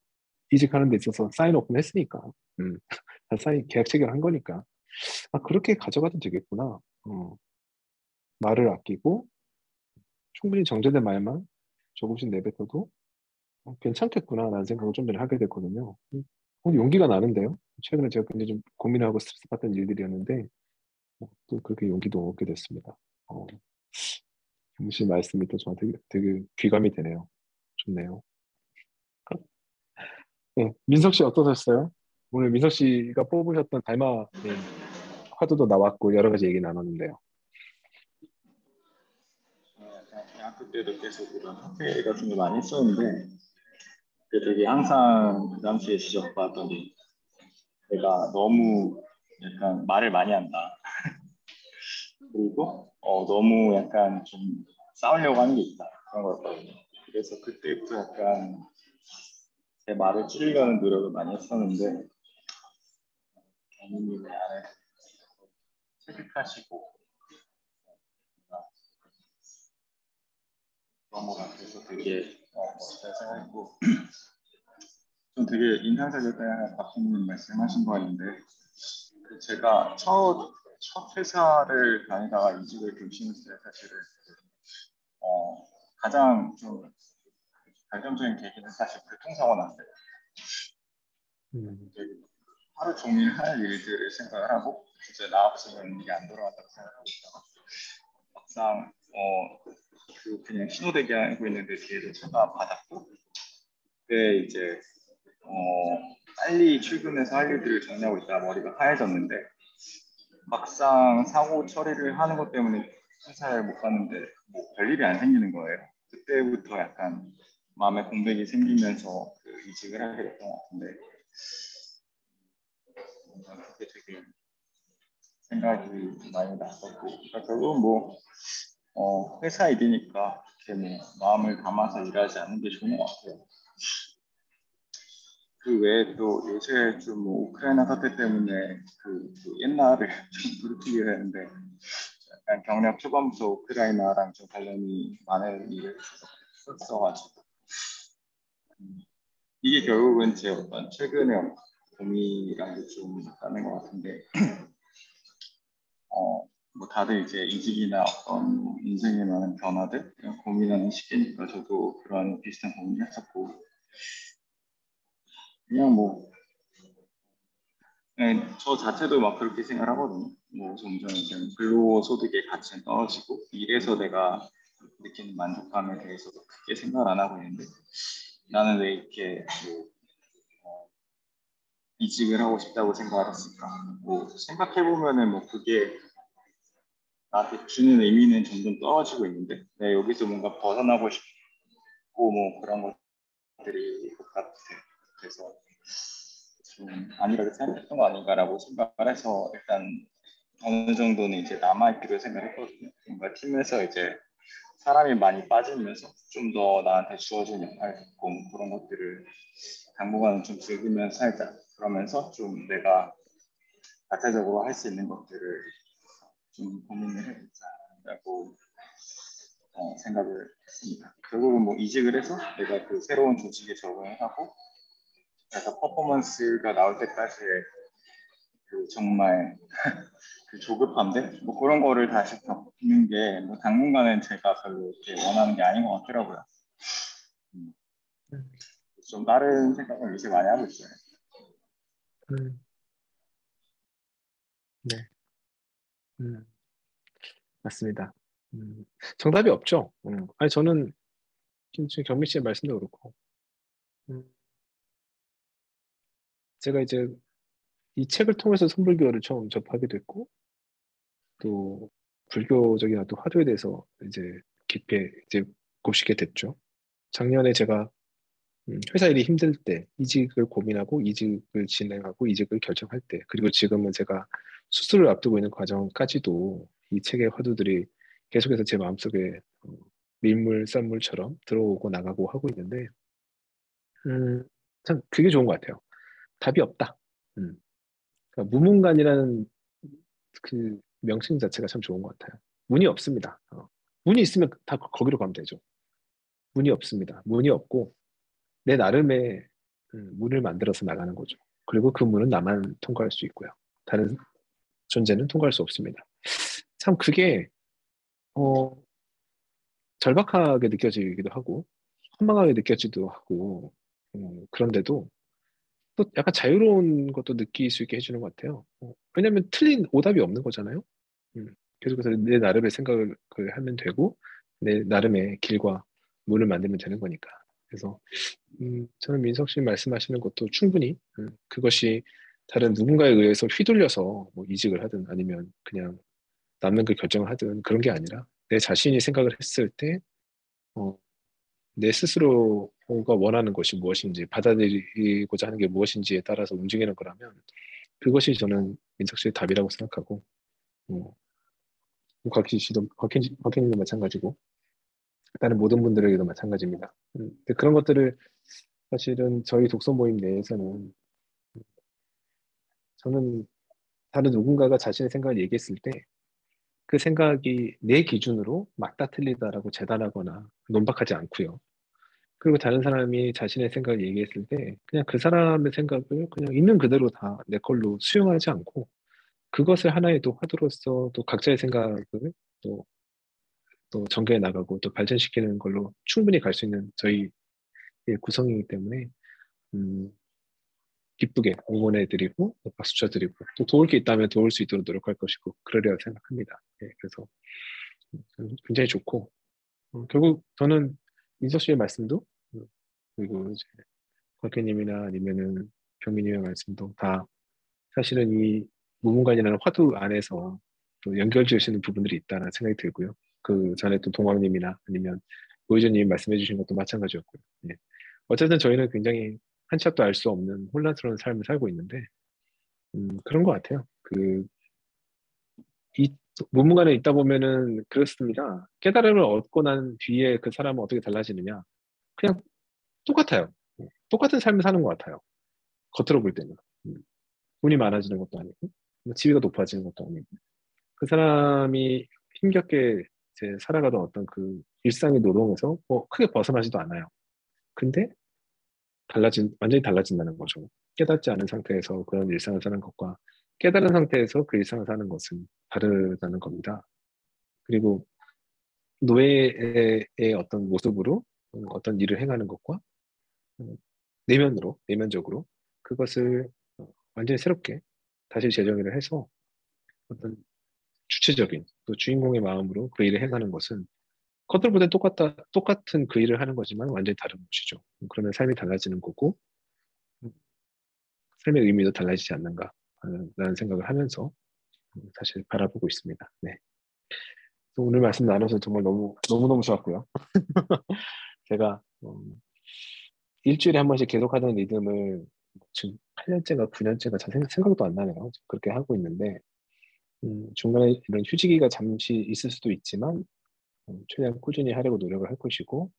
이직하는 데 있어서 사인오픈 했으니까 음, 사인 계약 체결한 거니까 그렇게 가져가도 되겠구나. 말을 아끼고 충분히 정제된 말만 조금씩 내뱉어도 괜찮겠구나라는 생각을 좀 전에 하게 됐거든요. 용기가 나는데요. 최근에 제가 굉장히 좀 고민하고 스트레스 받던 일들이었는데 또 그렇게 용기도 얻게 됐습니다. 경씨 말씀이 또 저한테 되게 귀감이 되네요. 좋네요. 네, 민석 씨 어떠셨어요? 오늘 민석 씨가 뽑으셨던 달마 화두도 나왔고 여러 가지 얘기 나눴는데요. 약간 대학교 때도 계속 이런 학회 같은 거 많이 했었는데 그 되게 항상 그 당시에 지적받았던 게 내가 너무 약간 말을 많이 한다. 그리고 너무 약간 좀 싸우려고 하는 게 있다. 그런 거였거든요. 그래서 그때부터 약간 제 말을 줄이려는 노력을 많이 했었는데 어머님이 안에 체득하시고 그런 거 같아서 되게 멋있다 생각했고 좀 되게 인상적이었다는 박수님 말씀하신 거 같은데 제가 첫 회사를 다니다가 이직을 결심했을 때 사실은 가장 좀 결정적인 계기는 사실 교통사고 났어요. 하루 종일 할 일들을 생각을 하고 진짜 나 없으면 이게 안 돌아간다고 생각하고 있다가 막상 그냥 신호대기하고 있는데 뒤에서 차가 받았고 그때 이제 빨리 출근해서 할 일들을 정리하고 있다가 머리가 하얘졌는데 막상 사고 처리를 하는 것 때문에 회사를 못 갔는데 뭐 별일이 안 생기는 거예요. 그때부터 약간 마음에 공백이 생기면서 이직을 하게 됐던 것 같은데 그게 되게 생각이 많이 났었고 그러니까 결국은 뭐 회사 일이니까 이렇게 뭐 마음을 담아서 일하지 않는 게 좋은 것 같아요. 그 외에 또 요새 좀 뭐 우크라이나 사태 때문에 그 옛날을 좀 돌이키게 되는데 약간 경력 초반부터 우크라이나랑 좀 관련이 많은 일을 했었어가지고 이게 결국은 제 어떤 최근의 고민이랑도 좀 있다는 것 같은데 뭐 다들 이제 이직이나 어떤 뭐 인생에 많은 변화들 이런 고민하는 시기니까 저도 그런 비슷한 고민을 했었고 그냥 뭐 네, 저 자체도 막 그렇게 생각하거든요. 뭐 점점 이제 근로소득의 가치는 떨어지고 일에서 내가 느끼는 만족감에 대해서도 크게 생각을 안 하고 있는데 나는 왜 이렇게 뭐 이직을 하고 싶다고 생각을 했을까? 뭐 생각해 보면은 뭐 그게 나한테 주는 의미는 점점 떨어지고 있는데 내가 여기서 뭔가 벗어나고 싶고 뭐 그런 것들이 것 같아. 그래서 좀 안일하게 생각했던 거 아닌가라고 생각을 해서 일단 어느 정도는 이제 남아있기로 생각했거든요. 뭔가 팀에서 이제 사람이 많이 빠지면서 좀 더 나한테 주어진 역할 있고 뭐 그런 것들을 당분간은 좀 즐기면서 살자. 그러면서 좀 내가 자체적으로 할 수 있는 것들을 좀 고민을 해보자라고 생각을 했습니다. 결국은 뭐 이직을 해서 내가 그 새로운 조직에 적응을 하고 그래서 퍼포먼스가 나올 때까지의 그 정말 그 조급함들 뭐 그런 거를 다시 겪는 게 뭐 당분간은 제가 별로 이렇게 원하는 게 아닌 것 같더라고요. 음, 좀 다른 생각을 요새 많이 하고 있어요. 음, 네, 음, 맞습니다. 정답이 없죠. 아니 저는 지금 경민 씨의 말씀도 그렇고, 음, 제가 이제 이 책을 통해서 선불교를 처음 접하게 됐고, 또 불교적인 어떤 화두에 대해서 이제 깊게 이제 곱씹게 됐죠. 작년에 제가 회사 일이 힘들 때 이직을 고민하고 이직을 진행하고 이직을 결정할 때 그리고 지금은 제가 수술을 앞두고 있는 과정까지도 이 책의 화두들이 계속해서 제 마음속에 밀물 썰물처럼 들어오고 나가고 하고 있는데 참 그게 좋은 것 같아요. 답이 없다. 음, 그러니까 무문관이라는 그 명칭 자체가 참 좋은 것 같아요. 문이 없습니다. 문이 있으면 다 거기로 가면 되죠. 문이 없습니다. 문이 없고 내 나름의 문을 만들어서 나가는 거죠. 그리고 그 문은 나만 통과할 수 있고요. 다른 존재는 통과할 수 없습니다. 참 그게 어, 절박하게 느껴지기도 하고 허망하게 느껴지기도 하고 그런데도 또 약간 자유로운 것도 느낄 수 있게 해주는 것 같아요. 왜냐하면 틀린 오답이 없는 거잖아요. 계속해서 내 나름의 생각을 하면 되고 내 나름의 길과 문을 만들면 되는 거니까. 그래서 저는 민석 씨 말씀하시는 것도 충분히 그것이 다른 누군가에 의해서 휘둘려서 뭐 이직을 하든 아니면 그냥 남는 그 결정을 하든 그런 게 아니라 내 자신이 생각을 했을 때 어, 내 스스로가 원하는 것이 무엇인지 받아들이고자 하는 게 무엇인지에 따라서 움직이는 거라면 그것이 저는 민석 씨의 답이라고 생각하고 어, 곽현님도 마찬가지고 다른 모든 분들에게도 마찬가지입니다. 근데 그런 것들을 사실은 저희 독서 모임 내에서는 저는 다른 누군가가 자신의 생각을 얘기했을 때 그 생각이 내 기준으로 맞다 틀리다라고 재단하거나 논박하지 않고요. 그리고 다른 사람이 자신의 생각을 얘기했을 때 그냥 그 사람의 생각을 그냥 있는 그대로 다 내 걸로 수용하지 않고 그것을 하나의 또 화두로서 또 각자의 생각을 또, 또 전개해 나가고 또 발전시키는 걸로 충분히 갈 수 있는 저희의 구성이기 때문에 음, 기쁘게 응원해드리고 또 박수 쳐드리고 또 도울 게 있다면 도울 수 있도록 노력할 것이고 그러리라 생각합니다. 그래서 굉장히 좋고 결국 저는 민석 씨의 말씀도 그리고 이제 곽현님이나 아니면은 경민님의 말씀도 다 사실은 이 무문관이라는 화두 안에서 또 연결 지으시는 부분들이 있다는 생각이 들고요. 그 전에 또 동학님이나 아니면 노희전님 말씀해 주신 것도 마찬가지였고요. 예. 어쨌든 저희는 굉장히 한 치 앞도 알 수 없는 혼란스러운 삶을 살고 있는데 그런 것 같아요. 이 무문관에 있다 보면은 그렇습니다. 깨달음을 얻고 난 뒤에 그 사람은 어떻게 달라지느냐? 그냥 똑같아요. 똑같은 삶을 사는 것 같아요. 겉으로 볼 때는 돈이 많아지는 것도 아니고 뭐 지위가 높아지는 것도 아니고 그 사람이 힘겹게 이제 살아가던 어떤 그 일상의 노동에서 뭐 크게 벗어나지도 않아요. 근데 완전히 달라진다는 거죠. 깨닫지 않은 상태에서 그런 일상을 사는 것과 깨달은 상태에서 그 일상을 사는 것은 다르다는 겁니다. 그리고 노예의 어떤 모습으로 어떤 일을 행하는 것과 내면적으로 그것을 완전히 새롭게 다시 재정의를 해서 어떤 주체적인 또 주인공의 마음으로 그 일을 행하는 것은 겉으로보다 똑같은 그 일을 하는 거지만 완전히 다른 것이죠. 그러면 삶이 달라지는 거고 삶의 의미도 달라지지 않는가 라는 생각을 하면서 사실 바라보고 있습니다. 네. 오늘 말씀 나눠서 정말 너무너무 좋았고요. 제가 일주일에 한 번씩 계속하던 리듬을 지금 8년째가 9년째가 잘 생각도 안 나네요. 그렇게 하고 있는데 중간에 이런 휴지기가 잠시 있을 수도 있지만 최대한 꾸준히 하려고 노력을 할 것이고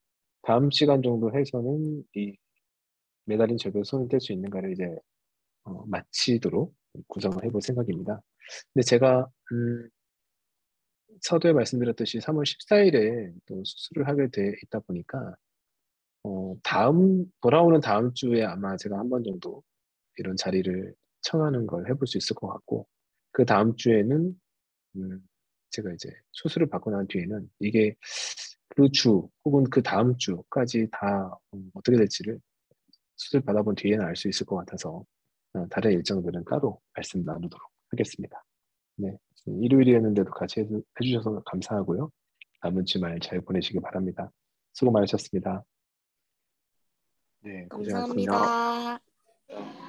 다음 시간 정도 해서는 이 매달린 절벽에 손을 뗄 수 있는가를 이제 마치도록 구성을 해볼 생각입니다. 근데 제가 서두에 말씀드렸듯이 3월 14일에 또 수술을 하게 돼 있다 보니까 돌아오는 다음 주에 아마 제가 한 번 정도 이런 자리를 청하는 걸 해볼 수 있을 것 같고 그 다음 주에는 제가 이제 수술을 받고 난 뒤에는 이게 그 주 혹은 그 다음 주까지 다 어떻게 될지를 수술 받아본 뒤에는 알 수 있을 것 같아서 다른 일정들은 따로 말씀 나누도록 하겠습니다. 네, 일요일이었는데도 같이 해주셔서 감사하고요. 남은 주말 잘 보내시기 바랍니다. 수고 많으셨습니다. 네, 고생하셨습니다. 감사합니다.